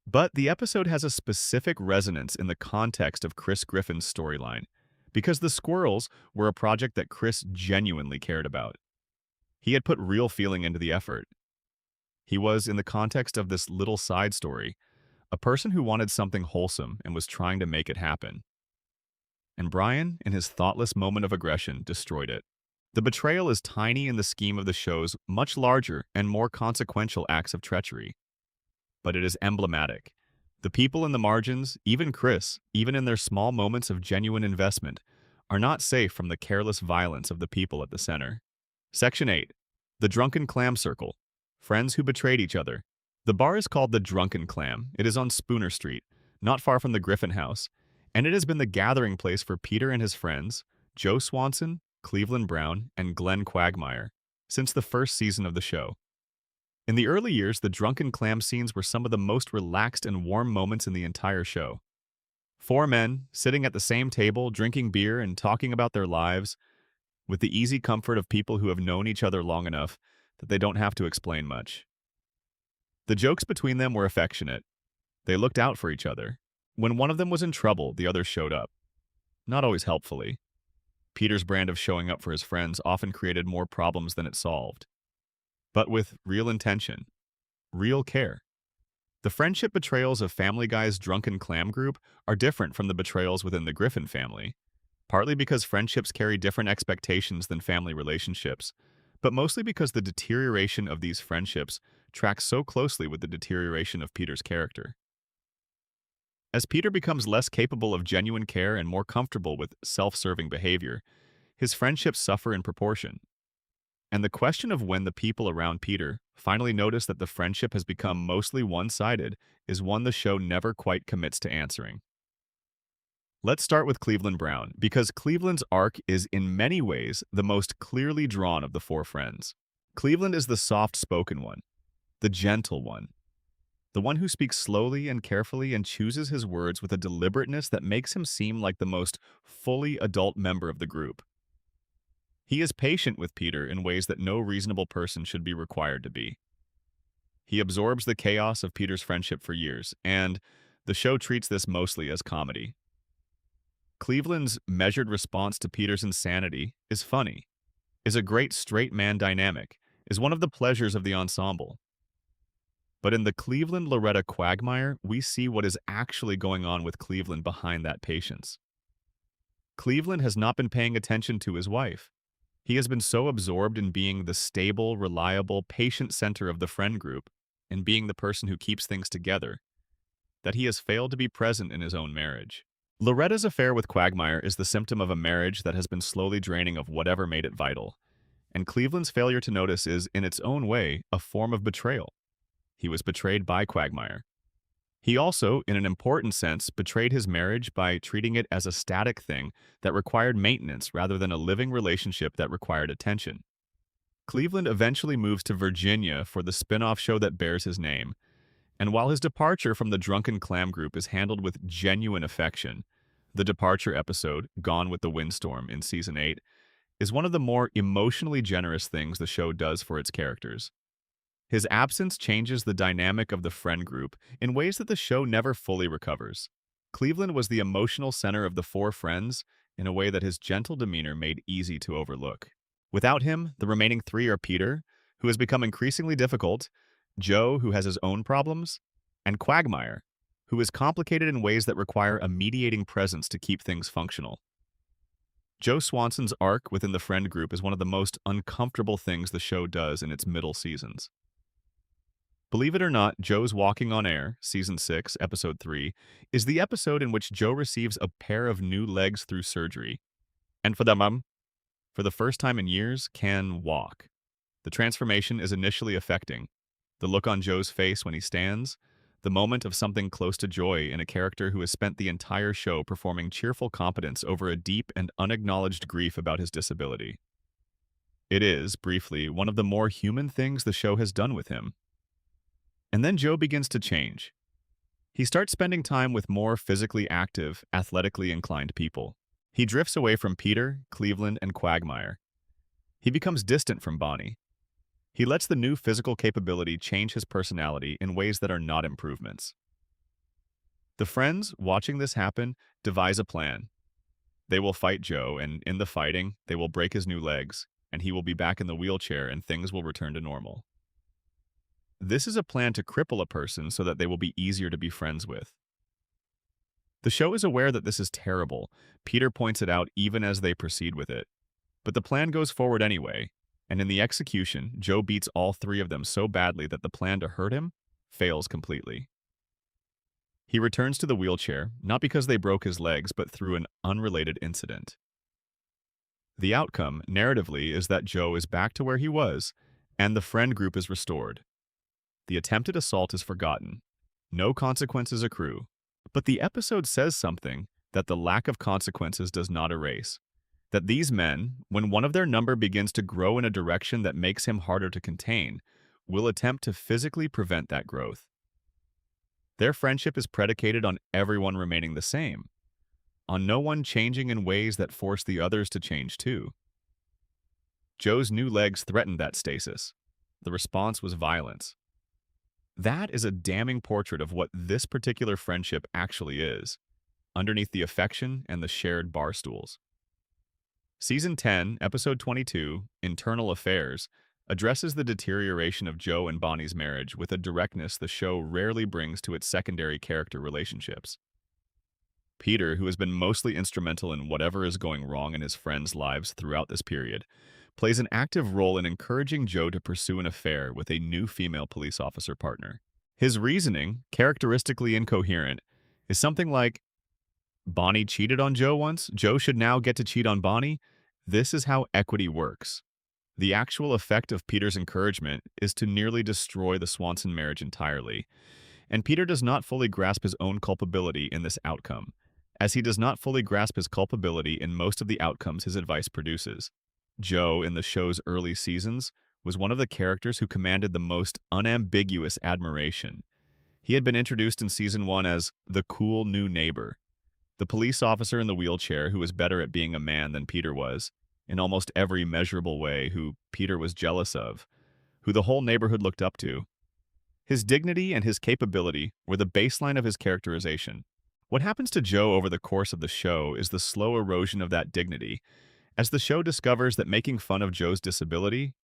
Speaker 1: But the episode has a specific resonance in the context of Chris Griffin's storyline, because the squirrels were a project that Chris genuinely cared about. He had put real feeling into the effort. He was, in the context of this little side story, a person who wanted something wholesome and was trying to make it happen. And Brian, in his thoughtless moment of aggression, destroyed it. The betrayal is tiny in the scheme of the show's much larger and more consequential acts of treachery. But it is emblematic. The people in the margins, even Chris, even in their small moments of genuine investment, are not safe from the careless violence of the people at the center. Section 8. The Drunken Clam Circle. Friends who betrayed each other. The bar is called the Drunken Clam. It is on Spooner Street, not far from the Griffin House, and it has been the gathering place for Peter and his friends, Joe Swanson, Cleveland Brown, and Glenn Quagmire, since the first season of the show. In the early years, the Drunken Clam scenes were some of the most relaxed and warm moments in the entire show. Four men, sitting at the same table, drinking beer and talking about their lives, with the easy comfort of people who have known each other long enough that they don't have to explain much. The jokes between them were affectionate. They looked out for each other. When one of them was in trouble, the other showed up. Not always helpfully. Peter's brand of showing up for his friends often created more problems than it solved. But with real intention, real care. The friendship betrayals of Family Guy's Drunken Clam group are different from the betrayals within the Griffin family, partly because friendships carry different expectations than family relationships, but mostly because the deterioration of these friendships tracks so closely with the deterioration of Peter's character. As Peter becomes less capable of genuine care and more comfortable with self-serving behavior, his friendships suffer in proportion. And the question of when the people around Peter finally notice that the friendship has become mostly one-sided is one the show never quite commits to answering. Let's start with Cleveland Brown, because Cleveland's arc is in many ways the most clearly drawn of the four friends. Cleveland is the soft-spoken one, the gentle one, the one who speaks slowly and carefully and chooses his words with a deliberateness that makes him seem like the most fully adult member of the group. He is patient with Peter in ways that no reasonable person should be required to be. He absorbs the chaos of Peter's friendship for years, and the show treats this mostly as comedy. Cleveland's measured response to Peter's insanity is funny, is a great straight man dynamic, is one of the pleasures of the ensemble. But in the Cleveland Loretta Quagmire, we see what is actually going on with Cleveland behind that patience. Cleveland has not been paying attention to his wife. He has been so absorbed in being the stable, reliable, patient center of the friend group, and being the person who keeps things together, that he has failed to be present in his own marriage. Loretta's affair with Quagmire is the symptom of a marriage that has been slowly draining of whatever made it vital, and Cleveland's failure to notice is, in its own way, a form of betrayal. He was betrayed by Quagmire. He also, in an important sense, betrayed his marriage by treating it as a static thing that required maintenance rather than a living relationship that required attention. Cleveland eventually moves to Virginia for the spin-off show that bears his name, and while his departure from the Drunken Clam group is handled with genuine affection, the departure episode, Gone with the Windstorm in Season 8, is one of the more emotionally generous things the show does for its characters. His absence changes the dynamic of the friend group in ways that the show never fully recovers. Cleveland was the emotional center of the four friends in a way that his gentle demeanor made easy to overlook. Without him, the remaining three are Peter, who has become increasingly difficult, Joe, who has his own problems, and Quagmire, who is complicated in ways that require a mediating presence to keep things functional. Joe Swanson's arc within the friend group is one of the most uncomfortable things the show does in its middle seasons. Believe it or not, Joe's Walking on Air, Season 6, Episode 3, is the episode in which Joe receives a pair of new legs through surgery, and for the first time in years, can walk. The transformation is initially affecting. The look on Joe's face when he stands, the moment of something close to joy in a character who has spent the entire show performing cheerful competence over a deep and unacknowledged grief about his disability. It is, briefly, one of the more human things the show has done with him. And then Joe begins to change. He starts spending time with more physically active, athletically inclined people. He drifts away from Peter, Cleveland, and Quagmire. He becomes distant from Bonnie. He lets the new physical capability change his personality in ways that are not improvements. The friends, watching this happen, devise a plan. They will fight Joe, and in the fighting, they will break his new legs, and he will be back in the wheelchair and things will return to normal. This is a plan to cripple a person so that they will be easier to be friends with. The show is aware that this is terrible. Peter points it out even as they proceed with it. But the plan goes forward anyway, and in the execution, Joe beats all three of them so badly that the plan to hurt him fails completely. He returns to the wheelchair, not because they broke his legs, but through an unrelated incident. The outcome, narratively, is that Joe is back to where he was, and the friend group is restored. The attempted assault is forgotten. No consequences accrue. But the episode says something that the lack of consequences does not erase. That these men, when one of their number begins to grow in a direction that makes him harder to contain, will attempt to physically prevent that growth. Their friendship is predicated on everyone remaining the same, on no one changing in ways that force the others to change too. Joe's new legs threatened that stasis. The response was violence. That is a damning portrait of what this particular friendship actually is, underneath the affection and the shared bar stools. Season 10, Episode 22, Internal Affairs, addresses the deterioration of Joe and Bonnie's marriage with a directness the show rarely brings to its secondary character relationships. Peter, who has been mostly instrumental in whatever is going wrong in his friends' lives throughout this period, plays an active role in encouraging Joe to pursue an affair with a new female police officer partner. His reasoning, characteristically incoherent, is something like, Bonnie cheated on Joe once, Joe should now get to cheat on Bonnie. This is how equity works. The actual effect of Peter's encouragement is to nearly destroy the Swanson marriage entirely, and Peter does not fully grasp his own culpability in this outcome, as he does not fully grasp his culpability in most of the outcomes his advice produces. Joe, in the show's early seasons, was one of the characters who commanded the most unambiguous admiration. He had been introduced in Season 1 as the cool new neighbor, the police officer in the wheelchair who was better at being a man than Peter was, in almost every measurable way, who Peter was jealous of, who the whole neighborhood looked up to. His dignity and his capability were the baseline of his characterization. What happens to Joe over the course of the show is the slow erosion of that dignity, as the show discovers that making fun of Joe's disability,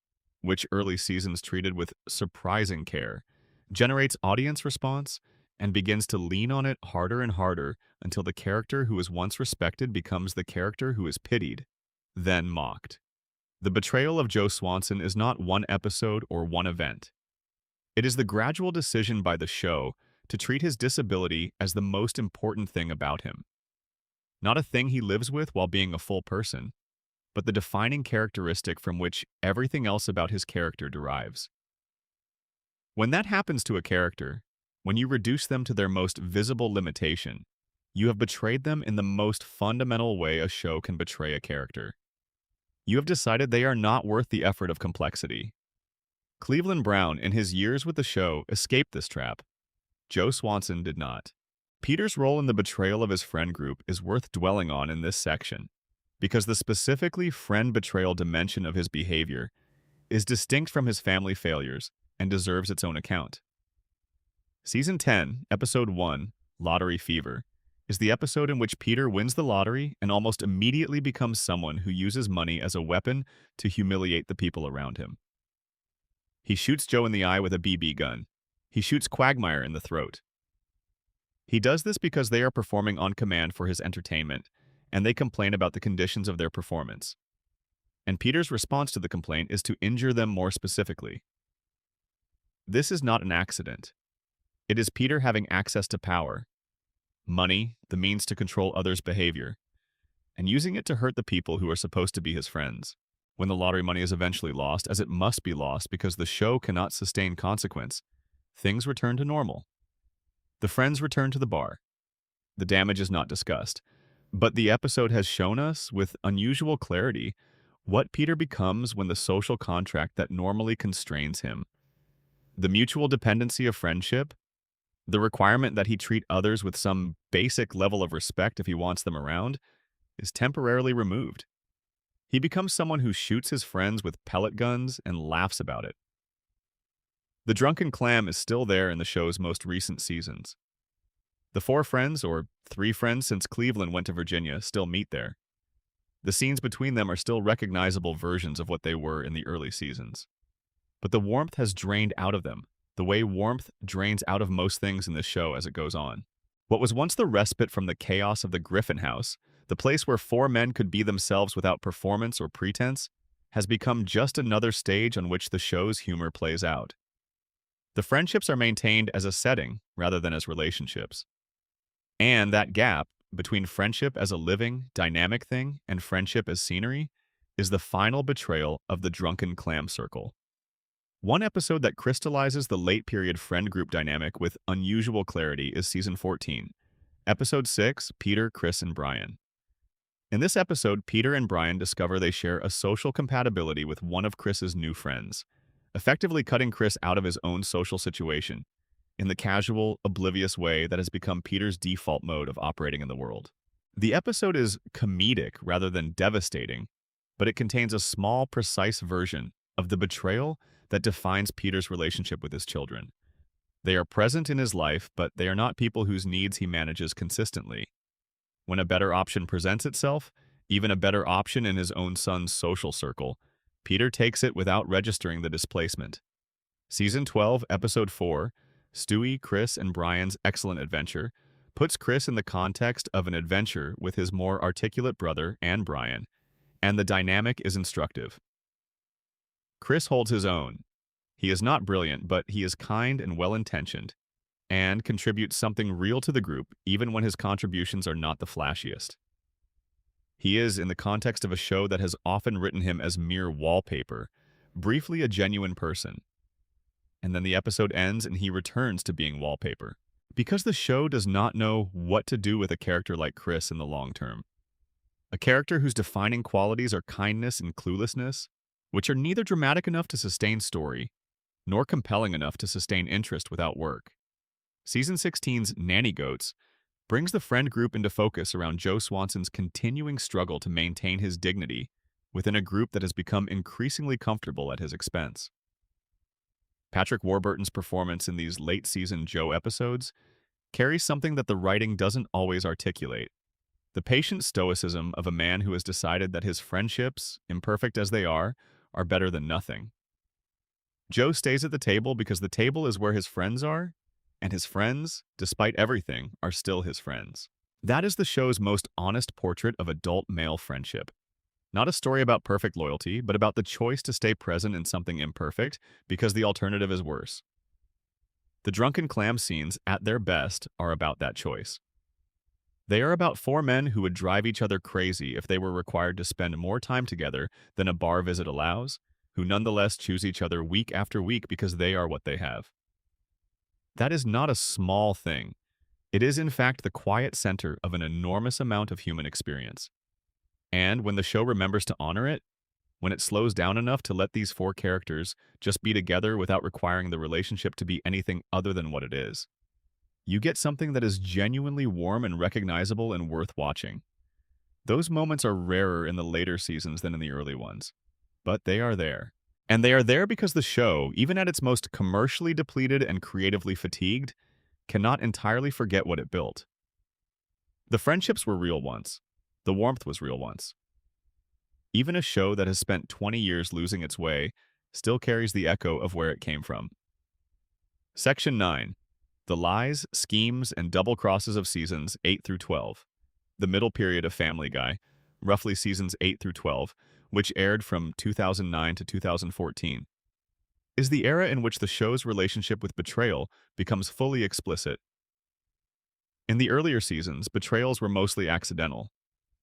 Speaker 1: which early seasons treated with surprising care, generates audience response and begins to lean on it harder and harder until the character who was once respected becomes the character who is pitied, then mocked. The betrayal of Joe Swanson is not one episode or one event. It is the gradual decision by the show to treat his disability as the most important thing about him. Not a thing he lives with while being a full person, but the defining characteristic from which everything else about his character derives. When that happens to a character, when you reduce them to their most visible limitation, you have betrayed them in the most fundamental way a show can betray a character. You have decided they are not worth the effort of complexity. Cleveland Brown, in his years with the show, escaped this trap. Joe Swanson did not. Peter's role in the betrayal of his friend group is worth dwelling on in this section, because the specifically friend betrayal dimension of his behavior is distinct from his family failures and deserves its own account. Season 10, Episode 1, Lottery Fever, is the episode in which Peter wins the lottery and almost immediately becomes someone who uses money as a weapon to humiliate the people around him. He shoots Joe in the eye with a BB gun. He shoots Quagmire in the throat. He does this because they are performing on command for his entertainment, and they complain about the conditions of their performance. And Peter's response to the complaint is to injure them more specifically. This is not an accident. It is Peter having access to power, money, the means to control others' behavior, and using it to hurt the people who are supposed to be his friends. When the lottery money is eventually lost, as it must be lost because the show cannot sustain consequence, things return to normal. The friends return to the bar. The damage is not discussed, but the episode has shown us with unusual clarity what Peter becomes when the social contract that normally constrains him, the mutual dependency of friendship, the requirement that he treat others with some basic level of respect if he wants them around, is temporarily removed. He becomes someone who shoots his friends with pellet guns and laughs about it. The drunken clam is still there in the show's most recent seasons. The four friends, or three friends since Cleveland went to Virginia, still meet there. The scenes between them are still recognizable versions of what they were in the early seasons. But the warmth has drained out of them, the way warmth drains out of most things in this show as it goes on. What was once the respite from the chaos of the Griffin house, the place where four men could be themselves without performance or pretense, has become just another stage on which the show's humor plays out. The friendships are maintained as a setting rather than as relationships. And that gap between friendship as a living, dynamic thing and friendship as scenery is the final betrayal of the drunken clam circle. One episode that crystallizes the late-period friend group dynamic with unusual clarity is Season 14, Episode 6, Peter, Chris, and Brian. In this episode, Peter and Brian discover they share a social compatibility with one of Chris's new friends, effectively cutting Chris out of his own social situation, in the casual, oblivious way that has become Peter's default mode of operating in the world. The episode is comedic rather than devastating, but it contains a small, precise version of the betrayal that defines Peter's relationship with his children. They are present in his life, but they are not people whose needs he manages consistently. When a better option presents itself, even a better option in his own son's social circle, Peter takes it without registering the displacement. Season 12, Episode 4, Stewie, Chris, and Brian's excellent adventure, puts Chris in the context of an adventure with his more articulate brother and Brian, and the dynamic is instructive. Chris holds his own. He is not brilliant, but he is kind and well-intentioned, and contributes something real to the group even when his contributions are not the flashiest. He is, in the context of a show that has often written him as mere wallpaper, briefly a genuine person. And then the episode ends and he returns to being wallpaper. Because the show does not know what to do with a character like Chris in the long term. A character whose defining qualities are kindness and cluelessness, which are neither dramatic enough to sustain story, nor compelling enough to sustain interest without work. Season 16's Nanny Goats brings the friend group into focus around Joe Swanson's continuing struggle to maintain his dignity within a group that has become increasingly comfortable at his expense. Patrick Warburton's performance in these late-season Joe episodes carries something that the writing doesn't always articulate: the patient stoicism of a man who has decided that his friendships, imperfect as they are better than nothing. Joe stays at the table because the table is where his friends are, and his friends, despite everything, are still his friends. That is the show's most honest portrait of adult male friendship. Not a story about perfect loyalty, but about the choice to stay present in something imperfect because the alternative is worse. The drunken clam scenes, at their best, are about that choice. They are about four men who would drive each other crazy if they were required to spend more time together than a bar visit allows, who nonetheless choose each other week after week because they are what they have. That is not a small thing. It is, in fact, the quiet center of an enormous amount of human experience. And when the show remembers to honor it, when it slows down enough to let these four characters just be together without requiring the relationship to be anything other than what it is, you get something that is genuinely warm and recognizable and worth watching. Those moments are rarer in the later seasons than in the early ones, but they are there. And they are there because the show, even at its most commercially depleted and creatively fatigued, cannot entirely forget what it built. The friendships were real once. The warmth was real once. Even a show that has spent 20 years losing its way still carries the echo of where it came from. Section 9. The lies, schemes, and double crosses of seasons 8 through 12. The middle period of Family Guy, roughly seasons 8 through 12, which aired from 2009 to 2014, is the era in which the show's relationship with betrayal becomes fully explicit. In the earlier seasons, betrayals were mostly accidental,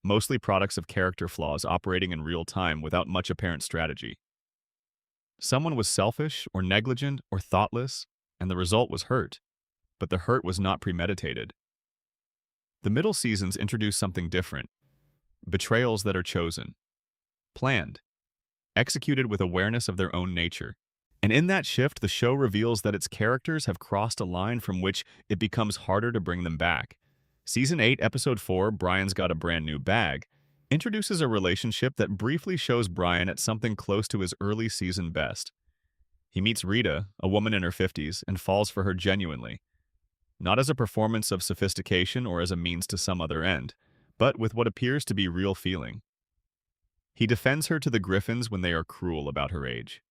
Speaker 1: mostly products of character flaws operating in real time without much apparent strategy. Someone was selfish or negligent or thoughtless, and the result was hurt, but the hurt was not premeditated. The middle seasons introduce something different: betrayals that are chosen, planned, executed with awareness of their own nature. And in that shift, the show reveals that its characters have crossed a line from which it becomes harder to bring them back. Season 8, Episode 4, Brian's Got a Brand New Bag, introduces a relationship that briefly shows Brian at something close to his early season best. He meets Rita, a woman in her 50s, and falls for her genuinely, not as a performance of sophistication or as a means to some other end, but with what appears to be real feeling. He defends her to the Griffins when they are cruel about her age.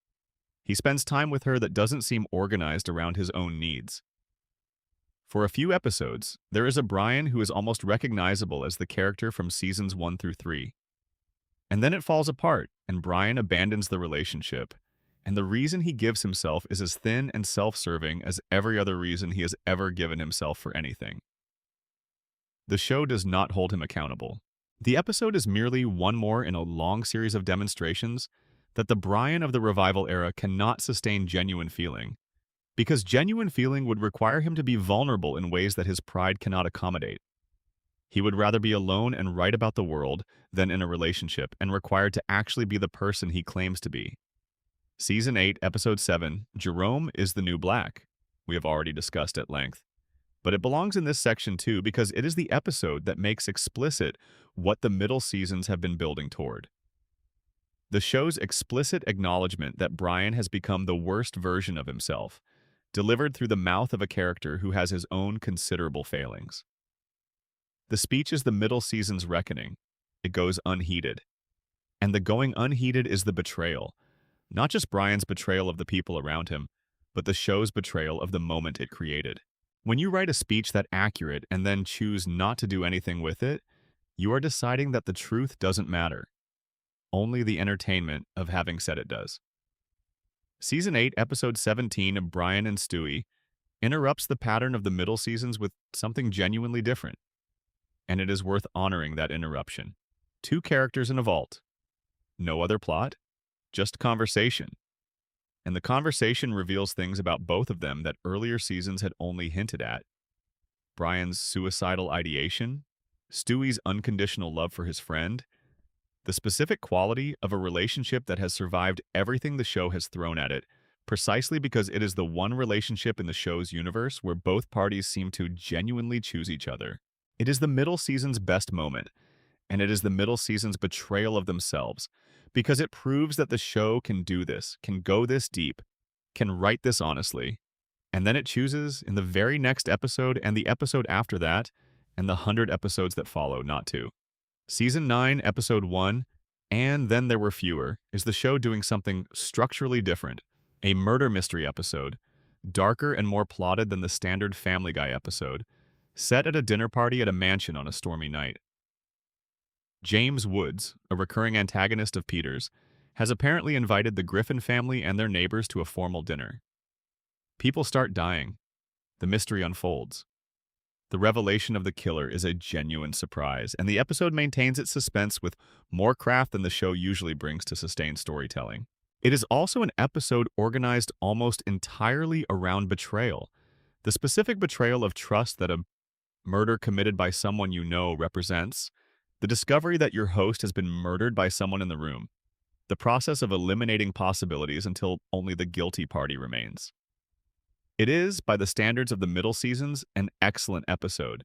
Speaker 1: He spends time with her that doesn't seem organized around his own needs. For a few episodes, there is a Brian who is almost recognizable as the character from seasons 1 through 3. And then it falls apart, and Brian abandons the relationship. And the reason he gives himself is as thin and self-serving as every other reason he has ever given himself for anything. The show does not hold him accountable. The episode is merely one more in a long series of demonstrations that the Brian of the revival era cannot sustain genuine feeling, because genuine feeling would require him to be vulnerable in ways that his pride cannot accommodate. He would rather be alone and write about the world than in a relationship and required to actually be the person he claims to be. Season 8, Episode 7, Jerome is the New Black. We have already discussed at length. But it belongs in this section too because it is the episode that makes explicit what the middle seasons have been building toward. The show's explicit acknowledgement that Brian has become the worst version of himself, delivered through the mouth of a character who has his own considerable failings. The speech is the middle season's reckoning. It goes unheeded. And the going unheeded is the betrayal. Not just Brian's betrayal of the people around him, but the show's betrayal of the moment it created. When you write a speech that accurate and then choose not to do anything with it, you are deciding that the truth doesn't matter. Only the entertainment of having said it does. Season 8, Episode 17 of Brian and Stewie interrupts the pattern of the middle seasons with something genuinely different. And it is worth honoring that interruption. 2 characters in a vault. No other plot, just conversation. And the conversation reveals things about both of them that earlier seasons had only hinted at. Brian's suicidal ideation, Stewie's unconditional love for his friend, the specific quality of a relationship that has survived everything the show has thrown at it, precisely because it is the one relationship in the show's universe where both parties seem to genuinely choose each other. It is the middle season's best moment, and it is the middle season's betrayal of themselves, because it proves that the show can do this, can go this deep, can write this honestly. And then it chooses, in the very next episode and the episode after that, and the 100 episodes that follow, not to. Season 9, Episode 1, And Then There Were Fewer, is the show doing something structurally different. A murder mystery episode, darker and more plotted than the standard Family Guy episode, set at a dinner party at a mansion on a stormy night. James Woods, a recurring antagonist of Peter's, has apparently invited the Griffin family and their neighbors to a formal dinner. People start dying. The mystery unfolds. The revelation of the killer is a genuine surprise, and the episode maintains its suspense with more craft than the show usually brings to sustained storytelling. It is also an episode organized almost entirely around betrayal. The specific betrayal of trust that a murder committed by someone you know represents, the discovery that your host has been murdered by someone in the room, the process of eliminating possibilities until only the guilty party remains. It is, by the standards of the middle seasons, an excellent episode.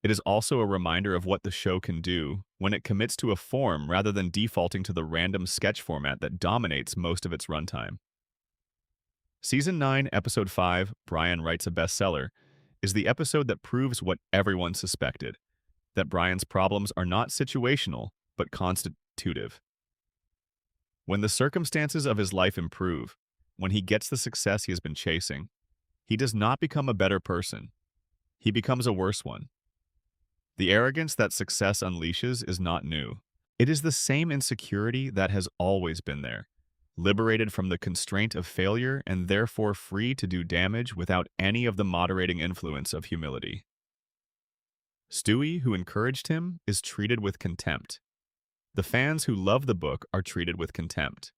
Speaker 1: It is also a reminder of what the show can do when it commits to a form rather than defaulting to the random sketch format that dominates most of its runtime. Season 9, Episode 5, Brian Writes a Bestseller, is the episode that proves what everyone suspected, that Brian's problems are not situational, but constitutive. When the circumstances of his life improve, when he gets the success he has been chasing, he does not become a better person. He becomes a worse one. The arrogance that success unleashes is not new. It is the same insecurity that has always been there, liberated from the constraint of failure and therefore free to do damage without any of the moderating influence of humility. Stewie, who encouraged him, is treated with contempt. The fans who love the book are treated with contempt.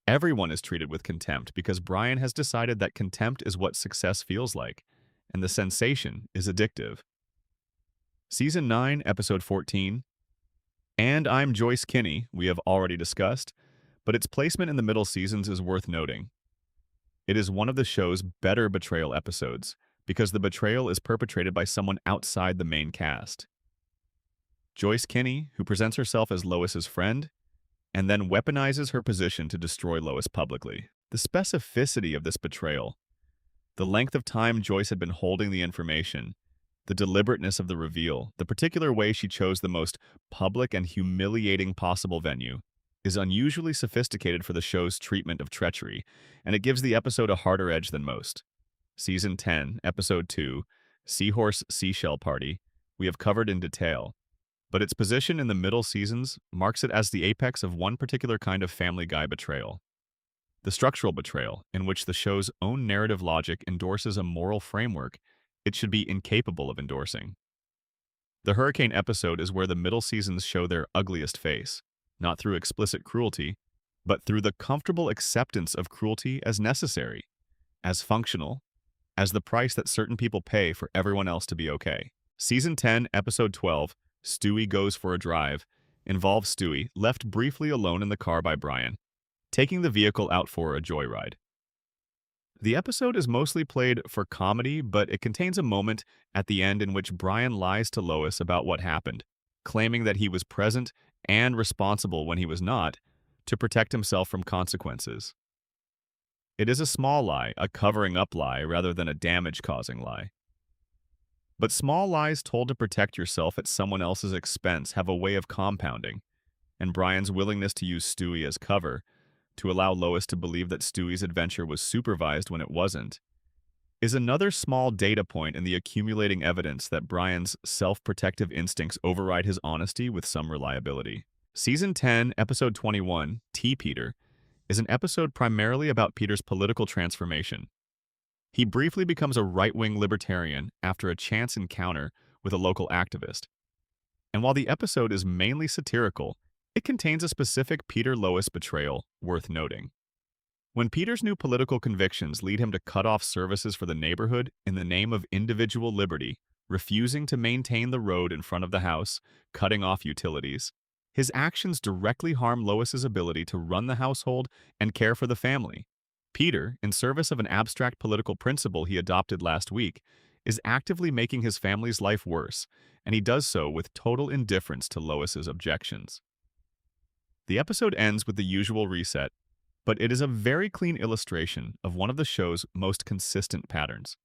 Speaker 1: Everyone is treated with contempt because Brian has decided that contempt is what success feels like, and the sensation is addictive. Season 9, Episode 14, And I'm Joyce Kinney, we have already discussed, but its placement in the middle seasons is worth noting. It is one of the show's better betrayal episodes, because the betrayal is perpetrated by someone outside the main cast. Joyce Kinney, who presents herself as Lois's friend, and then weaponizes her position to destroy Lois publicly. The specificity of this betrayal, the length of time Joyce had been holding the information, the deliberateness of the reveal, the particular way she chose the most public and humiliating possible venue, is unusually sophisticated for the show's treatment of treachery, and it gives the episode a harder edge than most. Season 10, Episode 2, Seahorse Seashell Party, we have covered in detail, but its position in the middle seasons marks it as the apex of one particular kind of Family Guy betrayal. The structural betrayal, in which the show's own narrative logic endorses a moral framework it should be incapable of endorsing. The hurricane episode is where the middle seasons show their ugliest face, not through explicit cruelty, but through the comfortable acceptance of cruelty as necessary, as functional, as the price that certain people pay for everyone else to be okay. Season 10, Episode 12, Stewie Goes for a Drive, involves Stewie left briefly alone in the car by Brian, taking the vehicle out for a joyride. The episode is mostly played for comedy, but it contains a moment at the end in which Brian lies to Lois about what happened, claiming that he was present and responsible when he was not, to protect himself from consequences. It is a small lie, a covering-up lie, rather than a damage-causing lie. But small lies told to protect yourself at someone else's expense have a way of compounding, and Brian's willingness to use Stewie as cover, to allow Lois to believe that Stewie's adventure was supervised when it wasn't, is another small data point in the accumulating evidence that Brian's self-protective instincts override his honesty with some reliability. Season 10, Episode 21, T. Peter, is an episode primarily about Peter's political transformation. He briefly becomes a right-wing libertarian after a chance encounter with a local activist. And while the episode is mainly satirical, it contains a specific Peter-Lois betrayal worth noting. When Peter's new political convictions lead him to cut off services for the neighborhood in the name of individual liberty, refusing to maintain the road in front of the house, cutting off utilities, his actions directly harm Lois's ability to run the household and care for the family. Peter, in service of an abstract political principle he adopted last week, is actively making his family's life worse, and he does so with total indifference to Lois's objections. The episode ends with the usual reset, but it is a very clean illustration of one of the show's most consistent patterns.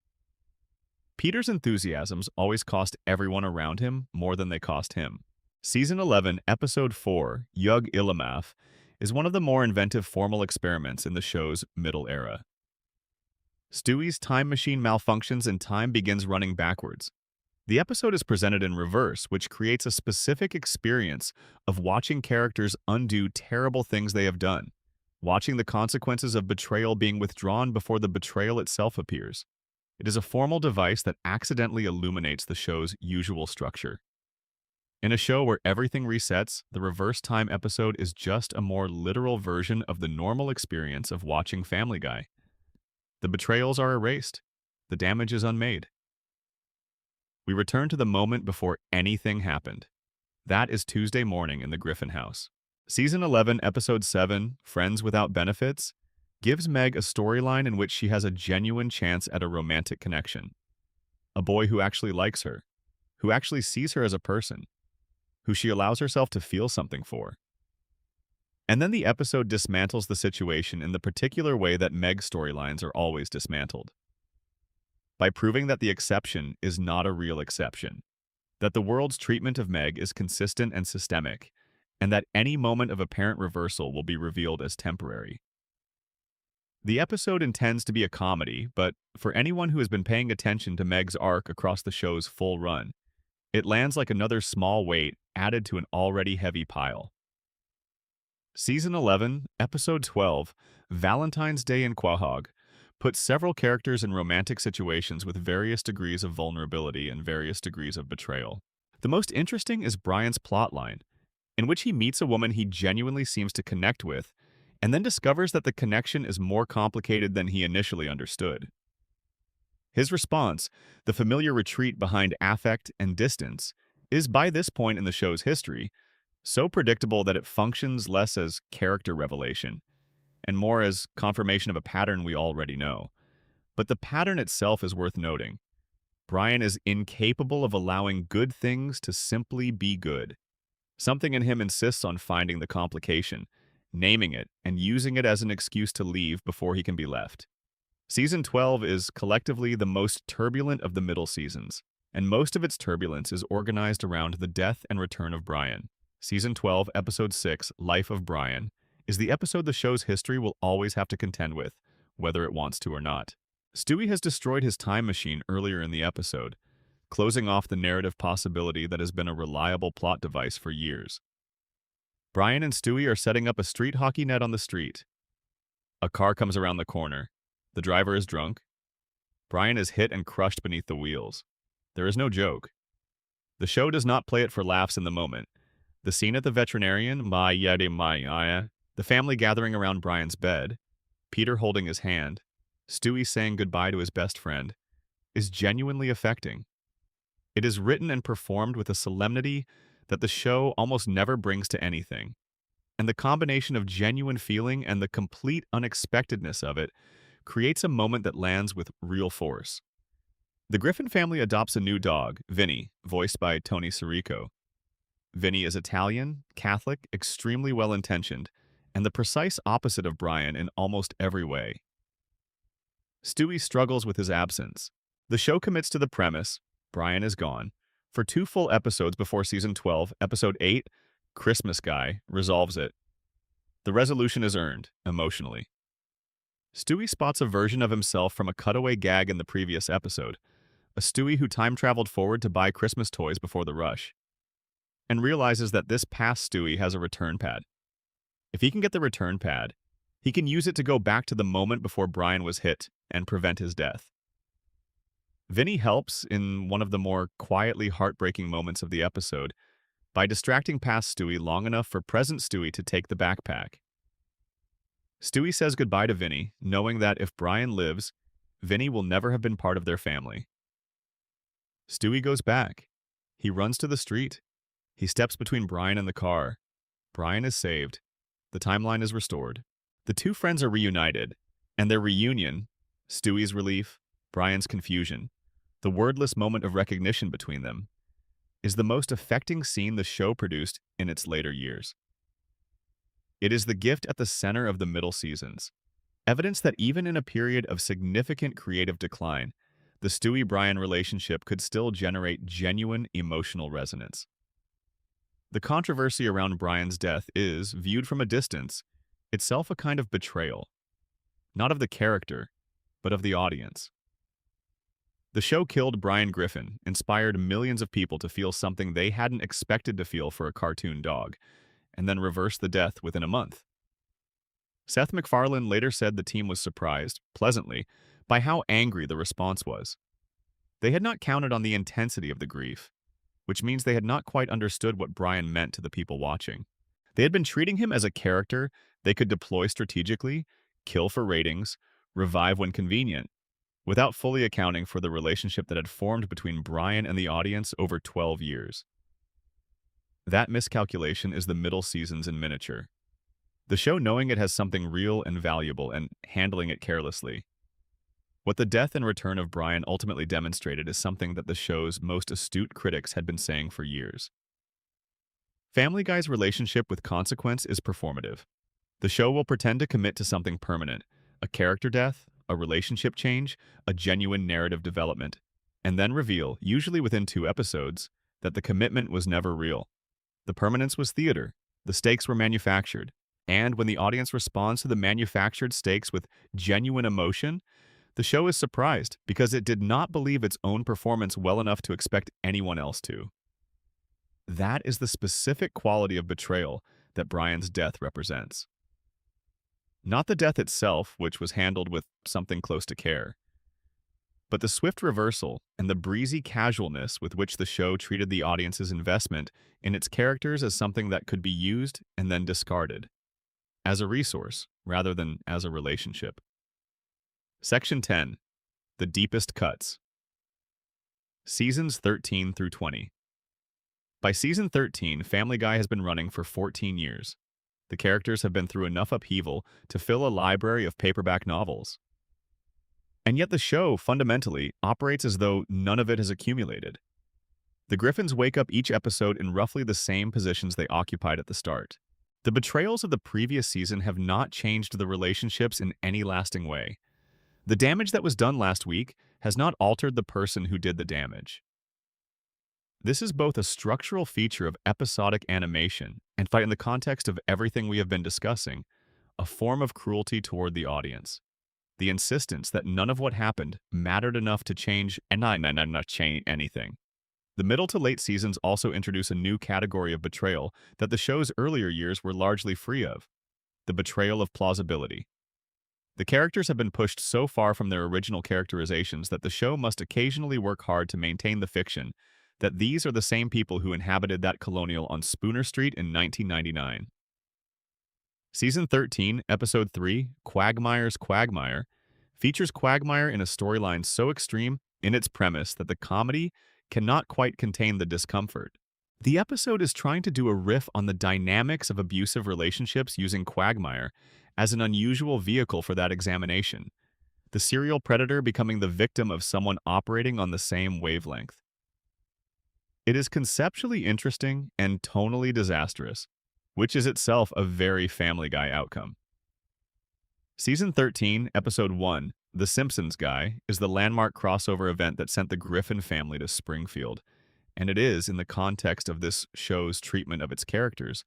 Speaker 1: Peter's enthusiasms always cost everyone around him more than they cost him. Season 11, Episode 4, Yug Illimath, is one of the more inventive formal experiments in the show's middle era. Stewie's time machine malfunctions and time begins running backwards. The episode is presented in reverse, which creates a specific experience of watching characters undo terrible things they have done, watching the consequences of betrayal being withdrawn before the betrayal itself appears. It is a formal device that accidentally illuminates the show's usual structure. In a show where everything resets, the reverse time episode is just a more literal version of the normal experience of watching Family Guy. The betrayals are erased. The damage is unmade. We return to the moment before anything happened. That is Tuesday morning in the Griffin house. Season 11, Episode 7, Friends Without Benefits, gives Meg a storyline in which she has a genuine chance at a romantic connection. A boy who actually likes her, who actually sees her as a person, who she allows herself to feel something for. And then the episode dismantles the situation in the particular way that Meg's storylines are always dismantled, by proving that the exception is not a real exception, that the world's treatment of Meg is consistent and systemic, and that any moment of apparent reversal will be revealed as temporary. The episode intends to be a comedy, but for anyone who has been paying attention to Meg's arc across the show's full run, it lands like another small weight added to an already heavy pile. Season 11, Episode 12, Valentine's Day in Quahog, puts several characters in romantic situations with various degrees of vulnerability and various degrees of betrayal. The most interesting is Brian's plotline, in which he meets a woman he genuinely seems to connect with, and then discovers that the connection is more complicated than he initially understood. His response, the familiar retreat behind affect and distance, is by this point in the show's history so predictable that it functions less as character revelation and more as confirmation of a pattern we already know. But the pattern itself is worth noting. Brian is incapable of allowing good things to simply be good. Something in him insists on finding the complication, naming it, and using it as an excuse to leave before he can be left. Season 12 is collectively the most turbulent of the middle seasons, and most of its turbulence is organized around the death and return of Brian. Season 12, Episode 6, Life of Brian, is the episode the show's history will always have to contend with, whether it wants to or not. Stewie has destroyed his time machine earlier in the episode, closing off the narrative possibility that has been a reliable plot device for years. Brian and Stewie are setting up a street hockey net on the street. A car comes around the corner. The driver is drunk. Brian is hit and crushed beneath the wheels. There is no joke. The show does not play it for laughs in the moment. The scene at the veterinarian, the family gathering around Brian's bed, Peter holding his hand, Stewie saying goodbye to his best friend, is genuinely affecting. It is written and performed with a solemnity that the show almost never brings to anything. And the combination of genuine feeling and the complete unexpectedness of it creates a moment that lands with real force. The Griffin family adopts a new dog, Vinny, voiced by Tony Sirico. Vinny is Italian, Catholic, extremely well-intentioned, and the precise opposite of Brian in almost every way. Stewie struggles with his absence. The show commits to the premise, Brian is gone, for 2 full episodes before Season 12, Episode 8, Christmas Guy, resolves it. The resolution is earned, emotionally. Stewie spots a version of himself from a cutaway gag in the previous episode, a Stewie who time-traveled forward to buy Christmas toys before the rush, and realizes that this past Stewie has a return pad. If he can get the return pad, he can use it to go back to the moment before Brian was hit and prevent his death. Vinny helps in one of the more quietly heartbreaking moments of the episode by distracting past Stewie long enough for present Stewie to take the backpack. Stewie says goodbye to Vinny, knowing that if Brian lives, Vinny will never have been part of their family. Stewie goes back. He runs to the street. He steps between Brian and the car. Brian is saved. The timeline is restored. The 2 friends are reunited, and their reunion, Stewie's relief, Brian's confusion, the wordless moment of recognition between them, is the most affecting scene the show produced in its later years. It is the gift at the center of the middle seasons, evidence that even in a period of significant creative decline, the Stewie-Brian relationship could still generate genuine emotional resonance. The controversy around Brian's death is, viewed from a distance, itself a kind of betrayal, not of the character, but of the audience. The show killed Brian Griffin, inspired millions of people to feel something they hadn't expected to feel for a cartoon dog, and then reversed the death within a month. Seth MacFarlane later said the team was surprised, pleasantly, by how angry the response was. They had not counted on the intensity of the grief, which means they had not quite understood what Brian meant to the people watching. They had been treating him as a character they could deploy strategically, kill for ratings, revive when convenient, without fully accounting for the relationship that had formed between Brian and the audience over 12 years. That miscalculation is the middle seasons in miniature. The show knowing it has something real and valuable and handling it carelessly. What the death and return of Brian ultimately demonstrated is something that the show's most astute critics had been saying for years. Family Guy's relationship with consequence is performative. The show will pretend to commit to something permanent, a character death, a relationship change, a genuine narrative development, and then reveal, usually within 2 episodes, that the commitment was never real. The permanence was theater, the stakes were manufactured, and when the audience responds to the manufactured stakes with genuine emotion, the show is surprised because it did not believe its own performance well enough to expect anyone else to. That is the specific quality of betrayal that Brian's death represents. Not the death itself, which was handled with something close to care, but the swift reversal and the breezy casualness with which the show treated the audience's investment in its characters as something that could be used and then discarded, as a resource rather than as a relationship. Section 10. The Deepest Cuts. Seasons 13 through 20. By season 13, Family Guy has been running for 14 years. The characters have been through enough upheaval to fill a library of paperback novels. And yet the show, fundamentally, operates as though none of it has accumulated. The Griffins wake up each episode in roughly the same positions they occupied at the start. The betrayals of the previous season have not changed the relationships in any lasting way. The damage that was done last week has not altered the person who did the damage. This is both a structural feature of episodic animation and, in the context of everything we have been discussing, a form of cruelty toward the audience. The insistence that none of what happened mattered enough to change and not change anything. The middle to late seasons also introduce a new category of betrayal that the show's earlier years were largely free of: the betrayal of plausibility. The characters have been pushed so far from their original characterizations that the show must occasionally work hard to maintain the fiction that these are the same people who inhabited that colonial on Spooner Street in 1999. Season 13, Episode 3, Quagmire's Quagmire, features Quagmire in a storyline so extreme in its premise that the comedy cannot quite contain the discomfort. The episode is trying to do a riff on the dynamics of abusive relationships using Quagmire as an unusual vehicle for that examination, the serial predator becoming the victim of someone operating on the same wavelength. It is conceptually interesting and tonally disastrous, which is itself a very Family Guy outcome. Season 13, Episode 1, The Simpsons Guy, is the landmark crossover event that sent the Griffin family to Springfield, and it is, in the context of this show's treatment of its characters,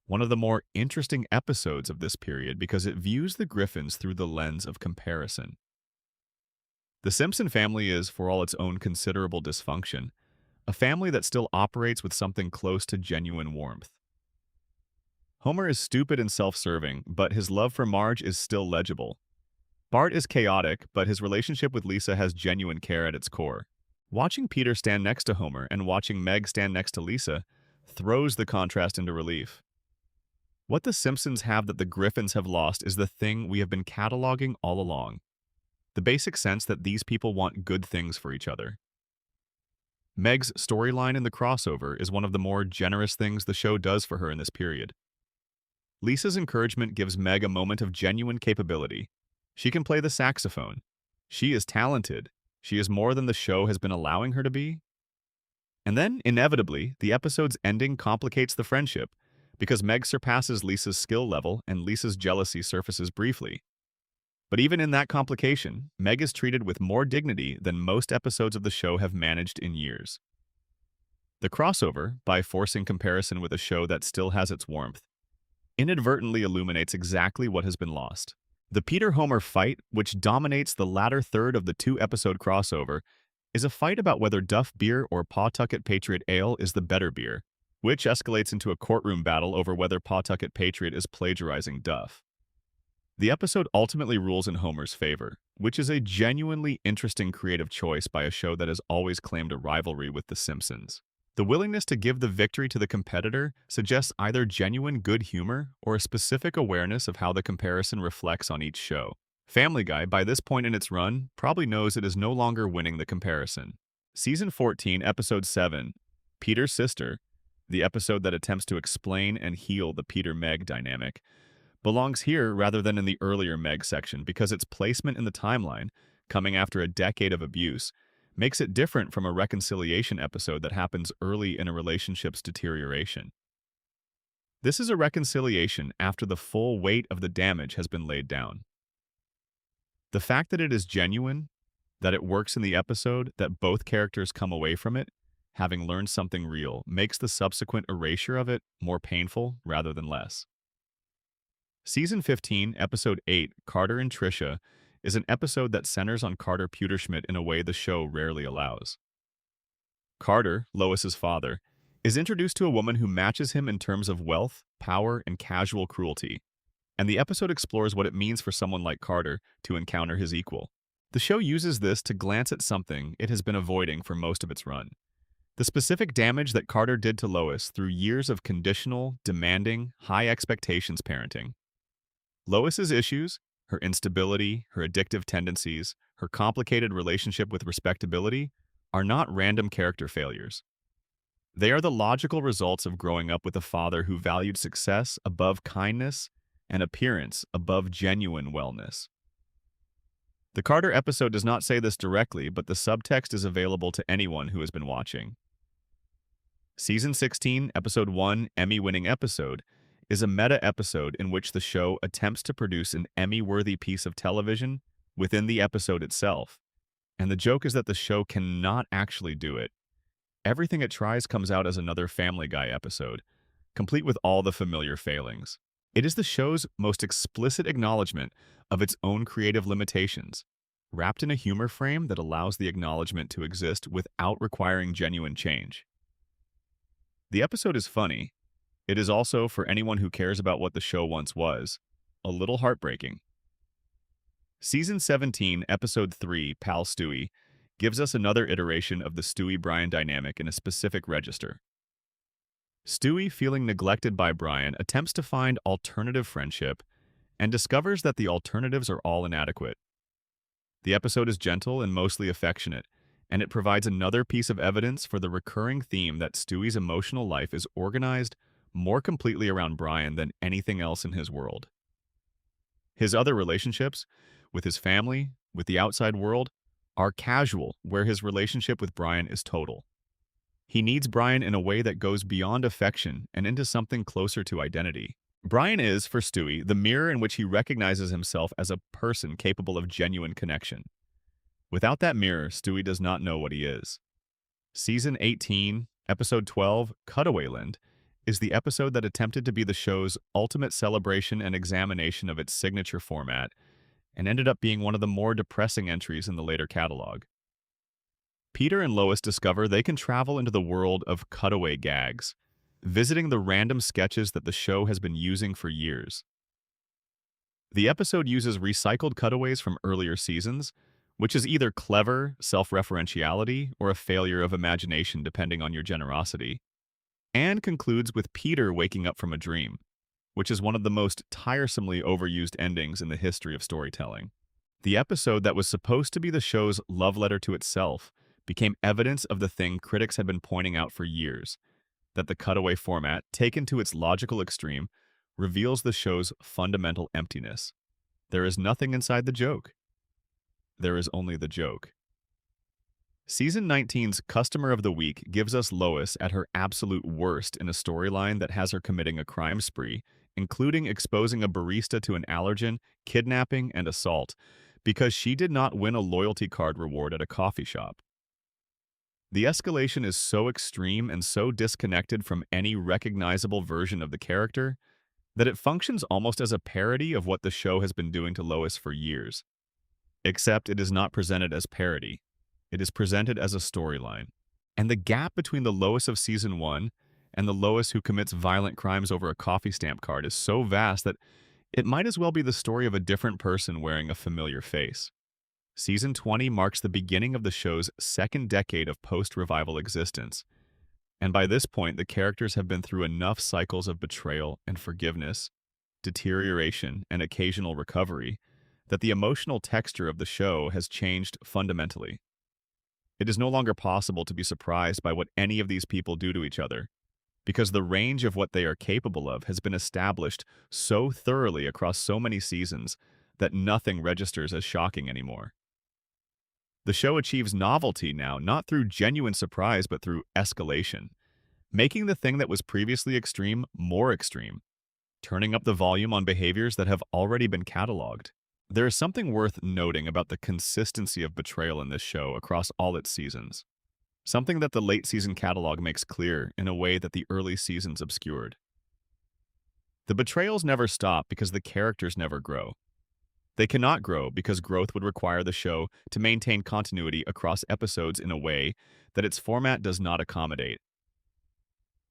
Speaker 1: one of the more interesting episodes of this period because it views the Griffins through the lens of comparison. The Simpson family is, for all its own considerable dysfunction, a family that still operates with something close to genuine warmth. Homer is stupid and self-serving, but his love for Marge is still legible. Bart is chaotic, but his relationship with Lisa has genuine care at its core. Watching Peter stand next to Homer and watching Meg stand next to Lisa throws the contrast into relief. What the Simpsons have that the Griffins have lost is the thing we have been cataloging all along: the basic sense that these people want good things for each other. Meg's storyline in the crossover is one of the more generous things the show does for her in this period. Lisa's encouragement gives Meg a moment of genuine capability. She can play the saxophone. She is talented. She is more than the show has been allowing her to be. And then, inevitably, the episode's ending complicates the friendship, because Meg surpasses Lisa's skill level and Lisa's jealousy surfaces briefly. But even in that complication, Meg is treated with more dignity than most episodes of the show have managed in years. The crossover, by forcing comparison with a show that still has its warmth, inadvertently illuminates exactly what has been lost. The Peter-Homer fight, which dominates the latter third of the two-episode crossover, is a fight about whether Duff Beer or Pawtucket Patriot Ale is the better beer, which escalates into a courtroom battle over whether Pawtucket Patriot is plagiarizing Duff. The episode ultimately rules in Homer's favor, which is a genuinely interesting creative choice by a show that has always claimed a rivalry with The Simpsons. The willingness to give the victory to the competitor suggests either genuine good humor or a specific awareness of how the comparison reflects on each show. Family Guy, by this point in its run, probably knows it is no longer winning the comparison. Season 14, Episode 7, Peter's Sister, the episode that attempts to explain and heal the Peter-Meg dynamic, belongs here rather than in the earlier Meg section because its placement in the timeline, coming after a decade of abuse, makes it different from a reconciliation episode that happens early in a relationship's deterioration. This is a reconciliation after the full weight of the damage has been laid down. The fact that it is genuine, that it works in the episode, that both characters come away from it, having learned something real, makes the subsequent erasure of it more painful rather than less. Season 15, Episode 8, Carter and Tricia, is an episode that centers on Carter Pewterschmidt in a way the show rarely allows. Carter, Lois's father, is introduced to a woman who matches him in terms of wealth, power, and casual cruelty, and the episode explores what it means for someone like Carter to encounter his equal. The show uses this to glance at something it has been avoiding for most of its run: the specific damage that Carter did to Lois through years of conditional, demanding, high expectations parenting. Lois's issues, her instability, her addictive tendencies, her complicated relationship with respectability, are not random character failures. They are the logical results of growing up with a father who valued success above kindness and appearance above genuine wellness. The Carter episode does not say this directly, but the subtext is available to anyone who has been watching. Season 16, Episode 1, Emmy-winning episode, is a meta-episode in which the show attempts to produce an Emmy-worthy piece of television within the episode itself. And the joke is that the show cannot actually do it. Everything it tries comes out as another Family Guy episode, complete with all the familiar failings. It is the show's most explicit acknowledgement of its own creative limitations, wrapped in a humor frame that allows the acknowledgement to exist without requiring genuine change. The episode is funny. It is also, for anyone who cares about what the show once was, a little heartbreaking. Season 17, Episode 3, Pal Stewie, gives us another iteration of the Stewie-Brian dynamic in a specific register. Stewie, feeling neglected by Brian, attempts to find alternative friendship and discovers that the alternatives are all inadequate. The episode is gentle and mostly affectionate, and it provides another piece of evidence for the recurring theme that Stewie's emotional life is organized more completely around Brian than anything else in his world. His other relationships, with his family, with the outside world, are casual, where his relationship with Brian is total. He needs Brian in a way that goes beyond affection and into something closer to identity. Brian is, for Stewie, the mirror in which he recognizes himself as a person capable of genuine connection. Without that mirror, Stewie does not know what he is. Season 18, Episode 12, Cutawayland, is the episode that attempted to be the show's ultimate celebration and examination of its signature format, and ended up being one of the more depressing entries in the later catalog. Peter and Lois discover they can travel into the world of cutaway gags, visiting the random sketches that the show has been using for years. The episode uses recycled cutaways from earlier seasons, which is either clever self-referentiality or a failure of imagination depending on your generosity, and concludes with Peter waking up from a dream, which is one of the most tiresomely overused endings in the history of storytelling. The episode that was supposed to be the show's love letter to itself became evidence of the thing critics had been pointing out for years, that the cutaway format, taken to its logical extreme, reveals the show's fundamental emptiness. There is nothing inside the joke. There is only the joke. Season 19's Customer of the Week gives us Lois at her absolute worst in a storyline that has her committing a crime spree, including exposing a barista to an allergen, kidnapping, and assault, because she did not win a loyalty card reward at a coffee shop. The escalation is so extreme and so disconnected from any recognizable version of the character that it functions almost as a parody of what the show has been doing to Lois for years. Except it is not presented as parody. It is presented as a storyline. And the gap between the Lois of Season 1 and the Lois who commits violent crimes over a coffee stamp card is so vast that it might as well be the story of a different person wearing a familiar face. Season 20 marks the beginning of the show's second decade of post-revival existence, and by this point the characters have been through enough cycles of betrayal and forgiveness, deterioration and occasional recovery, that the emotional texture of the show has changed fundamentally. It is no longer possible to be surprised by what any of these people do to each other, because the range of what they are capable of has been established so thoroughly across so many seasons that nothing registers as shocking anymore. The show achieves novelty now, not through genuine surprise, but through escalation, making the thing that was previously extreme more extreme, turning up the volume on behaviors that have already been cataloged. There is something worth noting about the consistency of betrayal in this show across all its seasons, something that the late season catalog makes clear in a way that the early seasons obscured. The betrayals never stop because the characters never grow. They cannot grow because growth would require the show to maintain continuity across episodes in a way that its format does not accommodate.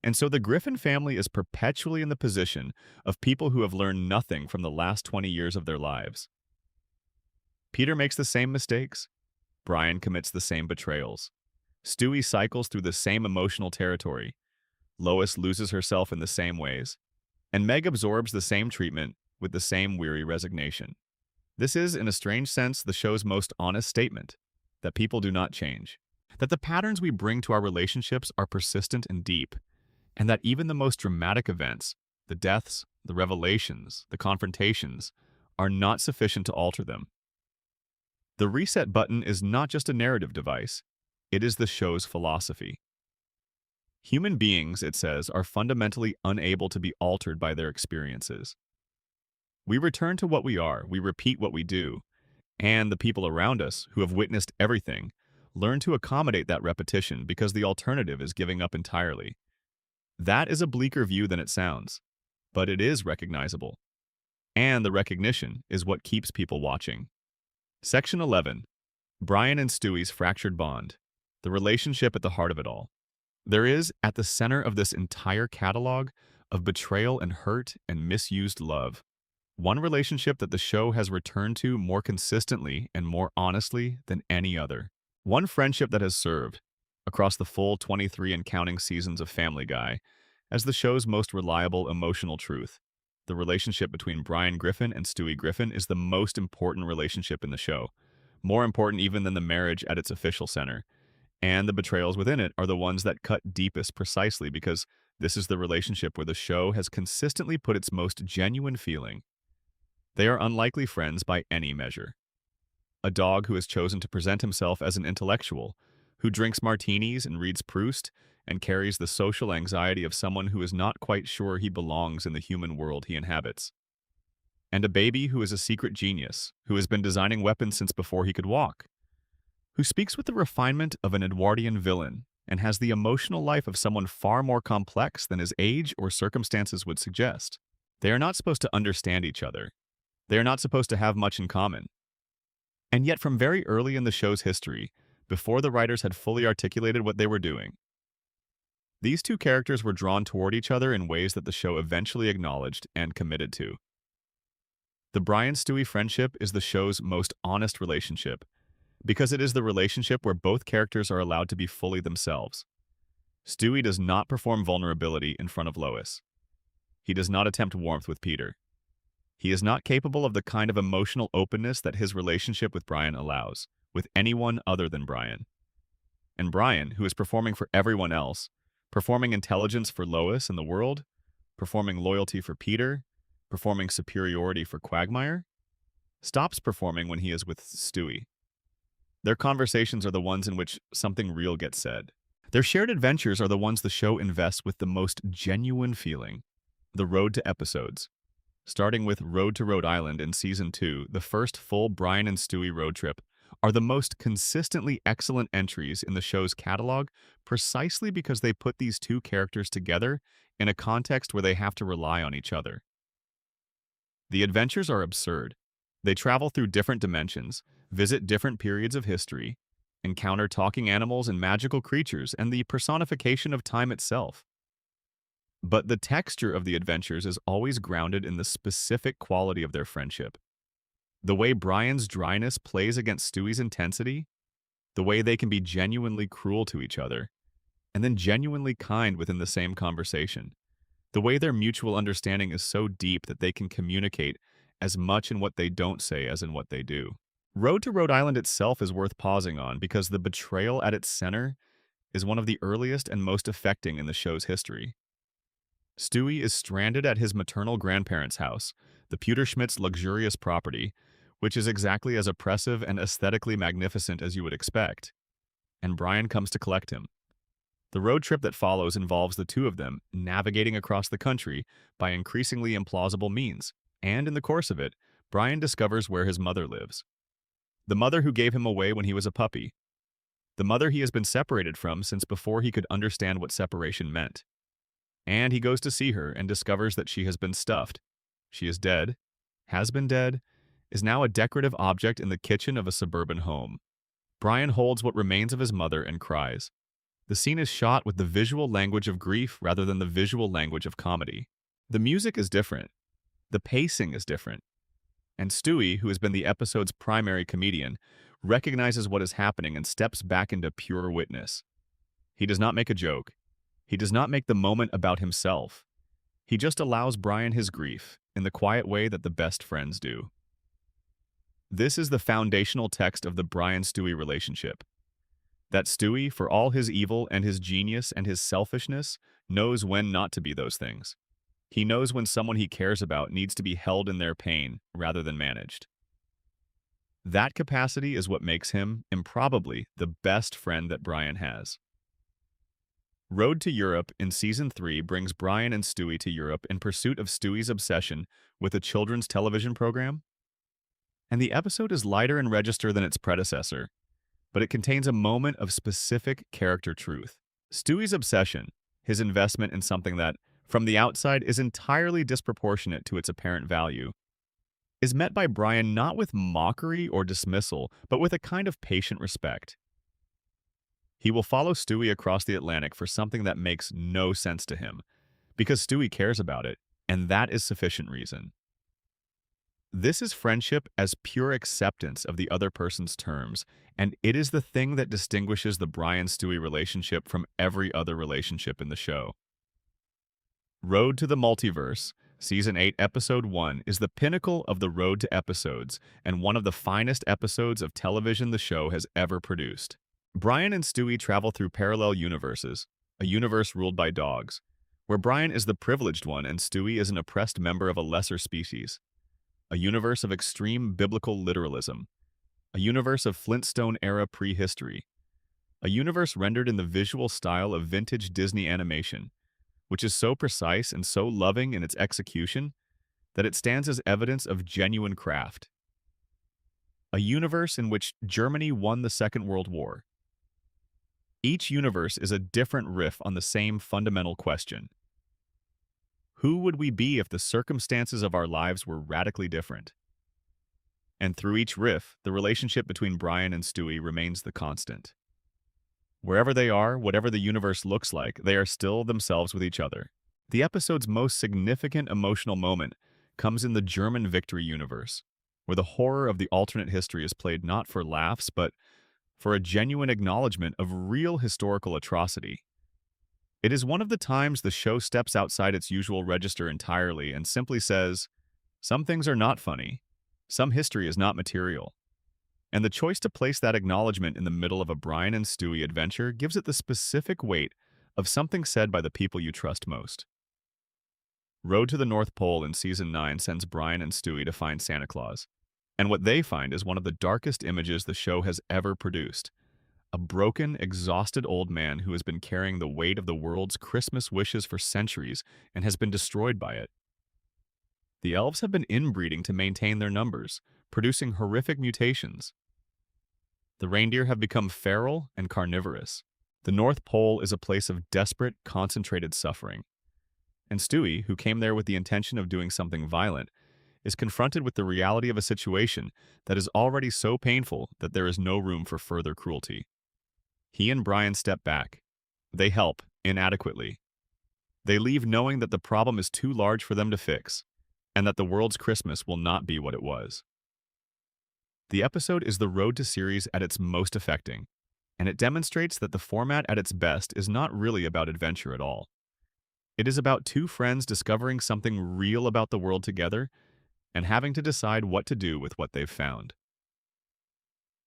Speaker 1: And so the Griffin family is perpetually in the position of people who have learned nothing from the last 20 years of their lives. Peter makes the same mistakes. Brian commits the same betrayals. Stewie cycles through the same emotional territory. Lois loses herself in the same ways. And Meg absorbs the same treatment with the same weary resignation. This is, in a strange sense, the show's most honest statement, that people do not change, that the patterns we bring to our relationships are persistent and deep, and that even the most dramatic events, the deaths, the revelations, the confrontations, are not sufficient to alter them. The reset button is not just a narrative device, it is the show's philosophy. Human beings, it says, are fundamentally unable to be altered by their experiences. We return to what we are, we repeat what we do, and the people around us, who have witnessed everything, learn to accommodate that repetition because the alternative is giving up entirely. That is a bleaker view than it sounds, but it is recognizable. And the recognition is what keeps people watching. Section 11. Brian and Stewie's fractured bond. The relationship at the heart of it all. There is, at the center of this entire catalog of betrayal and hurt and misused love, one relationship that the show has returned to more consistently and more honestly than any other. One friendship that has served, across the full 23 and counting seasons of Family Guy, as the show's most reliable emotional truth. The relationship between Brian Griffin and Stewie Griffin is the most important relationship in the show, more important even than the marriage at its official center. And the betrayals within it are the ones that cut deepest precisely because this is the relationship where the show has consistently put its most genuine feeling. They are unlikely friends by any measure. A dog who has chosen to present himself as an intellectual, who drinks martinis and reads Proust, and carries the social anxiety of someone who is not quite sure he belongs in the human world he inhabits. And a baby who is a secret genius, who has been designing weapons since before he could walk, who speaks with the refinement of an Edwardian villain and has the emotional life of someone far more complex than his age or circumstances would suggest. They are not supposed to understand each other. They are not supposed to have much in common. And yet from very early in the show's history, before the writers had fully articulated what they were doing, these two characters were drawn toward each other in ways that the show eventually acknowledged and committed to. The Brian-Stewie friendship is the show's most honest relationship, because it is the relationship where both characters are allowed to be fully themselves. Stewie does not perform vulnerability in front of Lois. He does not attempt warmth with Peter. He is not capable of the kind of emotional openness that his relationship with Brian allows, with anyone other than Brian. And Brian, who is performing for everyone else, performing intelligence for Lois and the world, performing loyalty for Peter, performing superiority for Quagmire, stops performing when he is with Stewie. Their conversations are the ones in which something real gets said. Their shared adventures are the ones the show invests with the most genuine feeling. The road to episodes. Starting with Road to Rhode Island in Season 2, the first full Brian and Stewie road trip, are the most consistently excellent entries in the show's catalog precisely because they put these two characters together in a context where they have to rely on each other. The adventures are absurd. They travel through different dimensions, visit different periods of history, encounter talking animals and magical creatures and the personification of time itself. But the texture of the adventures is always grounded in the specific quality of their friendship. The way Brian's dryness plays against Stewie's intensity, the way they can be genuinely cruel to each other, and then genuinely kind within the same conversation. The way their mutual understanding is so deep that they can communicate as much in what they don't say as in what they do. Road to Rhode Island itself is worth pausing on because the betrayal at its center is one of the earliest and most affecting in the show's history. Stewie is stranded at his maternal grandparents' house, the Pewterschmidt's luxurious property, which is exactly as oppressive and aesthetically magnificent as you would expect, and Brian comes to collect him. The road trip that follows involves the two of them navigating across the country by increasingly implausible means, and in the course of it, Brian discovers where his mother lives. The mother who gave him away when he was a puppy. The mother he has been separated from since before he could understand what separation meant. And he goes to see her and discovers that she has been stuffed. She is dead, has been dead, is now a decorative object in the kitchen of a suburban home. Brian holds what remains of his mother and cries. The scene is shot with the visual language of grief rather than the visual language of comedy. The music is different. The pacing is different. And Stewie, who has been the episode's primary comedian, recognizes what is happening and steps back into pure witness. He does not make a joke. He does not make the moment about himself. He just allows Brian his grief in the quiet way that the best friends do. This is the foundational text of the Brian-Stewie relationship. That Stewie, for all his evil and his genius and his selfishness, knows when not to be those things. He knows when someone he cares about needs to be held in their pain rather than managed. That capacity is what makes him, improbably, the best friend that Brian has. Road to Europe in Season 3 brings Brian and Stewie to Europe in pursuit of Stewie's obsession with a children's television program. And the episode is lighter in register than its predecessor, but it contains a moment of specific character truth. Stewie's obsession, his investment in something that, from the outside, is entirely disproportionate to its apparent value, is met by Brian not with mockery or dismissal, but with a kind of patient respect. He will follow Stewie across the Atlantic for something that makes no sense to him, because Stewie cares about it, and that is sufficient reason. This is friendship as pure acceptance of the other person's terms, and it is the thing that distinguishes the Brian-Stewie relationship from every other relationship in the show. Road to the Multiverse, Season 8, Episode 1, is the pinnacle of the road to episodes and one of the finest episodes of television the show has ever produced. Brian and Stewie travel through parallel universes, a universe ruled by dogs, where Brian is the privileged one and Stewie is an oppressed member of a lesser species. A universe of extreme biblical literalism, a universe of Flintstone-era prehistory, a universe rendered in the visual style of vintage Disney animation, which is so precise and so loving in its execution that it stands as evidence of genuine craft. A universe in which Germany won the Second World War. Each universe is a different riff on the same fundamental question. Who would we be if the circumstances of our lives were radically different? And through each riff, the relationship between Brian and Stewie remains the constant. Wherever they are, whatever the universe looks like, they are still themselves with each other. The episode's most significant emotional moment comes in the German victory universe, where the horror of the alternate history is played not for laughs, but for a genuine acknowledgement of real historical atrocity. It is one of the times the show steps outside its usual register entirely and simply says, some things are not funny, some history is not material. And the choice to place that acknowledgement in the middle of a Brian and Stewie adventure gives it the specific weight of something said by the people you trust most. Road to the North Pole in Season 9 sends Brian and Stewie to find Santa Claus, and what they find is one of the darkest images the show has ever produced. A broken, exhausted old man who has been carrying the weight of the world's Christmas wishes for centuries and has been destroyed by it. The elves have been inbreeding to maintain their numbers, producing horrific mutations. The reindeer have become feral and carnivorous. The North Pole is a place of desperate, concentrated suffering. And Stewie, who came there with the intention of doing something violent, is confronted with the reality of a situation that is already so painful that there is no room for further cruelty. He and Brian step back. They help, inadequately. They leave knowing that the problem is too large for them to fix, and that the world's Christmas will not be what it was. The episode is the road to series at its most affecting, and it demonstrates that the format at its best is not really about adventure at all. It is about two friends discovering something real about the world together and having to decide what to do with what they've found.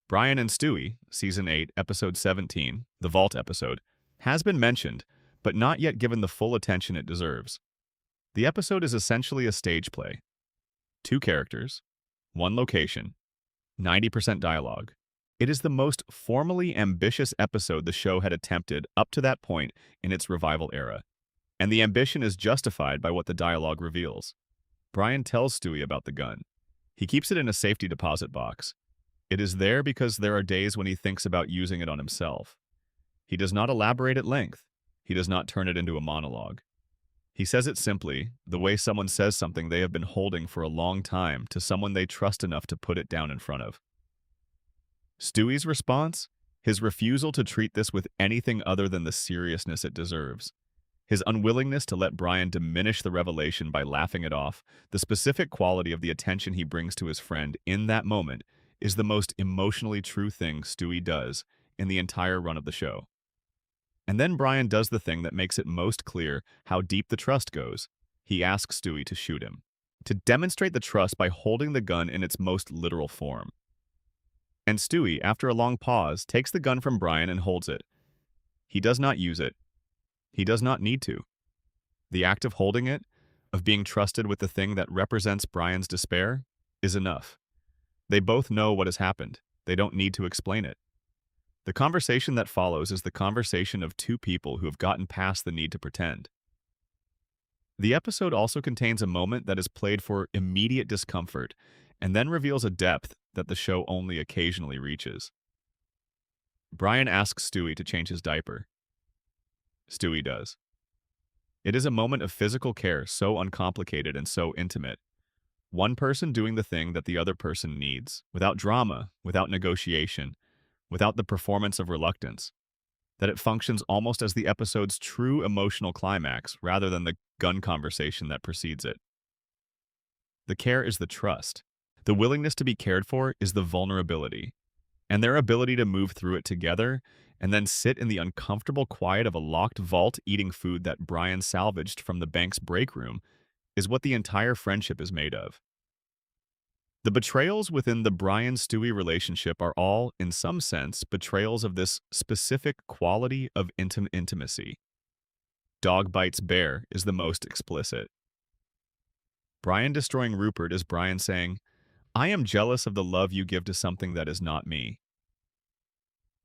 Speaker 1: Brian and Stewie, Season 8, Episode 17, the Vault episode, has been mentioned, but not yet given the full attention it deserves. The episode is essentially a stage play. 2 characters, 1 location, 90% dialogue. It is the most formally ambitious episode the show had attempted up to that point in its revival era, and the ambition is justified by what the dialogue reveals. Brian tells Stewie about the gun. He keeps it in a safety deposit box. It is there because there are days when he thinks about using it on himself. He does not elaborate at length. He does not turn it into a monologue. He says it simply, the way someone says something they have been holding for a long time to someone they trust enough to put it down in front of. Stewie's response? His refusal to treat this with anything other than the seriousness it deserves. His unwillingness to let Brian diminish the revelation by laughing it off, the specific quality of the attention he brings to his friend in that moment, is the most emotionally true thing Stewie does in the entire run of the show. And then Brian does the thing that makes it most clear how deep the trust goes. He asks Stewie to shoot him, to demonstrate the trust by holding the gun in its most literal form. And Stewie, after a long pause, takes the gun from Brian and holds it. He does not use it. He does not need to. The act of holding it, of being trusted with the thing that represents Brian's despair, is enough. They both know what has happened. They don't need to explain it. The conversation that follows is the conversation of two people who have gotten past the need to pretend. The episode also contains a moment that is played for immediate discomfort and then reveals a depth that the show only occasionally reaches. Brian asks Stewie to change his diaper. Stewie does. It is a moment of physical care so uncomplicated and so intimate. One person doing the thing that the other person needs, without drama, without negotiation, without the performance of reluctance, that it functions almost as the episode's true emotional climax rather than the gun conversation that precedes it. The care is the trust. The willingness to be cared for is the vulnerability. And their ability to move through it together and then sit in the uncomfortable quiet of a locked vault eating food that Brian salvaged from the bank's break room is what the entire friendship is made of. The betrayals within the Brian-Stewie relationship are all, in some sense, betrayals of this specific quality of intimacy. Dog bites bear is the most explicit. Brian destroying Rupert is Brian saying, "I am jealous of the love you give to something that is not me."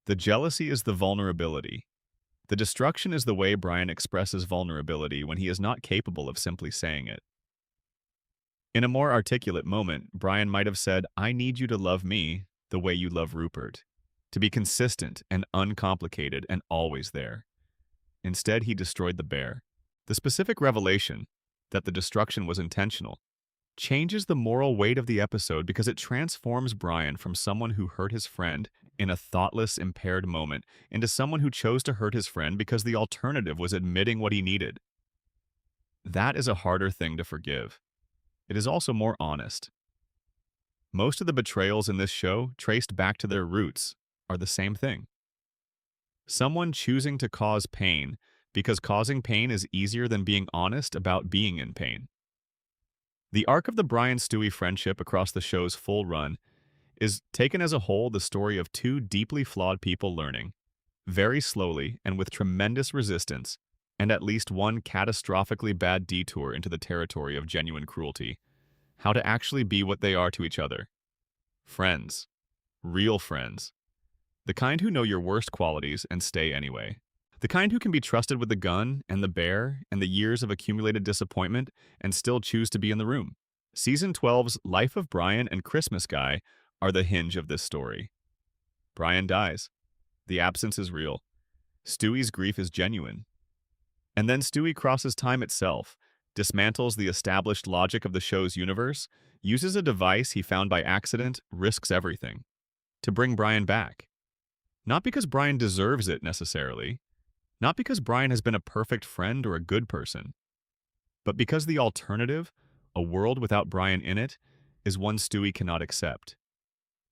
Speaker 1: The jealousy is the vulnerability. The destruction is the way Brian expresses vulnerability when he is not capable of simply saying it. In a more articulate moment, Brian might have said, "I need you to love me the way you love Rupert, to be consistent and uncomplicated and always there." Instead, he destroyed the bear. The specific revelation that the destruction was intentional changes the moral weight of the episode because it transforms Brian from someone who hurt his friend in a thoughtless, impaired moment into someone who chose to hurt his friend because the alternative was admitting what he needed. That is a harder thing to forgive. It is also more honest. Most of the betrayals in this show, traced back to their roots, are the same thing. Someone choosing to cause pain because causing pain is easier than being honest about being in pain. The arc of the Brian-Stewie friendship across the show's full run is, taken as a whole, the story of two deeply flawed people learning, very slowly and with tremendous resistance, and at least one catastrophically bad detour into the territory of genuine cruelty, how to actually be what they are to each other. Friends. Real friends. The kind who know your worst qualities and stay anyway. The kind who can be trusted with the gun and the bear and the years of accumulated disappointment and still choose to be in the room. Season 12's Life of Brian and Christmas Guy are the hinge of this story. Brian dies. The absence is real. Stewie's grief is genuine. And then Stewie crosses time itself, dismantles the established logic of the show's universe, uses a device he found by accident, risks everything, to bring Brian back. Not because Brian deserves it necessarily, not because Brian has been a perfect friend or a good person, but because the alternative, a world without Brian in it, is one Stewie cannot accept.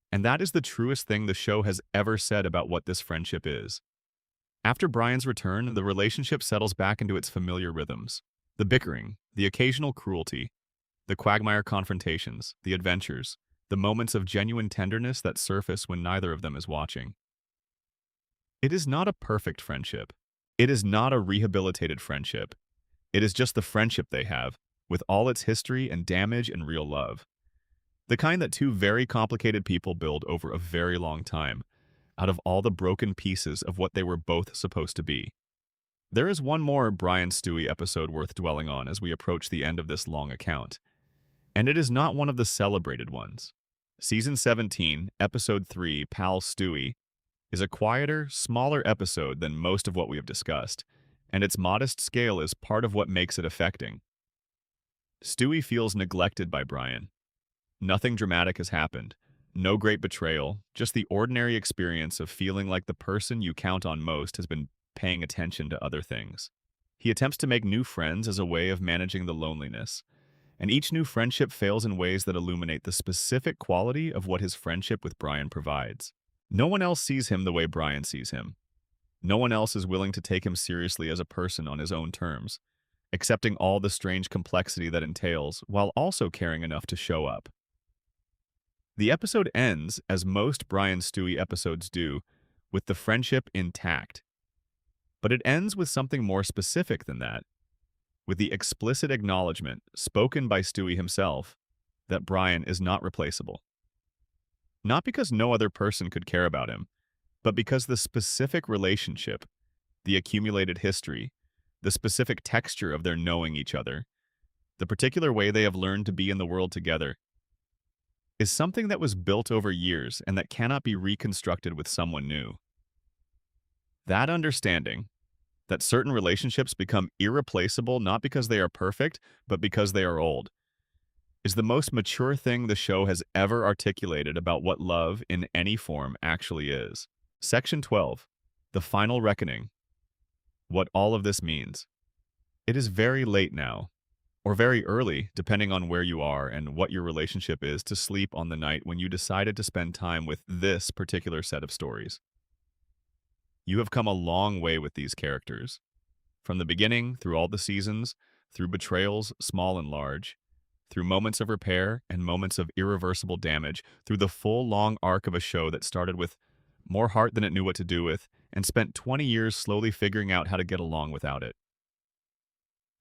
Speaker 1: And that is the truest thing the show has ever said about what this friendship is. After Brian's return, the relationship settles back into its familiar rhythms. The bickering, the occasional cruelty, the quagmire confrontations, the adventures, the moments of genuine tenderness that surface when neither of them is watching. It is not a perfect friendship. It is not a rehabilitated friendship. It is just the friendship they have, with all its history and damage and real love. The kind that two very complicated people build over a very long time, out of all the broken pieces of what they were both supposed to be. There is one more Brian-Stewie episode worth dwelling on as we approach the end of this long account, and it is not one of the celebrated ones. Season 17, Episode 3, Pal Stewie, is a quieter, smaller episode than most of what we have discussed, and its modest scale is part of what makes it affecting. Stewie feels neglected by Brian. Nothing dramatic has happened. No great betrayal, just the ordinary experience of feeling like the person you count on most has been paying attention to other things. He attempts to make new friends as a way of managing the loneliness, and each new friendship fails in ways that illuminate the specific quality of what his friendship with Brian provides. No one else sees him the way Brian sees him. No one else is willing to take him seriously as a person on his own terms, accepting all the strange complexity that entails while also caring enough to show up. The episode ends, as most Brian-Stewie episodes do, with the friendship intact. But it ends with something more specific than that, with the explicit acknowledgement, spoken by Stewie himself, that Brian is not replaceable. Not because no other person could care about him, but because the specific relationship, the accumulated history, the specific texture of their knowing each other, the particular way they have learned to be in the world together, is something that was built over years and that cannot be reconstructed with someone new. That understanding, that certain relationships become irreplaceable not because they are perfect, but because they are old, is the most mature thing the show has ever articulated about what love in any form actually is. Section 12. The Final Reckoning. What all of this means. It is very late now, or very early, depending on where you are and what your relationship is, to sleep on the night when you decided to spend time with this particular set of stories. You have come a long way with these characters. From the beginning, through all the seasons, through betrayals, small and large, through moments of repair and moments of irreversible damage, through the full long arc of a show that started with more heart than it knew what to do with, and spent 20 years slowly figuring out how to get along without it.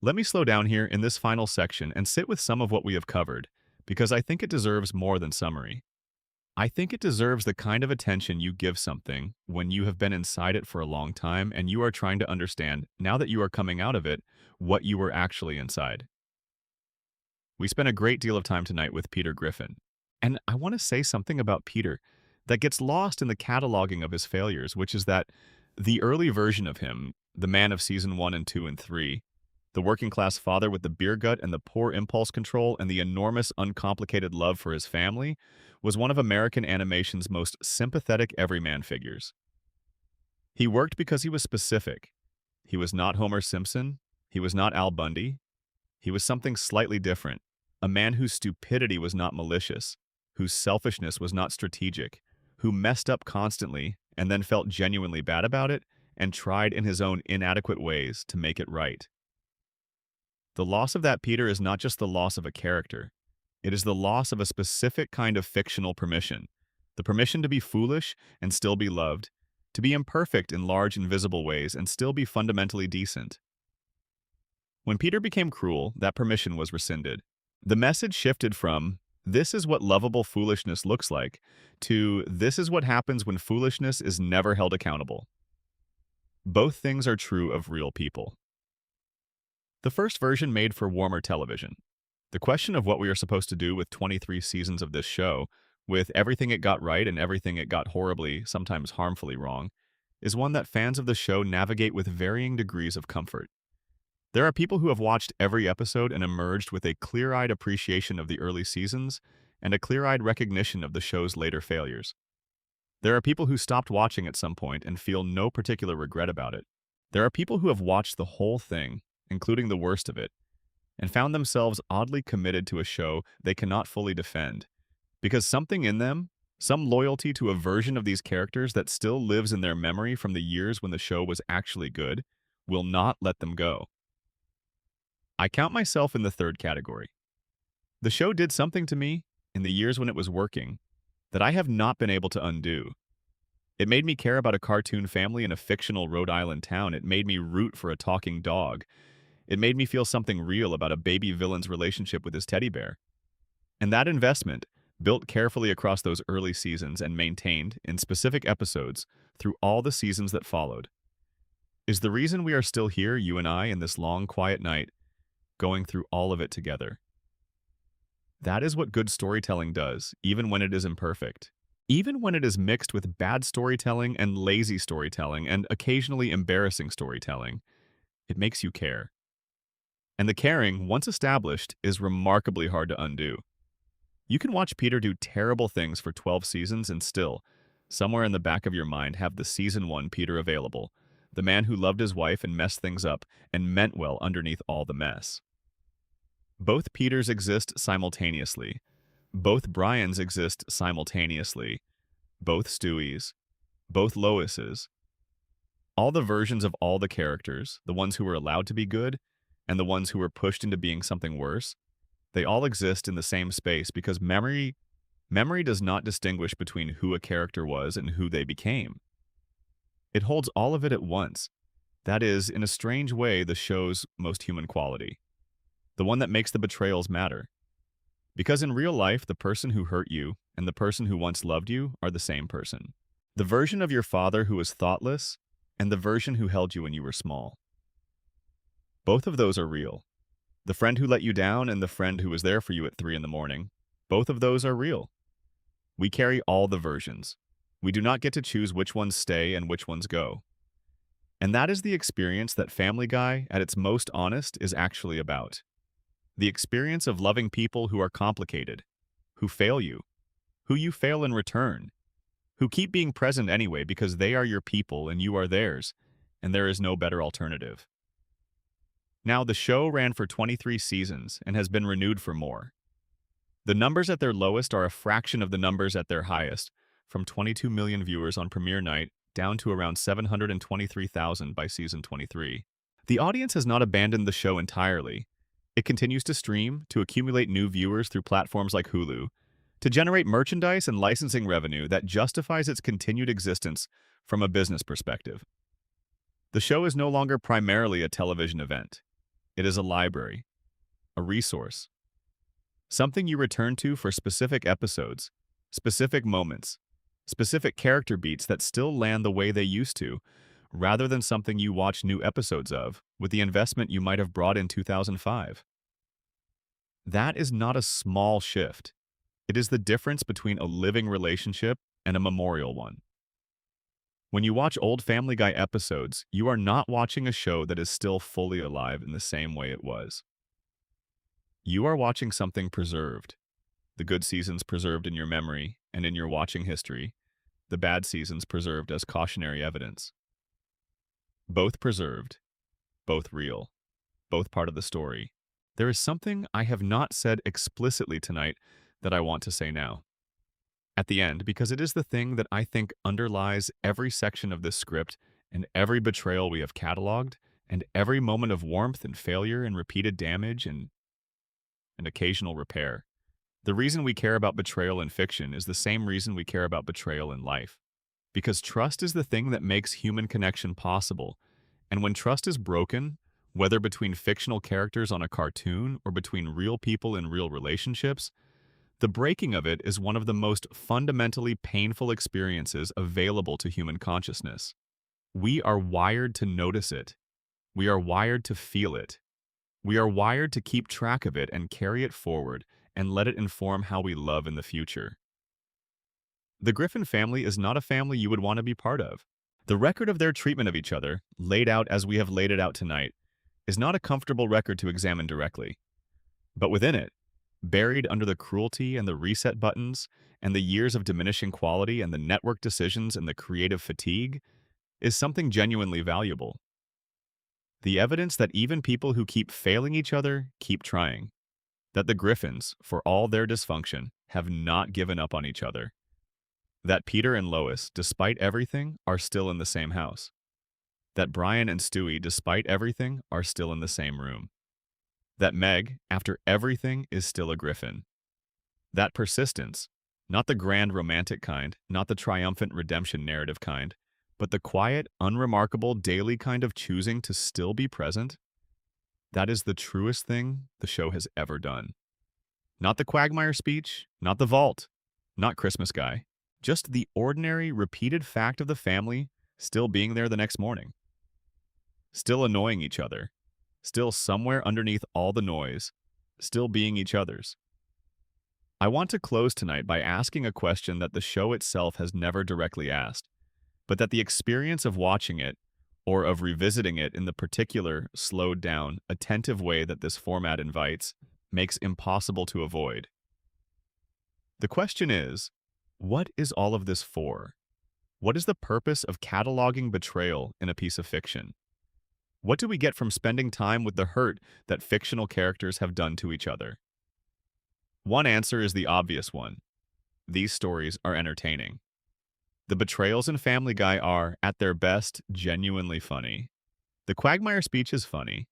Speaker 1: Let me slow down here in this final section and sit with some of what we have covered, because I think it deserves more than summary. I think it deserves the kind of attention you give something when you have been inside it for a long time and you are trying to understand, now that you are coming out of it, what you were actually inside. We spent a great deal of time tonight with Peter Griffin, and I want to say something about Peter that gets lost in the cataloging of his failures, which is that the early version of him, the man of season 1 and 2 and 3, the working-class father with the beer gut and the poor impulse control and the enormous, uncomplicated love for his family, was one of American animation's most sympathetic everyman figures. He worked because he was specific. He was not Homer Simpson. He was not Al Bundy. He was something slightly different, a man whose stupidity was not malicious, whose selfishness was not strategic, who messed up constantly and then felt genuinely bad about it and tried in his own inadequate ways to make it right. The loss of that Peter is not just the loss of a character. It is the loss of a specific kind of fictional permission, the permission to be foolish and still be loved, to be imperfect in large invisible ways and still be fundamentally decent. When Peter became cruel, that permission was rescinded. The message shifted from, "This is what lovable foolishness looks like," to, "This is what happens when foolishness is never held accountable." Both things are true of real people. The first version made for warmer television. The question of what we are supposed to do with 23 seasons of this show, with everything it got right and everything it got horribly, sometimes harmfully wrong, is one that fans of the show navigate with varying degrees of comfort. There are people who have watched every episode and emerged with a clear-eyed appreciation of the early seasons and a clear-eyed recognition of the show's later failures. There are people who stopped watching at some point and feel no particular regret about it. There are people who have watched the whole thing, including the worst of it, and found themselves oddly committed to a show they cannot fully defend, because something in them, some loyalty to a version of these characters that still lives in their memory from the years when the show was actually good, will not let them go. I count myself in the third category. The show did something to me, in the years when it was working, that I have not been able to undo. It made me care about a cartoon family in a fictional Rhode Island town. It made me root for a talking dog. It made me feel something real about a baby villain's relationship with his teddy bear. And that investment, built carefully across those early seasons and maintained, in specific episodes, through all the seasons that followed, is the reason we are still here, you and I, in this long, quiet night, going through all of it together. That is what good storytelling does, even when it is imperfect. Even when it is mixed with bad storytelling and lazy storytelling and occasionally embarrassing storytelling, it makes you care. And the caring, once established, is remarkably hard to undo. You can watch Peter do terrible things for 12 seasons and still, somewhere in the back of your mind, have the season 1 Peter available, the man who loved his wife and messed things up and meant well underneath all the mess. Both Peters exist simultaneously. Both Brians exist simultaneously. Both Stewies. Both Loises. All the versions of all the characters, the ones who were allowed to be good, and the ones who were pushed into being something worse, they all exist in the same space because memory does not distinguish between who a character was and who they became. It holds all of it at once. That is, in a strange way, the show's most human quality. The one that makes the betrayals matter. Because in real life, the person who hurt you and the person who once loved you are the same person. The version of your father who was thoughtless, and the version who held you when you were small. Both of those are real. The friend who let you down and the friend who was there for you at 3 in the morning. Both of those are real. We carry all the versions. We do not get to choose which ones stay and which ones go. And that is the experience that Family Guy, at its most honest, is actually about. The experience of loving people who are complicated, who fail you, who you fail in return, who keep being present anyway because they are your people and you are theirs, and there is no better alternative. Now, the show ran for 23 seasons and has been renewed for more. The numbers at their lowest are a fraction of the numbers at their highest, from 22 million viewers on premiere night down to around 723,000 by season 23. The audience has not abandoned the show entirely. It continues to stream, to accumulate new viewers through platforms like Hulu, to generate merchandise and licensing revenue that justifies its continued existence from a business perspective. The show is no longer primarily a television event. It is a library, a resource, something you return to for specific episodes, specific moments, specific character beats that still land the way they used to, rather than something you watch new episodes of with the investment you might have brought in 2005. That is not a small shift. It is the difference between a living relationship and a memorial one. When you watch old Family Guy episodes, you are not watching a show that is still fully alive in the same way it was. You are watching something preserved. The good seasons preserved in your memory and in your watching history, the bad seasons preserved as cautionary evidence. Both preserved, both real, both part of the story. There is something I have not said explicitly tonight that I want to say now. At the end, because it is the thing that I think underlies every section of this script and every betrayal we have cataloged, and every moment of warmth and failure and repeated damage and occasional repair. The reason we care about betrayal in fiction is the same reason we care about betrayal in life. Because trust is the thing that makes human connection possible. And when trust is broken, whether between fictional characters on a cartoon or between real people in real relationships, the breaking of it is one of the most fundamentally painful experiences available to human consciousness. We are wired to notice it. We are wired to feel it. We are wired to keep track of it and carry it forward and let it inform how we love in the future. The Griffin family is not a family you would want to be part of. The record of their treatment of each other, laid out as we have laid it out tonight, is not a comfortable record to examine directly. But within it, buried under the cruelty and the reset buttons and the years of diminishing quality and the network decisions and the creative fatigue, is something genuinely valuable. The evidence that even people who keep failing each other keep trying. That the Griffins, for all their dysfunction, have not given up on each other. That Peter and Lois, despite everything, are still in the same house. That Brian and Stewie, despite everything, are still in the same room. That Meg, after everything, is still a Griffin. That persistence, not the grand romantic kind, not the triumphant redemption narrative kind, but the quiet, unremarkable, daily kind of choosing to still be present, that is the truest thing the show has ever done. Not the Quagmire speech, not the vault, not Christmas Guy, just the ordinary, repeated fact of the family still being there the next morning. Still annoying each other, still somewhere underneath all the noise, still being each other's. I want to close tonight by asking a question that the show itself has never directly asked, but that the experience of watching it, or of revisiting it in the particular, slowed down, attentive way that this format invites, makes impossible to avoid. The question is, what is all of this for? What is the purpose of cataloging betrayal in a piece of fiction? What do we get from spending time with the hurt that fictional characters have done to each other? One answer is the obvious one. These stories are entertaining. The betrayals in Family Guy are, at their best, genuinely funny. The Quagmire speech is funny.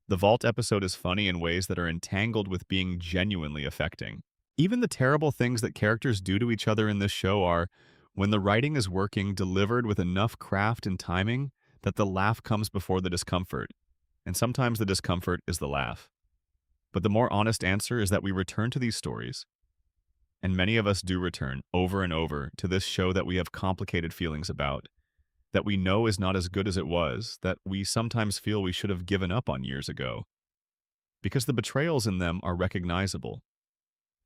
Speaker 1: The Vault episode is funny in ways that are entangled with being genuinely affecting. Even the terrible things that characters do to each other in this show are, when the writing is working, delivered with enough craft and timing that the laugh comes before the discomfort, and sometimes the discomfort is the laugh. But the more honest answer is that we return to these stories. And many of us do return over and over to this show that we have complicated feelings about, that we know is not as good as it was, that we sometimes feel we should have given up on years ago. Because the betrayals in them are recognizable.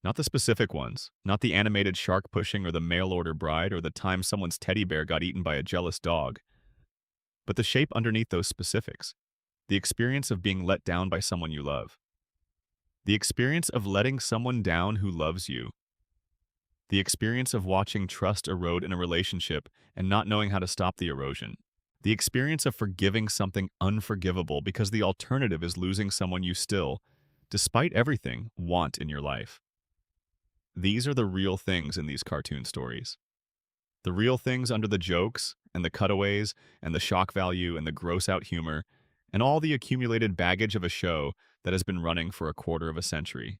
Speaker 1: Not the specific ones, not the animated shark pushing or the mail order bride or the time someone's teddy bear got eaten by a jealous dog, but the shape underneath those specifics, the experience of being let down by someone you love, the experience of letting someone down who loves you, the experience of watching trust erode in a relationship and not knowing how to stop the erosion, the experience of forgiving something unforgivable because the alternative is losing someone you still, despite everything, want in your life. These are the real things in these cartoon stories. The real things under the jokes and the cutaways and the shock value and the gross-out humor and all the accumulated baggage of a show that has been running for a quarter of a century.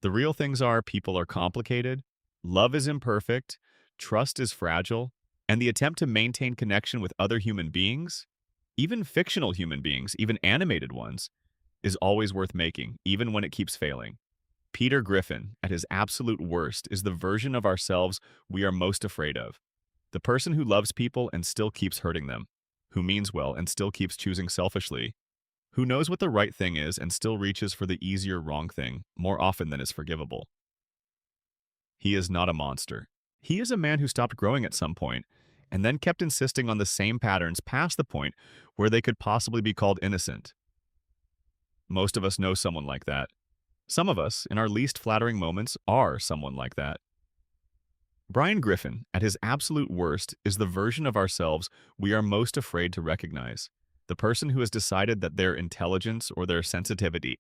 Speaker 1: The real things are people are complicated, love is imperfect, trust is fragile, and the attempt to maintain connection with other human beings, even fictional human beings, even animated ones, is always worth making, even when it keeps failing. Peter Griffin, at his absolute worst, is the version of ourselves we are most afraid of. The person who loves people and still keeps hurting them, who means well and still keeps choosing selfishly, who knows what the right thing is and still reaches for the easier wrong thing more often than is forgivable. He is not a monster. He is a man who stopped growing at some point and then kept insisting on the same patterns past the point where they could possibly be called innocent. Most of us know someone like that. Some of us, in our least flattering moments, are someone like that. Brian Griffin, at his absolute worst, is the version of ourselves we are most afraid to recognize. The person who has decided that their intelligence or their sensitivity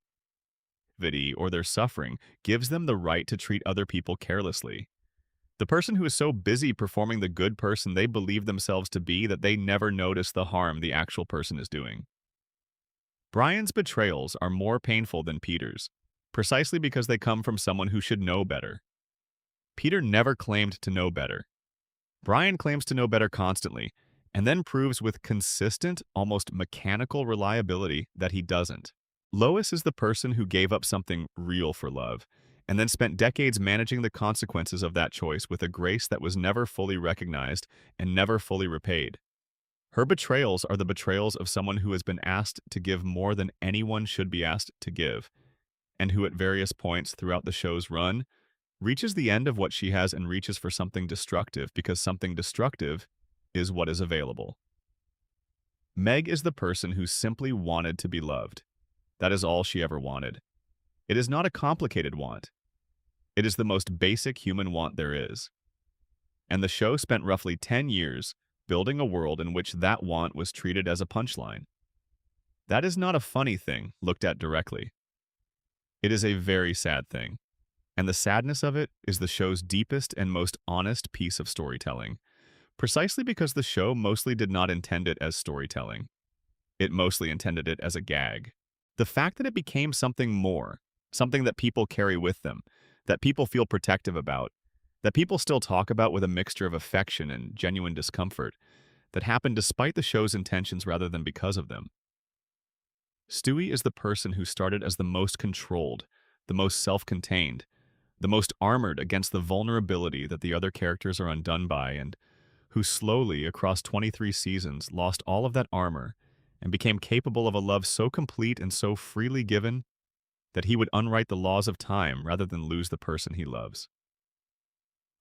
Speaker 1: or their suffering gives them the right to treat other people carelessly. The person who is so busy performing the good person they believe themselves to be that they never notice the harm the actual person is doing. Brian's betrayals are more painful than Peter's, precisely because they come from someone who should know better. Peter never claimed to know better. Brian claims to know better constantly, and then proves with consistent, almost mechanical reliability that he doesn't. Lois is the person who gave up something real for love, and then spent decades managing the consequences of that choice with a grace that was never fully recognized and never fully repaid. Her betrayals are the betrayals of someone who has been asked to give more than anyone should be asked to give, and who at various points throughout the show's run reaches the end of what she has and reaches for something destructive because something destructive is what is available. Meg is the person who simply wanted to be loved. That is all she ever wanted. It is not a complicated want. It is the most basic human want there is. And the show spent roughly 10 years building a world in which that want was treated as a punchline. That is not a funny thing looked at directly. It is a very sad thing. And the sadness of it is the show's deepest and most honest piece of storytelling, precisely because the show mostly did not intend it as storytelling. It mostly intended it as a gag. The fact that it became something more, something that people carry with them, that people feel protective about, that people still talk about with a mixture of affection and genuine discomfort, that happened despite the show's intentions rather than because of them. Stewie is the person who started as the most controlled, the most self-contained, the most armored against the vulnerability that the other characters are undone by, and who slowly, across 23 seasons, lost all of that armor and became capable of a love so complete and so freely given that he would unwrite the laws of time rather than lose the person he loves.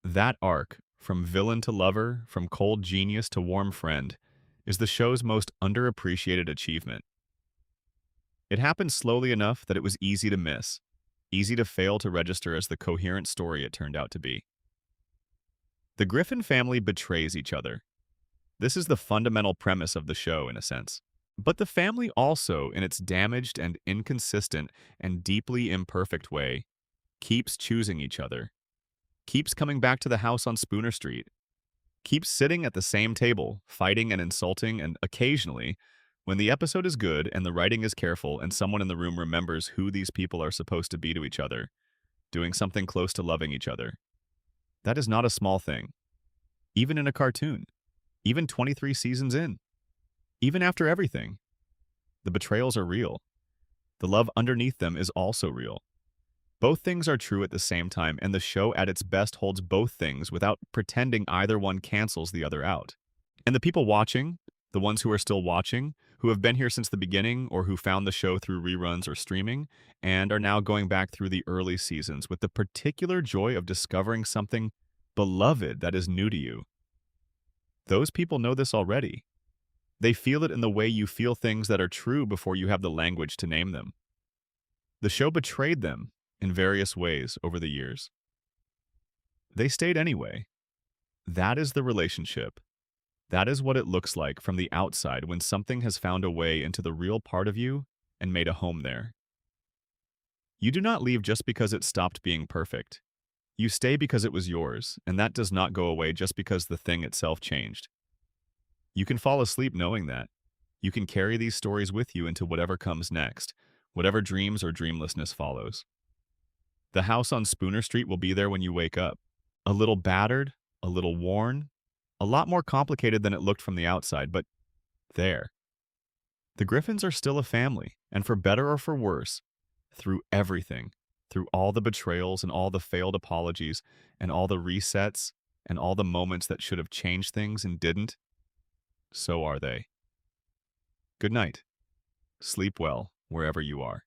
Speaker 1: That arc, from villain to lover, from cold genius to warm friend, is the show's most underappreciated achievement. It happened slowly enough that it was easy to miss, easy to fail to register as the coherent story it turned out to be. The Griffin family betrays each other. This is the fundamental premise of the show, in a sense. But the family also, in its damaged and inconsistent and deeply imperfect way, keeps choosing each other, keeps coming back to the house on Spooner Street, keeps sitting at the same table, fighting and insulting, and occasionally, when the episode is good and the writing is careful and someone in the room remembers who these people are supposed to be to each other, doing something close to loving each other. That is not a small thing. Even in a cartoon. Even 23 seasons in. Even after everything. The betrayals are real. The love underneath them is also real. Both things are true at the same time, and the show at its best holds both things without pretending either one cancels the other out. And the people watching, the ones who are still watching, who have been here since the beginning or who found the show through reruns or streaming, and are now going back through the early seasons with the particular joy of discovering something beloved that is new to you. Those people know this already. They feel it in the way you feel things that are true before you have the language to name them. The show betrayed them in various ways over the years. They stayed anyway. That is the relationship. That is what it looks like from the outside when something has found a way into the real part of you and made a home there. You do not leave just because it stopped being perfect. You stay because it was yours, and that does not go away just because the thing itself changed. You can fall asleep knowing that. You can carry these stories with you into whatever comes next, whatever dreams or dreamlessness follows. The house on Spooner Street will be there when you wake up. A little battered, a little worn, a lot more complicated than it looked from the outside, but there. The Griffins are still a family, and for better or for worse, through everything, through all the betrayals and all the failed apologies and all the resets and all the moments that should have changed things and didn't, so are they. Good night. Sleep well wherever you are.